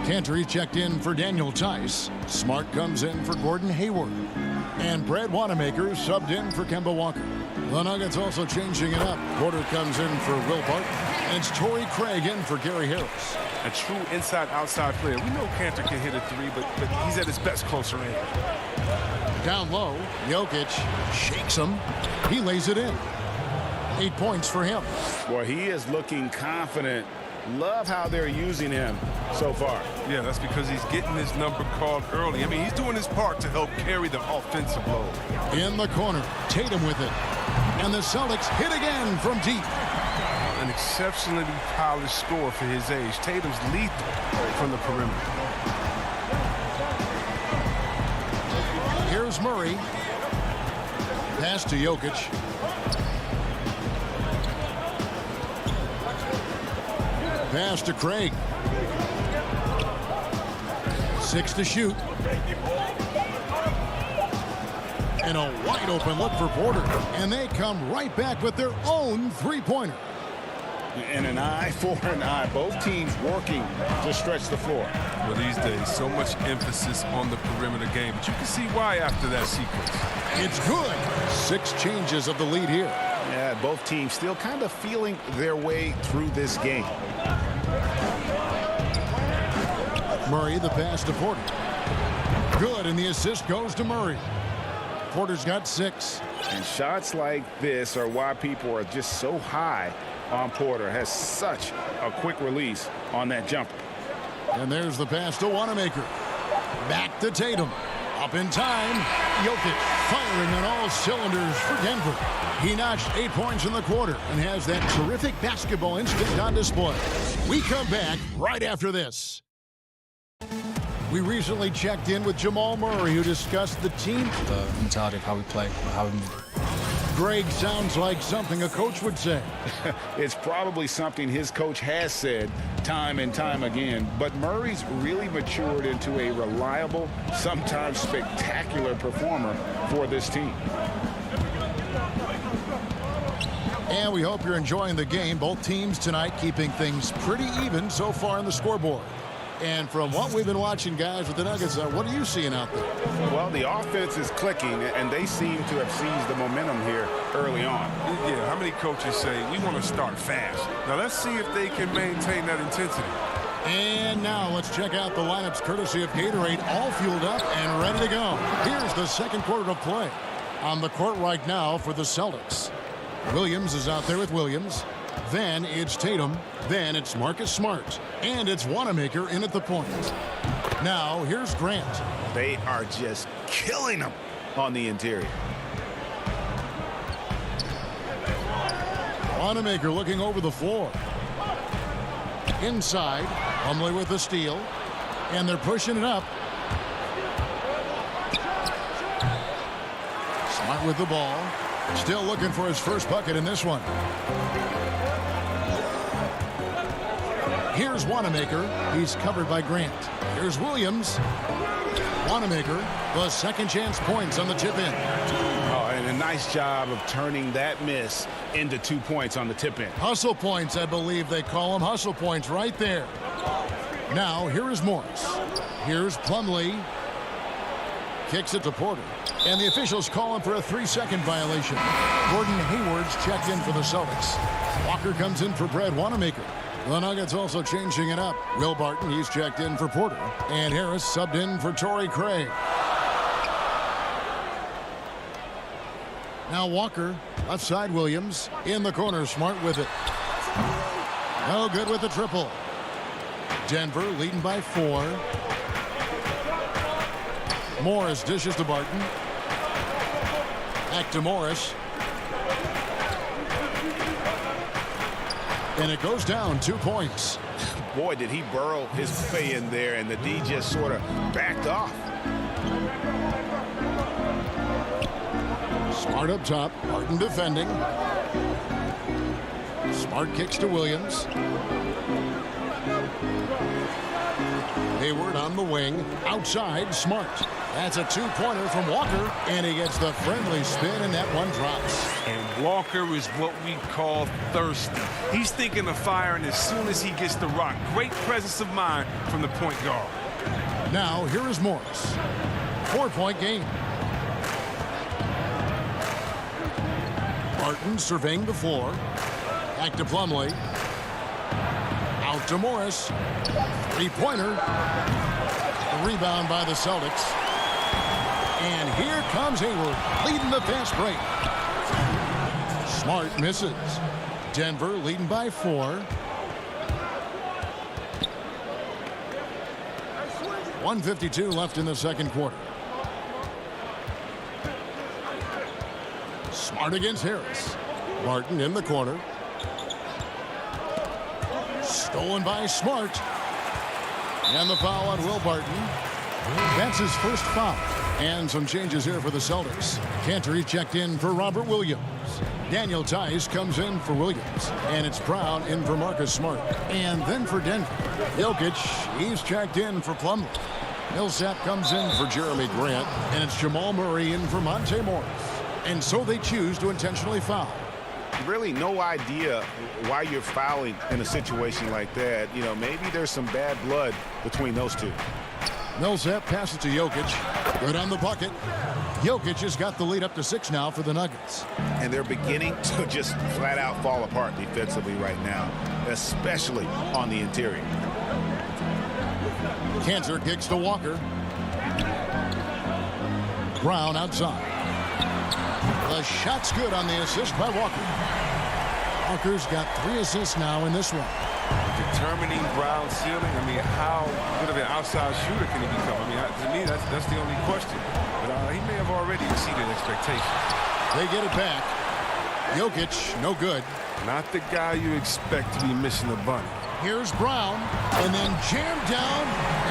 Cantor checked in for Daniel Tice. Smart comes in for Gordon Hayward. And Brad Wanamaker subbed in for Kemba Walker. The Nuggets also changing it up. Porter comes in for Will Barton. And it's Torrey Craig in for Gary Harris. A true inside-outside player. We know Cantor can hit a three, but he's at his best closer range. Down low, Jokic shakes him. He lays it in. 8 points for him. Well, he is looking confident. Love how they're using him so far. Yeah, that's because he's getting his number called early. I mean, he's doing his part to help carry the offensive load. In the corner, Tatum with it. And the Celtics hit again from deep. An exceptionally polished scorer for his age. Tatum's lethal from the perimeter. Here's Murray. Pass to Jokic. Pass to Craig. 6 to shoot. And a wide open look for Porter. And they come right back with their own three-pointer. And an eye for an eye. Both teams working to stretch the floor. Well, these days, so much emphasis on the perimeter game. But you can see why after that sequence. It's good. 6 changes of the lead here. Yeah, both teams still kind of feeling their way through this game. Murray, the pass to Porter. Good, and the assist goes to Murray. Porter's got 6. And shots like this are why people are just so high on Porter. Has such a quick release on that jumper. And there's the pass to Wanamaker. Back to Tatum. Up in time. Jokic firing on all cylinders for Denver. He notched 8 points in the quarter and has that terrific basketball instinct on display. We come back right after this. We recently checked in with Jamal Murray, who discussed the team. The mentality of how we play, how we move. Greg sounds like something a coach would say. It's probably something his coach has said time and time again, but Murray's really matured into a reliable, sometimes spectacular performer for this team. And we hope you're enjoying the game. Both teams tonight keeping things pretty even so far on the scoreboard. And from what we've been watching, guys, with the Nuggets, what are you seeing out there? Well, the offense is clicking, and they seem to have seized the momentum here early on. Yeah, how many coaches say, we want to start fast? Now, let's see if they can maintain that intensity. And now let's check out the lineups courtesy of Gatorade, all fueled up and ready to go. Here's the second quarter of play. On the court right now for the Celtics. Williams is out there with Williams. Then it's Tatum. Then it's Marcus Smart. And it's Wanamaker in at the point. Now here's Grant. They are just killing them on the interior. Wanamaker looking over the floor. Inside. Plumlee with the steal. And they're pushing it up. Smart with the ball. Still looking for his first bucket in this one. Here's Wanamaker. He's covered by Grant. Here's Williams. Wanamaker, the second chance points on the tip in. Oh, and a nice job of turning that miss into 2 points on the tip in. Hustle points, I believe they call them. Hustle points right there. Now, here is Morris. Here's Plumlee. Kicks it to Porter. And the officials call him for a 3-second violation. Gordon Hayward's checked in for the Celtics. Walker comes in for Brad Wanamaker. The Nuggets also changing it up. Will Barton, he's checked in for Porter. And Harris subbed in for Torrey Craig. Now Walker, left side Williams. In the corner, Smart with it. No good with the triple. Denver leading by 4. Morris dishes to Barton. Back to Morris. And it goes down 2 points. Boy, did he burrow his way in there, and the D just sort of backed off. Smart up top. Barton defending. Smart kicks to Williams. Hayward on the wing. Outside, Smart. That's a two-pointer from Walker, and he gets the friendly spin, and that one drops. And Walker is what we call thirsty. He's thinking of firing as soon as he gets the rock. Great presence of mind from the point guard. Now, here is Morris. 4-point game. Barton surveying the floor. Back to Plumlee. Out to Morris. Three-pointer. Rebound by the Celtics. And here comes Hayward, leading the fast break. Smart misses. Denver leading by 4. 1:52 left in the second quarter. Smart against Harris. Barton in the corner. Stolen by Smart. And the foul on Will Barton. That's his first foul. And some changes here for the Celtics. Cantor checked in for Robert Williams. Daniel Tice comes in for Williams. And it's Brown in for Marcus Smart. And then for Denver, Jokic, he's checked in for Plumlee. Millsap comes in for Jeremy Grant. And it's Jamal Murray in for Monte Morris. And so they choose to intentionally foul. Really no idea why you're fouling in a situation like that. You know, maybe there's some bad blood between those two. Millsap passes to Jokic. Good on the bucket. Jokic has got the lead up to 6 now for the Nuggets. And they're beginning to just flat out fall apart defensively right now, especially on the interior. Cantor kicks to Walker. Brown outside. The shot's good on the assist by Walker. Walker's got 3 assists now in this one. Determining Brown's ceiling, I mean, how good of an outside shooter can he become? I mean, to me, that's the only question. But he may have already exceeded expectations. They get it back. Jokic, no good. Not the guy you expect to be missing a bunny. Here's Brown, and then jammed down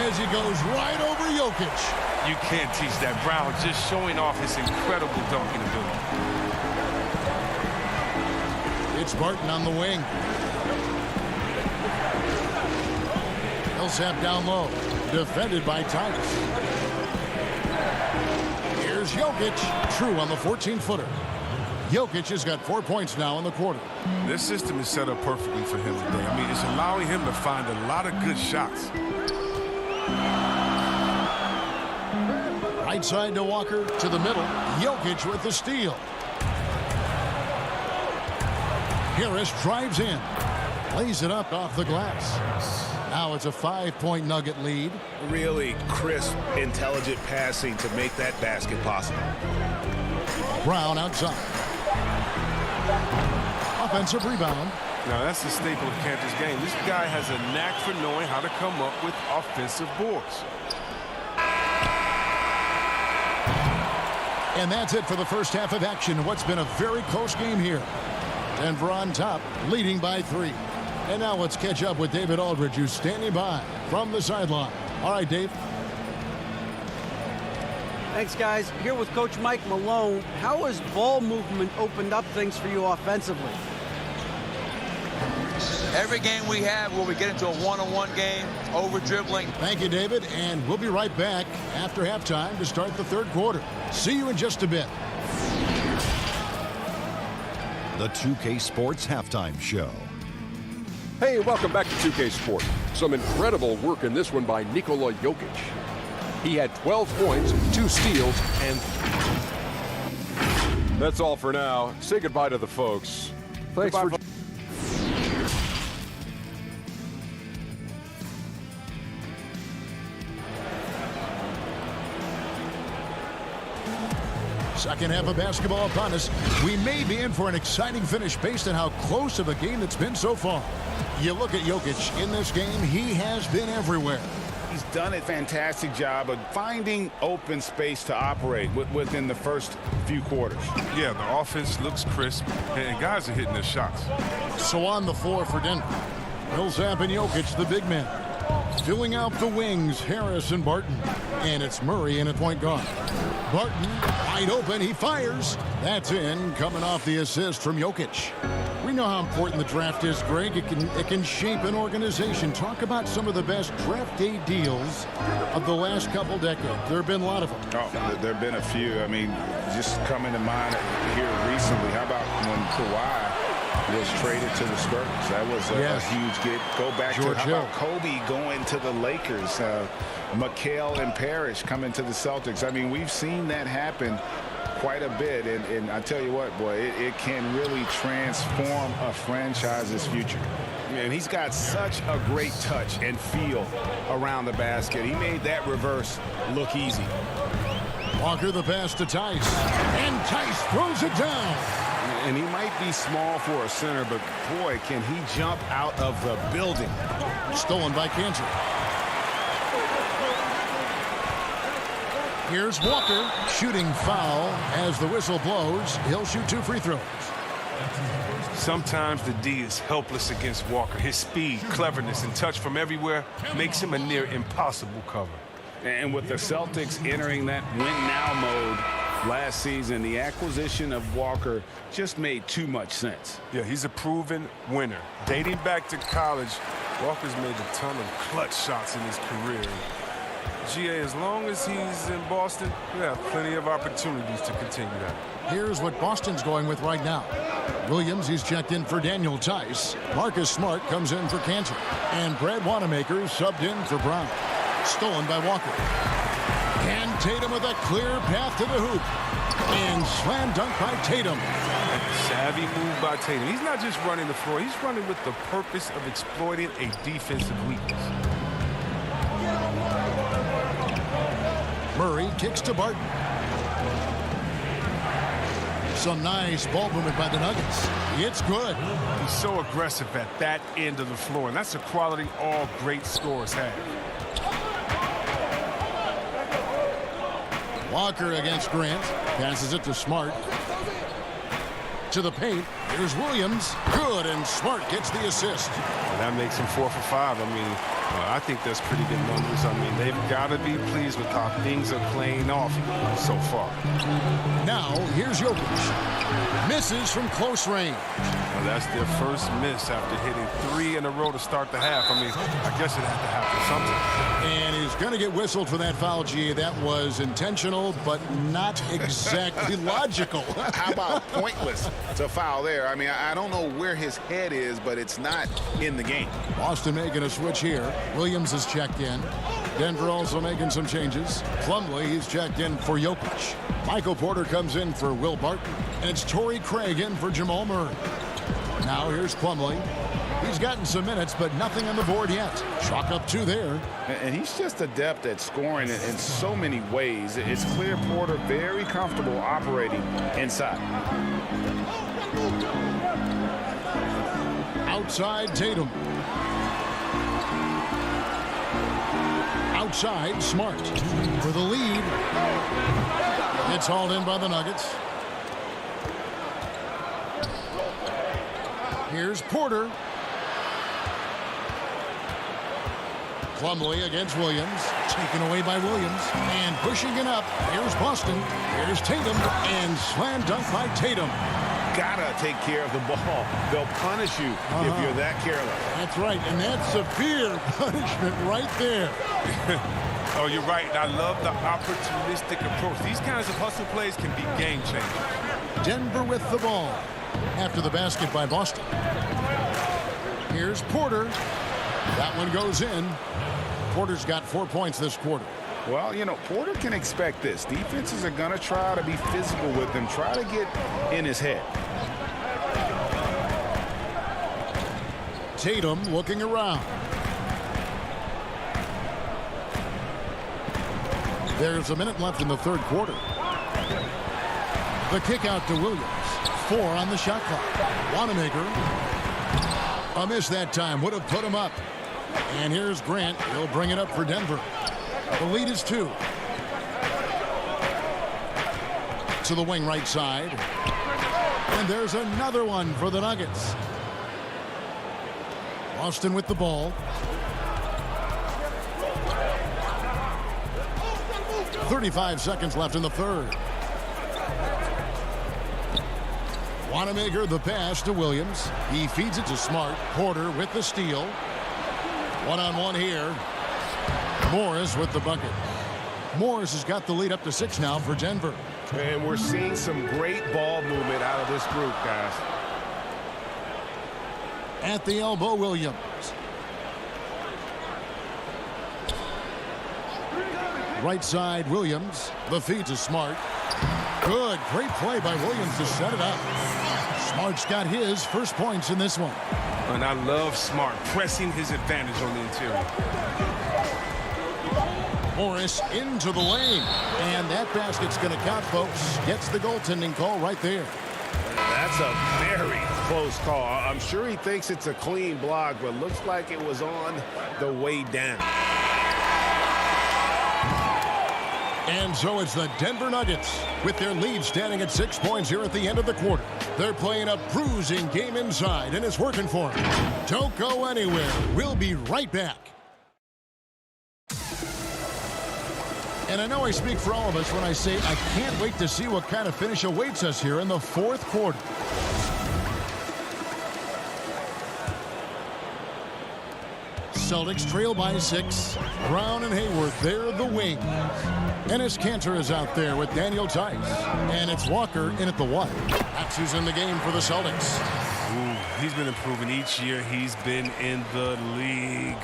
as he goes right over Jokic. You can't teach that. Brown just showing off his incredible dunking ability. It's Barton on the wing. Millsap down low, defended by Tice. Here's Jokic, true on the 14-footer. Jokic has got 4 points now in the quarter. This system is set up perfectly for him today. I mean, it's allowing him to find a lot of good shots. Right side to Walker, to the middle. Jokic with the steal. Harris drives in. Lays it up off the glass. Now it's a 5-point Nugget lead. Really crisp, intelligent passing to make that basket possible. Brown outside. Offensive rebound. Now that's the staple of Cantor's game. This guy has a knack for knowing how to come up with offensive boards. And that's it for the first half of action. What's been a very close game here. Denver on top, leading by 3. And now let's catch up with David Aldridge, who's standing by from the sideline. All right, Dave. Thanks, guys. Here with Coach Mike Malone. How has ball movement opened up things for you offensively? Every game we have where we get into a one-on-one game, over-dribbling. Thank you, David. And we'll be right back after halftime to start the third quarter. See you in just a bit. The 2K Sports Halftime Show. Hey, welcome back to 2K Sport. Some incredible work in this one by Nikola Jokic. He had 12 points, 2 steals, and... That's all for now. Say goodbye to the folks. Thanks for... Second half of basketball upon us. We may be in for an exciting finish based on how close of a game it's been so far. You look at Jokic in this game, he has been everywhere. He's done a fantastic job of finding open space to operate within the first few quarters. Yeah, the offense looks crisp, and guys are hitting their shots. So on the floor for Denver, Millsap and Jokic, the big men. Filling out the wings, Harris and Barton. And it's Murray in at point guard. Barton, wide open, he fires. That's in, coming off the assist from Jokic. We know how important the draft is, Greg. It can shape an organization. Talk about some of the best draft day deals of the last couple decades. There have been a lot of them. Oh, there have been a few. I mean, just coming to mind here recently. How about when Kawhi was traded to the Spurs? That was a huge get. Go back George to how Hill. about Kobe going to the Lakers? McHale and Parrish coming to the Celtics. I mean, we've seen that happen quite a bit, and I tell you what, boy, it can really transform a franchise's future. Man, he's got such a great touch and feel around the basket. He made that reverse look easy. Walker the pass to Tice, and Tice throws it down. And he might be small for a center, but boy, can he jump out of the building. Stolen by Cantor. Here's Walker, shooting foul. As the whistle blows, he'll shoot 2 free throws. Sometimes the D is helpless against Walker. His speed, cleverness, and touch from everywhere makes him a near impossible cover. And with the Celtics entering that win-now mode last season, the acquisition of Walker just made too much sense. Yeah, he's a proven winner. Dating back to college, Walker's made a ton of clutch shots in his career. GA, as long as he's in Boston, we have plenty of opportunities to continue that. Here's what Boston's going with right now. Williams, he's checked in for Daniel Tice. Marcus Smart comes in for Cantor. And Brad Wanamaker subbed in for Brown. Stolen by Walker. And Tatum with a clear path to the hoop. And slam dunk by Tatum. Savvy move by Tatum. He's not just running the floor. He's running with the purpose of exploiting a defensive weakness. Murray kicks to Barton. Some nice ball movement by the Nuggets. It's good. He's so aggressive at that end of the floor, and that's a quality all great scorers have. Walker against Grant. Passes it to Smart. To the paint. Here's Williams. Good, and Smart gets the assist. That makes him 4 for 5. I mean, I think that's pretty good numbers. I mean, they've got to be pleased with how things are playing off so far. Now, here's Jokic. Misses from close range. Well, that's their first miss after hitting 3 in a row to start the half. I mean, I guess it had to happen sometime. And he's going to get whistled for that foul, G. That was intentional, but not exactly logical. How about pointless? It's a foul there. I mean, I don't know where his head is, but it's not in the game. Boston making a switch here. Williams is checked in. Denver also making some changes. Plumlee, he's checked in for Jokic. Michael Porter comes in for Will Barton. And it's Torrey Craig in for Jamal Murray. Now here's Plumlee. He's gotten some minutes, but nothing on the board yet. Chalk up 2 there. And he's just adept at scoring in so many ways. It's clear Porter very comfortable operating inside. Outside Tatum. Outside Smart for the lead. It's hauled in by the Nuggets. Here's Porter. Plumlee against Williams. Taken away by Williams. And pushing it up. Here's Boston. Here's Tatum. And slam dunk by Tatum. Gotta take care of the ball. They'll punish you if you're that careless. That's right. And that's severe punishment right there. Oh, you're right. I love the opportunistic approach. These kinds of hustle plays can be game changers. Denver with the ball. After the basket by Boston. Here's Porter. That one goes in. Porter's got 4 points this quarter. Well, you know, Porter can expect this. Defenses are going to try to be physical with him, try to get in his head. Tatum looking around. There's a minute left in the third quarter. The kick out to Williams. 4 on the shot clock. Wanamaker. A miss that time. Would have put him up. And here's Grant. He'll bring it up for Denver. The lead is 2. To the wing right side. And there's another one for the Nuggets. Boston with the ball. 35 seconds left in the third. Wanamaker the pass to Williams. He feeds it to Smart. Porter with the steal. One-on-one here. Morris with the bucket. Morris has got the lead up to 6 now for Denver. And we're seeing some great ball movement out of this group, guys. At the elbow, Williams. Right side, Williams. The feed to Smart. Good. Great play by Williams to set it up. Smart's got his first points in this one. And I love Smart pressing his advantage on the interior. Morris into the lane. And that basket's going to count, folks. Gets the goaltending call right there. That's a very close call. I'm sure he thinks it's a clean block, but looks like it was on the way down. And so it's the Denver Nuggets with their lead standing at 6 points here at the end of the quarter. They're playing a bruising game inside, and it's working for them. Don't go anywhere. We'll be right back. And I know I speak for all of us when I say I can't wait to see what kind of finish awaits us here in the fourth quarter. Celtics trail by 6. Brown and Hayward, they're the wings. Ennis Cantor is out there with Daniel Tice. And it's Walker in at the 1. That's who's in the game for the Celtics. Ooh, he's been improving each year. He's been in the league.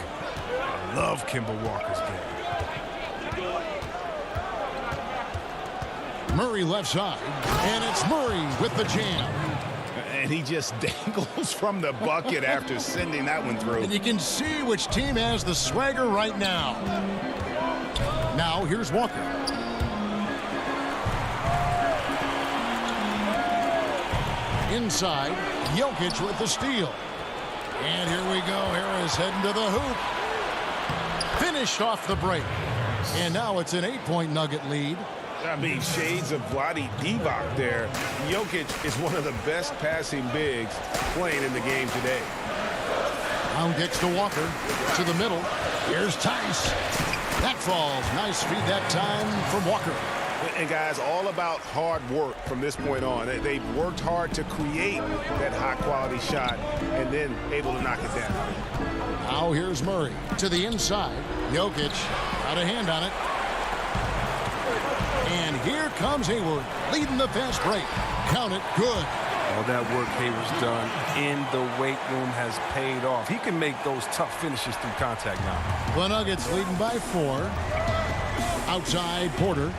I love Kemba Walker's game. Murray left side. And it's Murray with the jam. And he just dangles from the bucket after sending that one through. And you can see which team has the swagger right now. Now here's Walker. Inside, Jokic with the steal. And here we go. Harris heading to the hoop. Finished off the break. And now it's an 8-point Nugget lead. I mean, shades of Vlade Divac there. Jokic is one of the best passing bigs playing in the game today. Brown gets to Walker. To the middle. Here's Tice. That falls. Nice feed that time from Walker. And guys, all about hard work from this point on. They've worked hard to create that high-quality shot and then able to knock it down. Now here's Murray to the inside. Jokic got a hand on it. And here comes Hayward leading the fast break. Count it. Good. All that work Hayward's done in the weight room has paid off. He can make those tough finishes through contact now. The Nuggets leading by 4. Outside, Porter.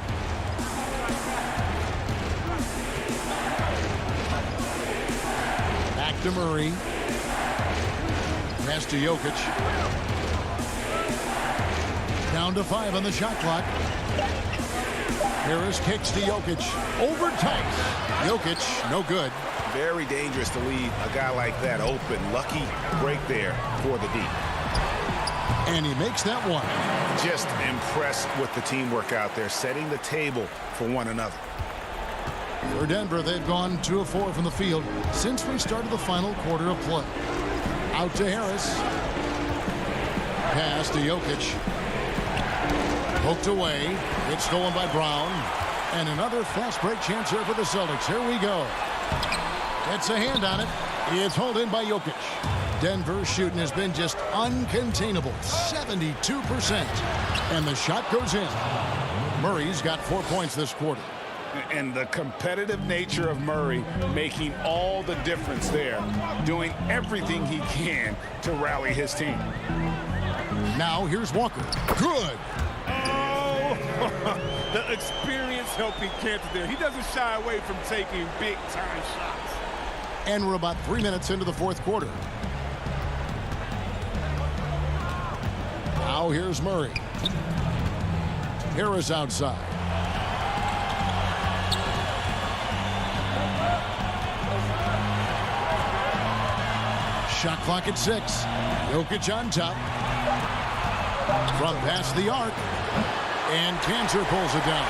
Back to Murray. Pass to Jokic. Down to 5 on the shot clock. Harris kicks to Jokic. Over Tice. Jokic, no good. Very dangerous to leave a guy like that open. Lucky break there for the D. And he makes that one. Just impressed with the teamwork out there, setting the table for one another. For Denver, they've gone 2 of 4 from the field since we started the final quarter of play. Out to Harris. Pass to Jokic. Poked away. It's stolen by Brown. And another fast break chance here for the Celtics. Here we go. It's a hand on it. It's hauled in by Jokic. Denver's shooting has been just uncontainable. 72%. And the shot goes in. Murray's got 4 points this quarter. And the competitive nature of Murray making all the difference there. Doing everything he can to rally his team. Now here's Walker. Good. The experience helping Cantor there. He doesn't shy away from taking big-time shots. And we're about 3 minutes into the fourth quarter. Now here's Murray. Harris outside. Shot clock at 6. Jokic on top. From past the arc. And Cantor pulls it down.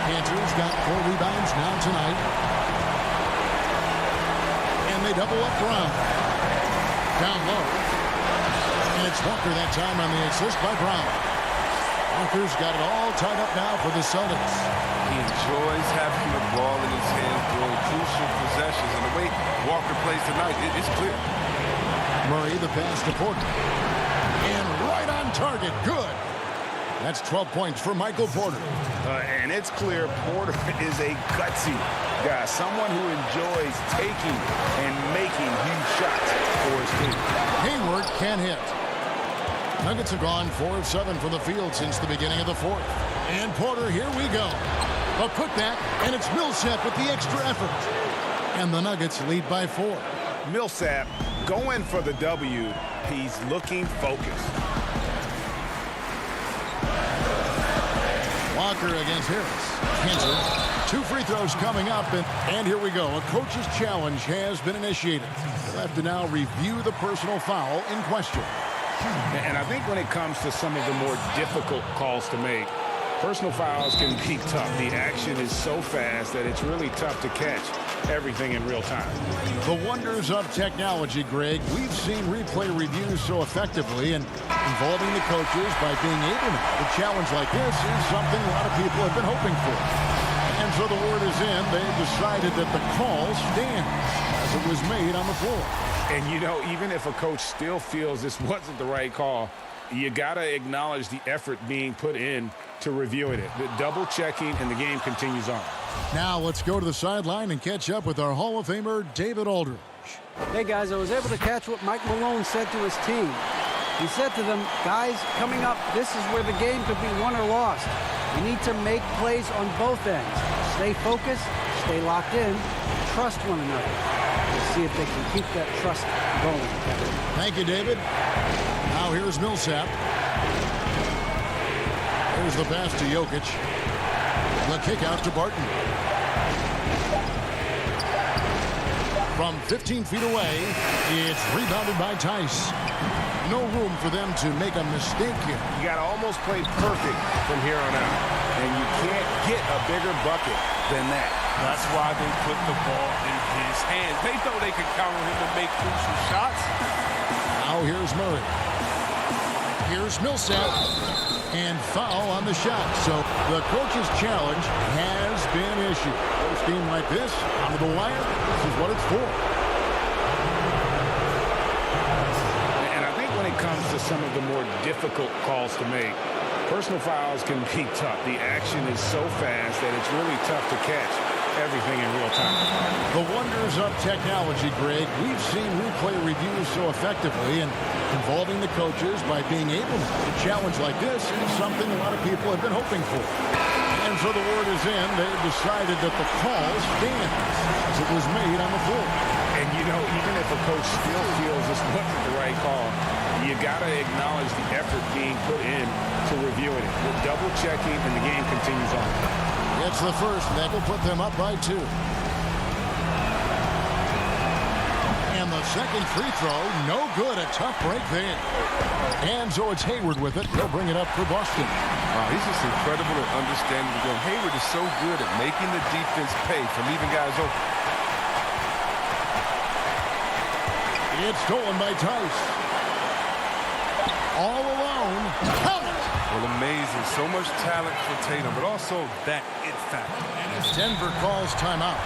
Cantor's got 4 rebounds now tonight. And they double up Brown. Down low. And it's Walker that time on the assist by Brown. Walker's got it all tied up now for the Celtics. He enjoys having the ball in his hands during crucial possessions. And the way Walker plays tonight, it's clear. Murray, the pass to Porter. And right on target. Good. That's 12 points for Michael Porter. And it's clear Porter is a gutsy guy, someone who enjoys taking and making huge shots for his team. Hayward can't hit. Nuggets have gone 4 of 7 from the field since the beginning of the fourth. And Porter, here we go. A putback, and it's Millsap with the extra effort. And the Nuggets lead by 4. Millsap going for the W. He's looking focused. Walker against Harris. Cancer. 2 free throws coming up, and here we go. A coach's challenge has been initiated. We'll have to now review the personal foul in question. And I think when it comes to some of the more difficult calls to make, personal fouls can be tough. The action is so fast that it's really tough to catch everything in real time. The wonders of technology, Greg. We've seen replay reviews so effectively and involving the coaches by being able to. A challenge like this is something a lot of people have been hoping for. And so the word is in. They've decided that the call stands as it was made on the floor. And, you know, even if a coach still feels this wasn't the right call, you got to acknowledge the effort being put in to reviewing it. The double checking, and the game continues on. Now let's go to the sideline and catch up with our Hall of Famer, David Aldridge. Hey, guys, I was able to catch what Mike Malone said to his team. He said to them, guys, coming up, this is where the game could be won or lost. You need to make plays on both ends. Stay focused, stay locked in, trust one another. We'll see if they can keep that trust going. Thank you, David. Now here's Millsap. Here's the pass to Jokic. The kick out to Barton. From 15 feet away, it's rebounded by Tice. No room for them to make a mistake here. You got to almost play perfect from here on out. And you can't get a bigger bucket than that. That's why they put the ball in his hands. They know they can count on him to make crucial shots. Now here's Murray. Here's Millsap. And foul on the shot. So the coach's challenge has been issued. First game like this, out of the wire, this is what it's for. And I think when it comes to some of the more difficult calls to make, personal fouls can be tough. The action is so fast that it's really tough to catch everything in real time. The wonders of technology, Greg. We've seen replay reviews so effectively and involving the coaches by being able to. A challenge like this is something a lot of people have been hoping for. And so the word is in. They've decided that the call stands as it was made on the floor. And, you know, even if a coach still feels this wasn't the right call, you got to acknowledge the effort being put in to reviewing it. The double checking, and the game continues on. It's the first, and that will put them up by 2. And the second free throw, no good. A tough break there. And so it's Hayward with it. He'll bring it up for Boston. He's just incredible at understanding the game. Hayward is so good at making the defense pay for leaving guys open. It's stolen by Tice. All alone. Count it. Well, amazing. So much talent for Tatum, but also that it factor. Denver calls timeout.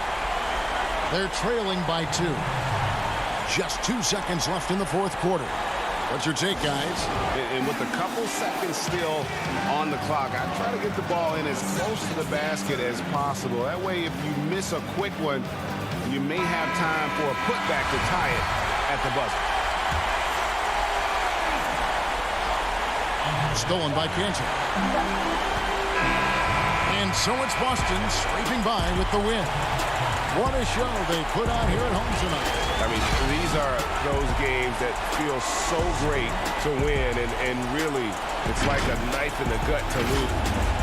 They're trailing by 2. Just 2 seconds left in the fourth quarter. What's your take, guys? And with a couple seconds still on the clock, I try to get the ball in as close to the basket as possible. That way, if you miss a quick one, you may have time for a putback to tie it at the buzzer. Stolen by Cantor. And so it's Boston scraping by with the win. What a show they put on here at home tonight. I mean, these are those games that feel so great to win, and really, it's like a knife in the gut to lose.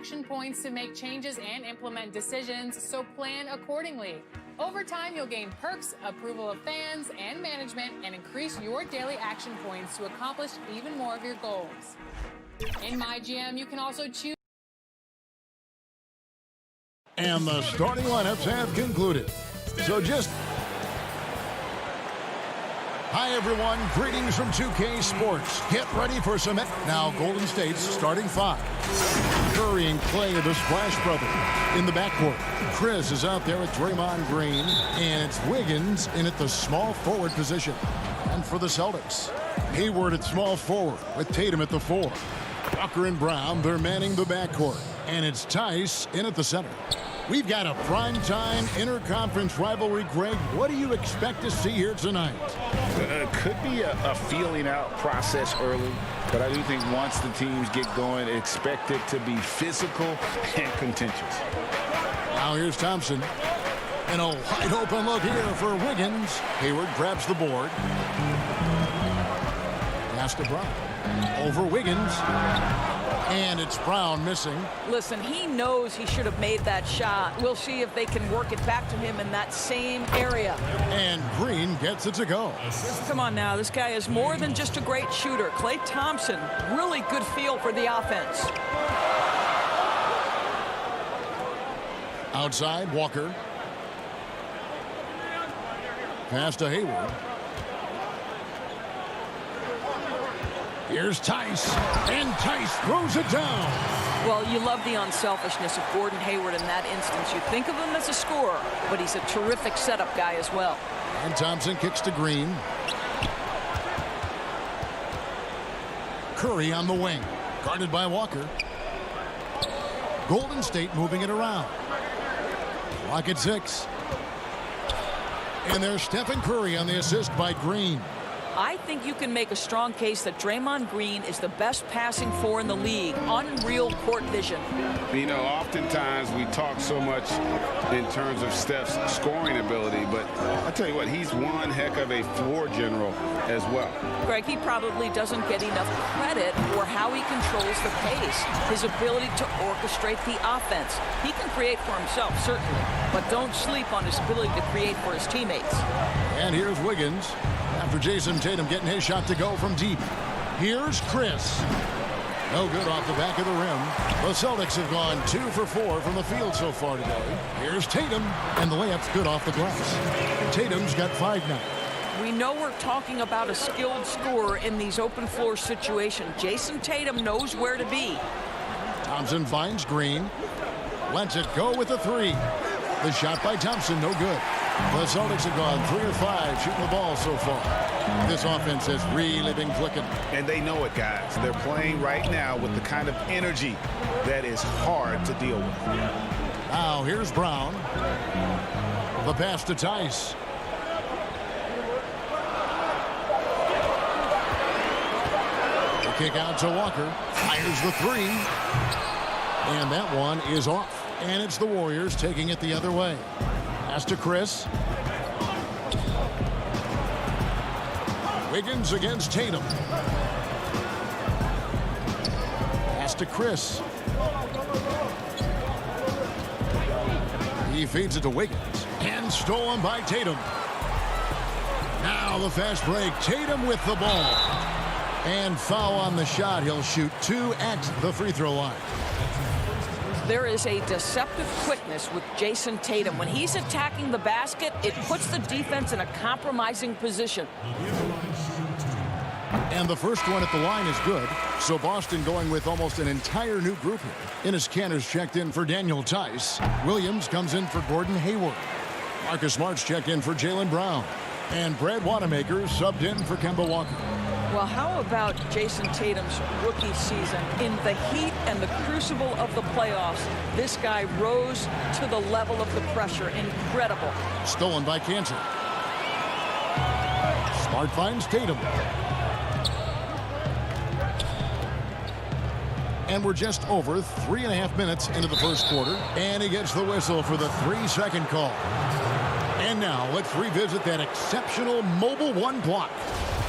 action points to make changes and implement decisions, so plan accordingly. Over time, you'll gain perks, approval of fans and management, and increase your daily action points to accomplish even more of your goals. In MyGM, you can also choose. And the starting lineups have concluded. So just... Hi, everyone. Greetings from 2K Sports. Get ready for some... Now, Golden State's starting five. Curry and Clay are the Splash Brothers in the backcourt. Chris is out there with Draymond Green, and it's Wiggins in at the small forward position. And for the Celtics, Hayward at small forward with Tatum at the 4. Walker and Brown, they're manning the backcourt. And it's Tice in at the center. We've got a primetime interconference rivalry, Greg. What do you expect to see here tonight? Could be a feeling out process early, but I do think once the teams get going, expect it to be physical and contentious. Now here's Thompson. And a wide open look here for Wiggins. Hayward grabs the board. Pass to Brown. Over Wiggins. And it's Brown missing. Listen, he knows he should have made that shot. We'll see if they can work it back to him in that same area. And Green gets it to go. Come on now, this guy is more than just a great shooter. Klay Thompson, really good feel for the offense. Outside, Walker. Pass to Hayward. Here's Tice, and Tice throws it down. Well, you love the unselfishness of Gordon Hayward in that instance. You think of him as a scorer, but he's a terrific setup guy as well. And Thompson kicks to Green. Curry on the wing, guarded by Walker. Golden State moving it around. Clock at 6. And there's Stephen Curry on the assist by Green. I think you can make a strong case that Draymond Green is the best passing four in the league. Unreal court vision. You know, oftentimes we talk so much in terms of Steph's scoring ability, but I tell you what, he's one heck of a floor general as well. Greg, he probably doesn't get enough credit for how he controls the pace, his ability to orchestrate the offense. He can create for himself, certainly, but don't sleep on his ability to create for his teammates. And here's Wiggins. After Jason Tatum getting his shot to go from deep. Here's Chris. No good off the back of the rim. The Celtics have gone 2 for 4 from the field so far today. Here's Tatum, and the layup's good off the glass. Tatum's got 5 now. We know we're talking about a skilled scorer in these open floor situations. Jason Tatum knows where to be. Thompson finds Green. Lets it go with the 3. The shot by Thompson, no good. The Celtics have gone 3 of 5 shooting the ball so far. This offense has really been clicking. And they know it, guys. They're playing right now with the kind of energy that is hard to deal with. Now here's Brown. The pass to Tice. The kick out to Walker. Fires the 3. And that one is off. And it's the Warriors taking it the other way. Pass to Chris. Wiggins against Tatum. Pass to Chris. He feeds it to Wiggins. And stolen by Tatum. Now the fast break. Tatum with the ball. And foul on the shot. He'll shoot 2 at the free throw line. There is a deceptive quickness with Jason Tatum. When he's attacking the basket, it puts the defense in a compromising position. And the first one at the line is good. So Boston going with almost an entire new group here. Enes Kanter's checked in for Daniel Tice. Williams comes in for Gordon Hayward. Marcus Smart's checked in for Jaylen Brown. And Brad Wanamaker subbed in for Kemba Walker. Well, how about Jason Tatum's rookie season? In the heat and the crucible of the playoffs, this guy rose to the level of the pressure. Incredible. Stolen by Kanter. Smart finds Tatum. And we're just over 3.5 minutes into the first quarter. And he gets the whistle for the 3-second call. And now let's revisit that exceptional Mobile One block.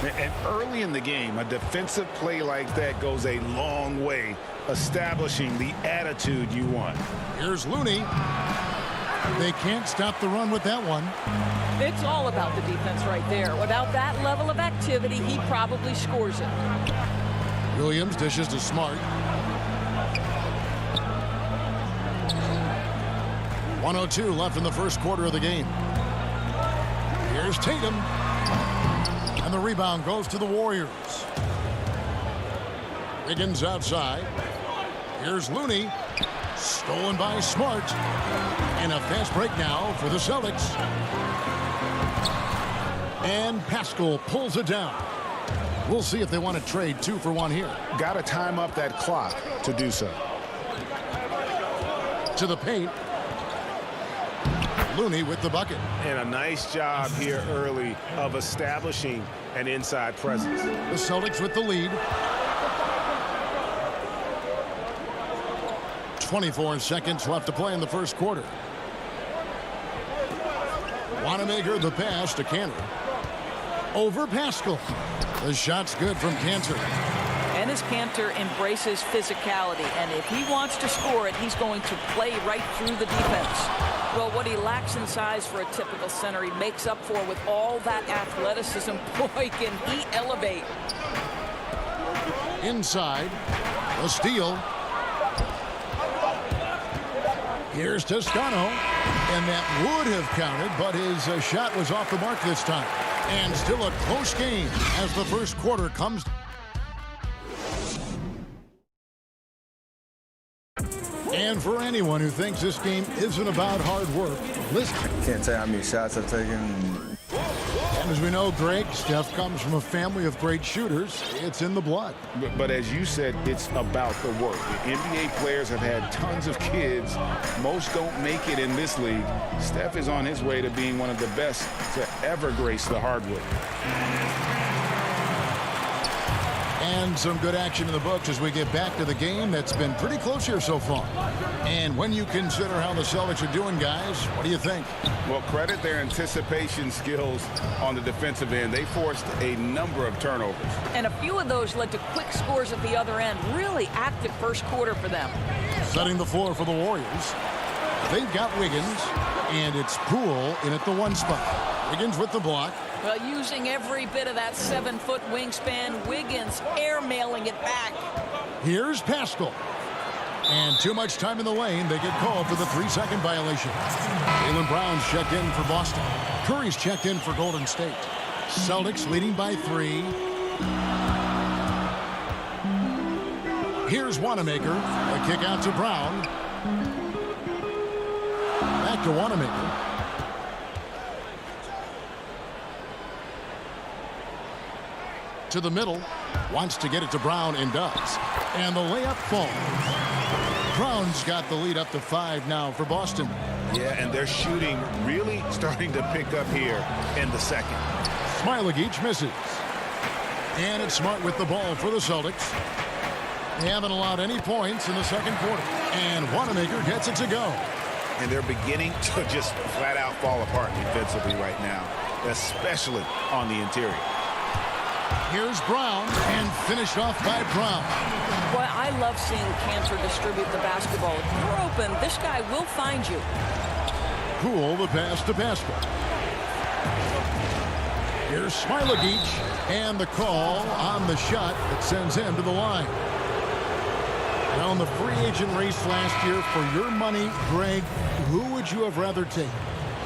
And early in the game, a defensive play like that goes a long way, establishing the attitude you want. Here's Looney. They can't stop the run with that one. It's all about the defense right there. Without that level of activity, he probably scores it. Williams dishes to Smart. 1:02 left in the first quarter of the game. Here's Tatum. And the rebound goes to the Warriors. Wiggins outside. Here's Looney. Stolen by Smart. And a fast break now for the Celtics. And Pascal pulls it down. We'll see if they want to trade 2 for 1 here. Got to time up that clock to do so. To the paint. Looney with the bucket. And a nice job here early of establishing an inside presence. The Celtics with the lead. 24 seconds left to play in the first quarter. Wanamaker the pass to Cantor. Over Pascal. The shot's good from Cantor. Enes Kanter embraces physicality, and if he wants to score it, he's going to play right through the defense. Well, what he lacks in size for a typical center, he makes up for with all that athleticism. Boy, can he elevate. Inside, a steal. Here's Toscano, and that would have counted, but his shot was off the mark this time. And still a close game as the first quarter comes. And for anyone who thinks this game isn't about hard work, listen. I can't tell you how many shots I've taken. And as we know, Greg, Steph comes from a family of great shooters. It's in the blood. But as you said, it's about the work. The NBA players have had tons of kids. Most don't make it in this league. Steph is on his way to being one of the best to ever grace the hardwood. And some good action in the books as we get back to the game that's been pretty close here so far. And when you consider how the Celtics are doing, guys, what do you think? Well, credit their anticipation skills on the defensive end. They forced a number of turnovers. And a few of those led to quick scores at the other end. Really active first quarter for them. Setting the floor for the Warriors. They've got Wiggins, and it's Poole in at the 1 spot. Wiggins with the block. Well, using every bit of that 7-foot wingspan, Wiggins airmailing it back. Here's Pascal. And too much time in the lane. They get called for the 3-second violation. Jaylen Brown's checked in for Boston. Curry's checked in for Golden State. Celtics leading by 3. Here's Wanamaker. A kick out to Brown. Back to Wanamaker. To the middle, wants to get it to Brown and does. And the layup falls. Brown's got the lead up to 5 now for Boston. Yeah, and they're shooting really starting to pick up here in the second. Smailagic misses. And it's Smart with the ball for the Celtics. They haven't allowed any points in the second quarter. And Wanamaker gets it to go. And they're beginning to just flat out fall apart defensively right now, especially on the interior. Here's Brown, and finished off by Brown. Boy, I love seeing Cantor distribute the basketball. If you're open, this guy will find you. Poole the pass to Pascal. Here's Smailagic, and the call on the shot that sends him to the line. Now in the free agent race last year, for your money, Greg, who would you have rather taken?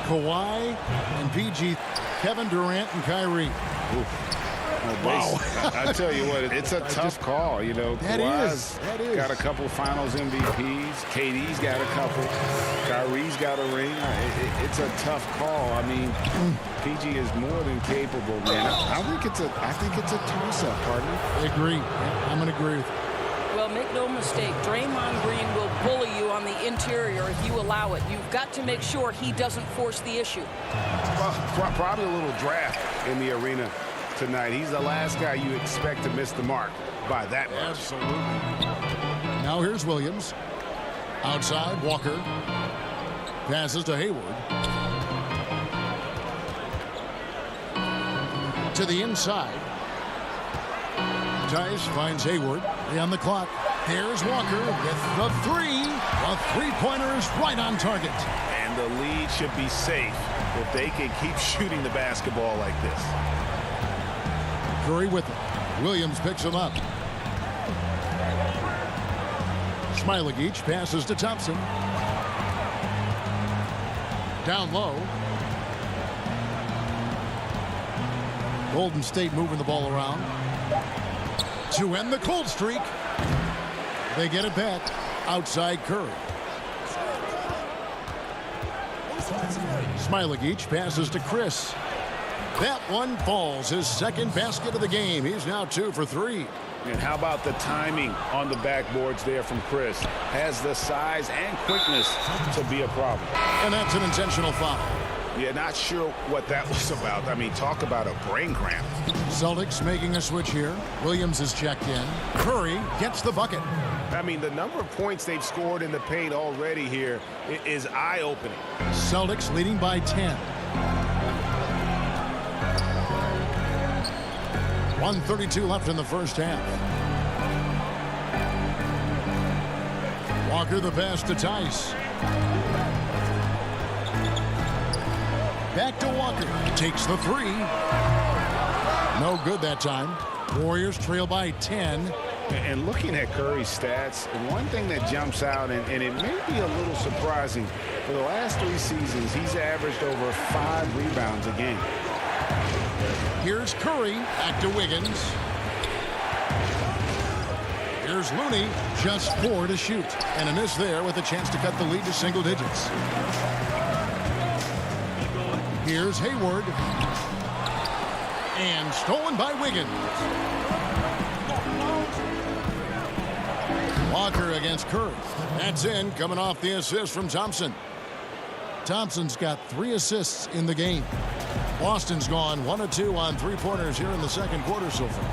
Kawhi and PG, Kevin Durant and Kyrie. Oof. Wow. I tell you what, it's a tough call. You know, Kawhi's got a couple finals MVPs. KD's got a couple. Kyrie's got a ring. It's a tough call. I mean, PG is more than capable, man. I think it's a toss-up, partner. I agree. Yeah, I'm going to agree with you. Well, make no mistake, Draymond Green will bully you on the interior if you allow it. You've got to make sure he doesn't force the issue. Well, probably a little draft in the arena tonight. He's the last guy you expect to miss the mark by that much. Absolutely. Now here's Williams. Outside, Walker. Passes to Hayward. To the inside. Tice finds Hayward. 3 on the clock. Here's Walker with the 3. The three-pointer is right on target. And the lead should be safe if they can keep shooting the basketball like this. Curry with it. Williams picks him up. Smailagic passes to Thompson. Down low. Golden State moving the ball around. To end the cold streak. They get it back. Outside Curry. Smailagic passes to Chris. That one falls. His second basket of the game. He's now 2 for 3. And how about the timing on the backboards there from Chris? Has the size and quickness to be a problem. And that's an intentional foul. Yeah, not sure what that was about. I mean, talk about a brain cramp. Celtics making a switch here. Williams is checked in. Curry gets the bucket. I mean, the number of points they've scored in the paint already here is eye-opening. Celtics leading by 10. 1:32 left in the first half. Walker the pass to Tice. Back to Walker. Takes the 3. No good that time. Warriors trail by 10. And looking at Curry's stats, one thing that jumps out, and it may be a little surprising, for the last 3 seasons, he's averaged over 5 rebounds a game. Here's Curry. Back to Wiggins. Here's Looney. Just 4 to shoot. And a miss there with a chance to cut the lead to single digits. Here's Hayward. And stolen by Wiggins. Walker against Curry. That's in, coming off the assist from Thompson. Thompson's got 3 assists in the game. Boston's gone 1 of 2 on 3-pointers here in the second quarter so far.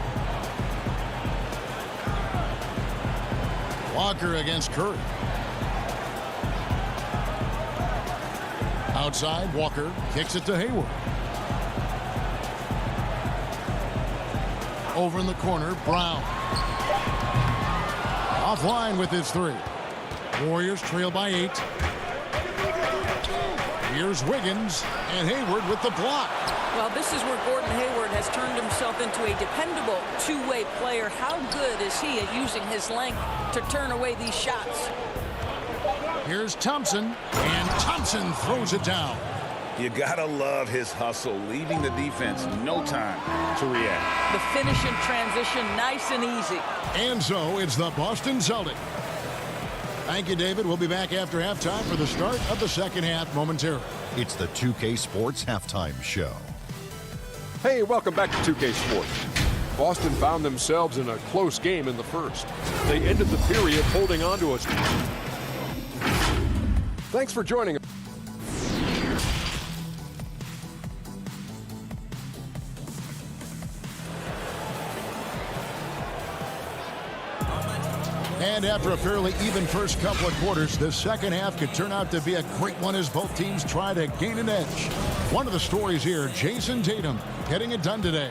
Walker against Curry. Outside, Walker kicks it to Hayward. Over in the corner, Brown. Offline with his 3. Warriors trail by 8. Here's Wiggins, and Hayward with the block. Well, this is where Gordon Hayward has turned himself into a dependable two-way player. How good is he at using his length to turn away these shots? Here's Thompson, and Thompson throws it down. You gotta love his hustle, leaving the defense no time to react. The finish in transition, nice and easy. And so it's the Boston Celtics. Thank you, David. We'll be back after halftime for the start of the second half momentarily. It's the 2K Sports Halftime Show. Hey, welcome back to 2K Sports. Boston found themselves in a close game in the first. They ended the period holding on to us. Thanks for joining us. And after a fairly even first couple of quarters, the second half could turn out to be a great one as both teams try to gain an edge. One of the stories here, Jason Tatum getting it done today.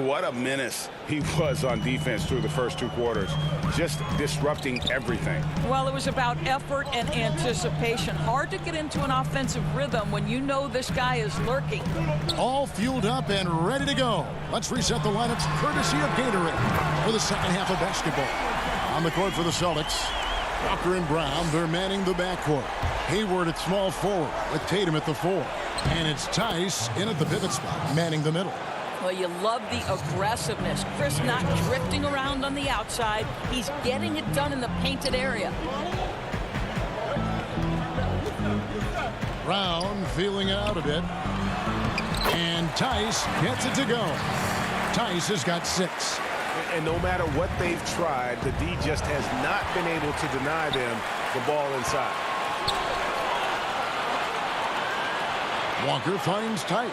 What a menace he was on defense through the first 2 quarters, just disrupting everything. Well, it was about effort and anticipation. Hard to get into an offensive rhythm when you know this guy is lurking. All fueled up and ready to go. Let's reset the lineups courtesy of Gatorade for the second half of basketball. On the court for the Celtics, Walker and Brown, they're manning the backcourt. Hayward at small forward with Tatum at the 4. And it's Tice in at the pivot spot, manning the middle. Well, you love the aggressiveness. Chris not drifting around on the outside. He's getting it done in the painted area. Brown feeling it out a bit. And Tice gets it to go. Tice has got 6. And no matter what they've tried, the D just has not been able to deny them the ball inside. Walker finds Tice.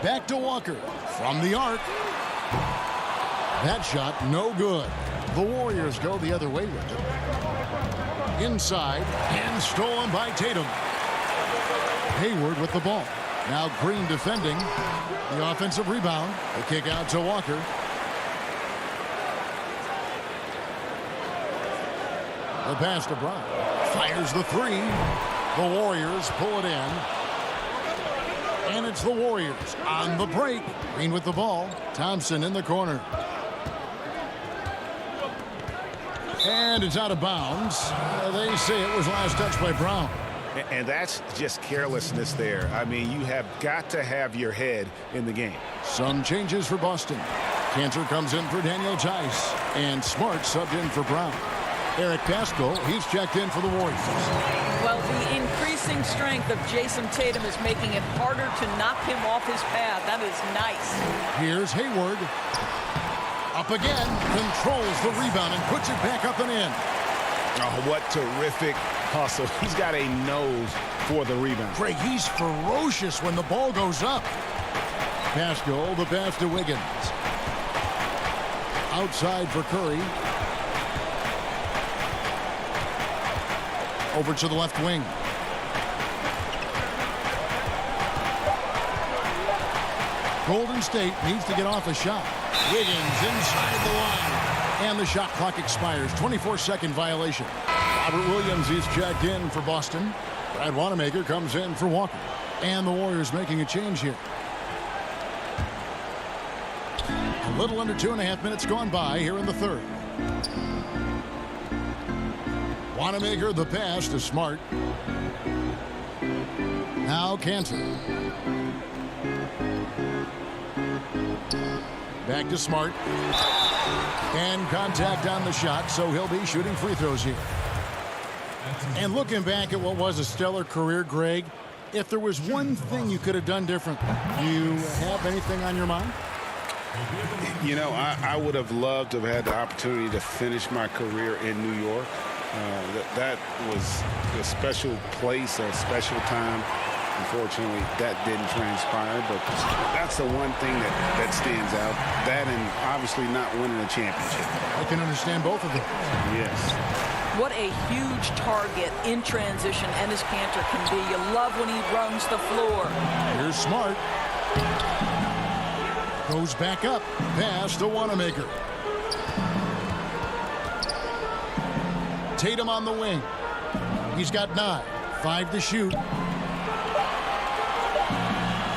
Back to Walker from the arc. That shot no good. The Warriors go the other way with it. Inside and stolen by Tatum. Hayward with the ball. Now Green defending. The offensive rebound. The kick out to Walker. The pass to Brown. Fires the three. The Warriors pull it in. And it's the Warriors on the break. Green with the ball. Thompson in the corner. And it's out of bounds. They say it was last touched by Brown. And that's just carelessness there. I mean, you have got to have your head in the game. Some changes for Boston. Cantor comes in for Daniel Tice. And Smart subbed in for Brown. Eric Pascal, he's checked in for the Warriors. Well, the increasing strength of Jason Tatum is making it harder to knock him off his path. That is nice. Here's Hayward. Up again, controls the rebound and puts it back up and in. Oh, what terrific hustle. He's got a nose for the rebound. Greg, he's ferocious when the ball goes up. Pascal, the pass to Wiggins. Outside for Curry. Over to the left wing. Golden State needs to get off a shot. Wiggins inside the line. And the shot clock expires. 24-second violation. Robert Williams is checked in for Boston. Brad Wanamaker comes in for Walker. And the Warriors making a change here. A little under 2.5 minutes gone by here in the third. Wanamaker the pass to Smart. Now Cantor. Back to Smart. And contact on the shot, so he'll be shooting free throws here. And looking back at what was a stellar career, Greg, if there was one thing you could have done different, do you have anything on your mind? You know, I would have loved to have had the opportunity to finish my career in New York. That was a special place, a special time. Unfortunately, that didn't transpire, but that's the one thing that stands out. That and obviously not winning a championship. I can understand both of them. Yes. What a huge target in transition Enes Kanter can be. You love when he runs the floor. Here's Smart. Goes back up. Pass to Wanamaker. Tatum on the wing. He's got 9. 5 to shoot.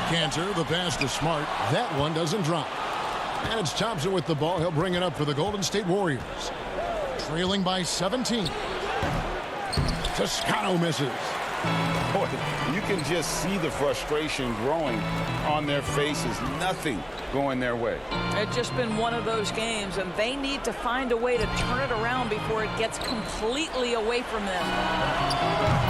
Cantor, the pass to Smart. That one doesn't drop. And it's Thompson with the ball. He'll bring it up for the Golden State Warriors. Trailing by 17. Toscano misses. Boy, you can just see the frustration growing on their faces. Nothing going their way. It's just been one of those games, and they need to find a way to turn it around before it gets completely away from them.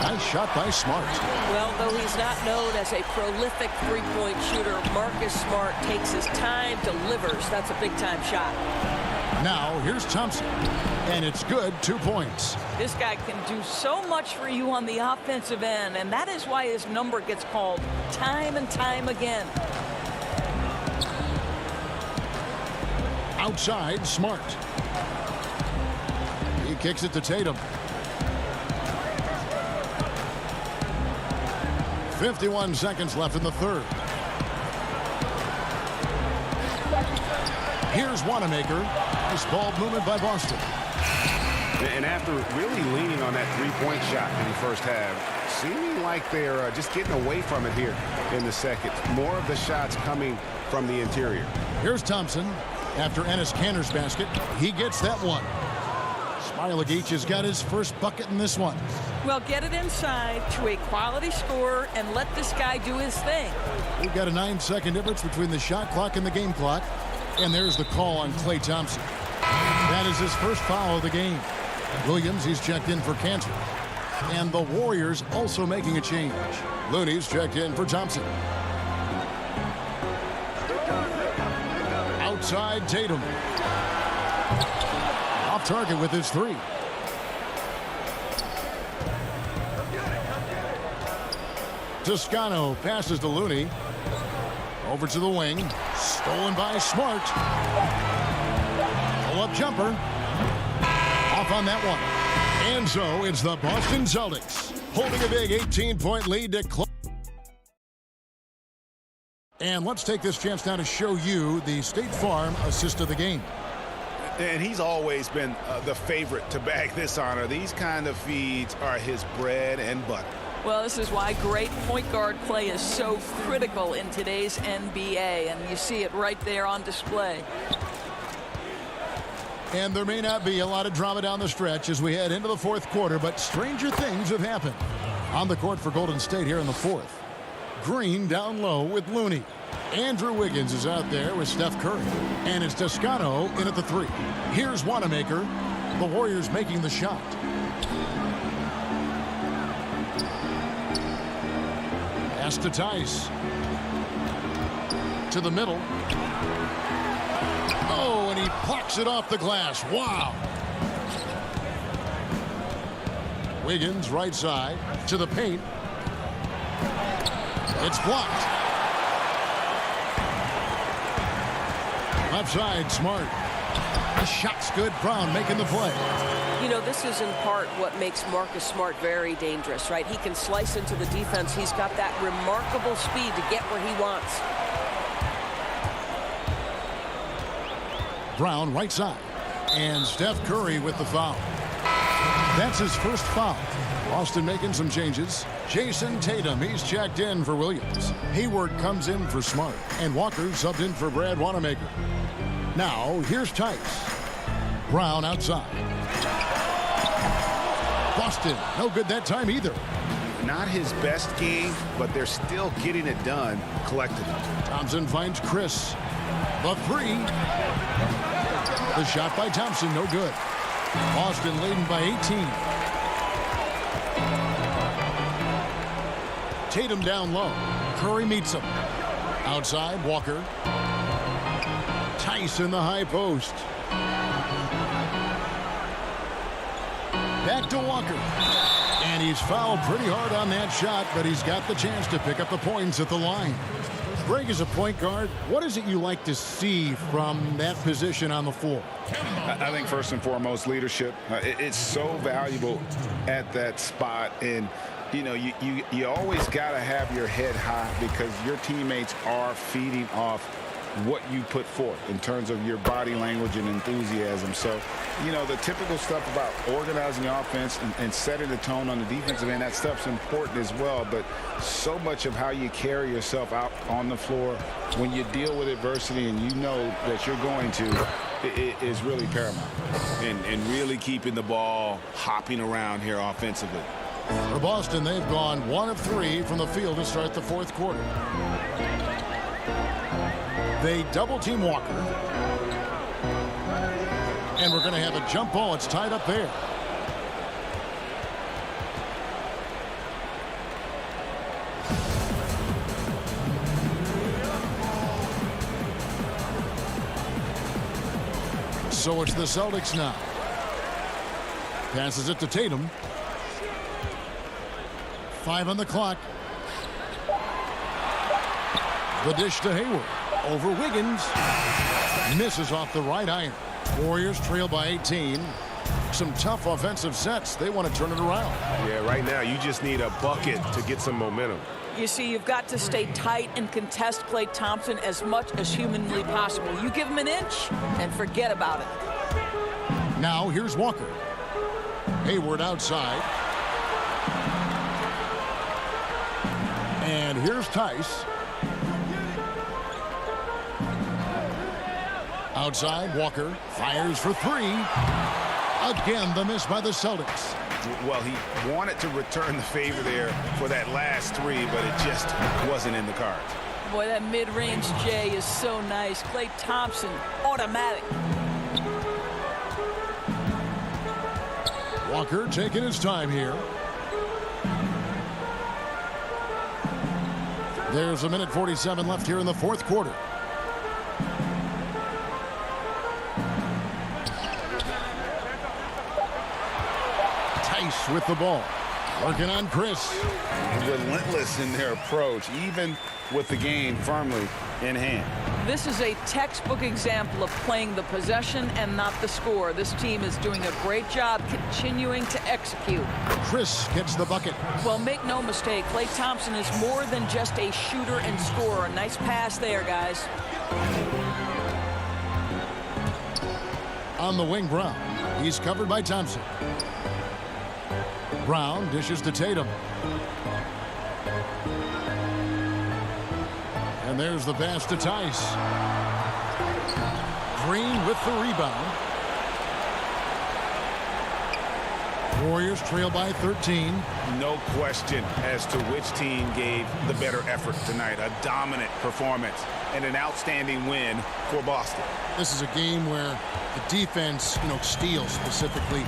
Nice shot by Smart. Well, though he's not known as a prolific three-point shooter, Marcus Smart takes his time, delivers. That's a big-time shot. Now, here's Thompson. And it's good. 2 points. This guy can do so much for you on the offensive end, and that is why his number gets called time and time again. Outside, Smart. He kicks it to Tatum. 51 seconds left in the third. Here's Wanamaker. Nice ball movement by Boston. And after really leaning on that three-point shot in the first half, seeming like they're just getting away from it here in the second. More of the shots coming from the interior. Here's Thompson. After Enes Kanter's basket, he gets that one. Smailagic has got his first bucket in this one. Well, get it inside to a quality scorer and let this guy do his thing. We've got a 9-second difference between the shot clock and the game clock. And there's the call on Klay Thompson. That is his first foul of the game. Williams, he's checked in for Cantor. And the Warriors also making a change. Looney's checked in for Thompson. Outside Tatum. Off target with his 3. Toscano passes to Looney. Over to the wing. Stolen by Smart. Pull-up jumper. Off on that one. And so it's the Boston Celtics holding a big 18-point lead to close. And let's take this chance now to show you the State Farm assist of the game. And he's always been the favorite to bag this honor. These kind of feeds are his bread and butter. Well, this is why great point guard play is so critical in today's NBA, and you see it right there on display. And there may not be a lot of drama down the stretch as we head into the fourth quarter, but stranger things have happened. On the court for Golden State here in the fourth. Green down low with Looney. Andrew Wiggins is out there with Steph Curry. And it's Toscano in at the three. Here's Wanamaker. The Warriors making the shot. Pass to Tice. To the middle. Oh, and he plucks it off the glass. Wow. Wiggins right side to the paint. It's blocked. Left side, Smart. The shot's good. Brown making the play. You know, this is in part what makes Marcus Smart very dangerous, right? He can slice into the defense. He's got that remarkable speed to get where he wants. Brown right side. And Steph Curry with the foul. That's his first foul. Boston making some changes. Jason Tatum, he's checked in for Williams. Hayward comes in for Smart. And Walker subbed in for Brad Wanamaker. Now, here's Tice. Brown outside. Boston, no good that time either. Not his best game, but they're still getting it done collectively. Thompson finds Chris. The three. The shot by Thompson, no good. Boston leading by 18. Tatum down low. Curry meets him. Outside, Walker. Tice in the high post. Back to Walker. And he's fouled pretty hard on that shot, but he's got the chance to pick up the points at the line. Greg, as a point guard, what is it you like to see from that position on the floor? I think first and foremost, leadership. It's so valuable at that spot. And, you know, you always got to have your head high because your teammates are feeding off what you put forth in terms of your body language and enthusiasm. So, you know, the typical stuff about organizing the offense and setting the tone on the defensive end, that stuff's important as well. But so much of how you carry yourself out on the floor when you deal with adversity and you know that you're going to, it is really paramount. And really keeping the ball hopping around here offensively. For Boston, they've gone 1 of 3 from the field to start the fourth quarter. They double-team Walker. And we're going to have a jump ball. It's tied up there. So it's the Celtics now. Passes it to Tatum. 5 on the clock. The dish to Hayward. Over Wiggins. Misses off the right iron. Warriors trail by 18. Some tough offensive sets. They want to turn it around. Yeah, right now you just need a bucket to get some momentum. You see, you've got to stay tight and contest Klay Thompson as much as humanly possible. You give him an inch and forget about it. Now here's Walker. Hayward outside. And here's Tice. Outside, Walker fires for 3. Again, the miss by the Celtics. Well, he wanted to return the favor there for that last 3, but it just wasn't in the cards. Boy, that mid-range J is so nice. Klay Thompson, automatic. Walker taking his time here. There's a minute 47 left here in the fourth quarter. Tice with the ball. Working on Chris. Relentless in their approach, even with the game firmly in hand. This is a textbook example of playing the possession and not the score. This team is doing a great job continuing to execute. Chris gets the bucket. Well, make no mistake, Klay Thompson is more than just a shooter and scorer. A nice pass there, guys. On the wing, Brown. He's covered by Thompson. Brown dishes to Tatum. And there's the pass to Tice. Green with the rebound. Warriors trail by 13. No question as to which team gave the better effort tonight. A dominant performance and an outstanding win for Boston. This is a game where the defense, steals specifically,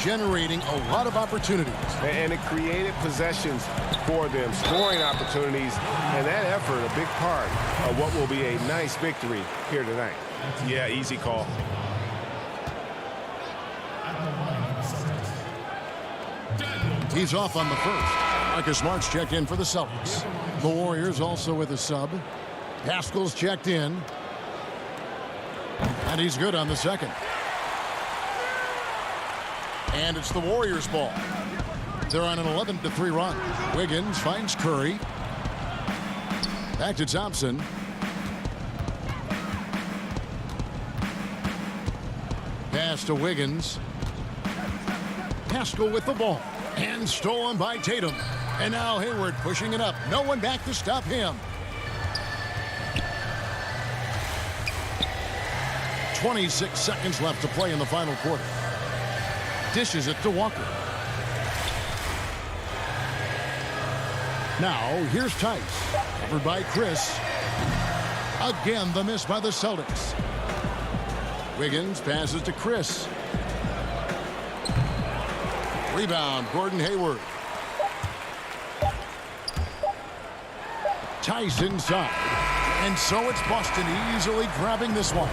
generating a lot of opportunities. And it created possessions for them, scoring opportunities, and that effort a big part of what will be a nice victory here tonight. Yeah, easy call. He's off on the first. Marcus Smart's checked in for the Celtics. The Warriors also with a sub. Pascal's checked in. And he's good on the second. And it's the Warriors' ball. They're on an 11-3 run. Wiggins finds Curry. Back to Thompson. Pass to Wiggins. Pascal with the ball. And stolen by Tatum. And now Hayward pushing it up. No one back to stop him. 26 seconds left to play in the final quarter. Dishes it to Walker. Now, here's Tice. Covered by Chris. Again, the miss by the Celtics. Wiggins passes to Chris. Rebound, Gordon Hayward. Tice inside. And so it's Boston easily grabbing this one.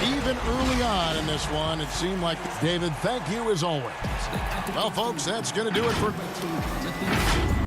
Even early on in this one, it seemed like, David, thank you as always. Well, folks, that's going to do it for...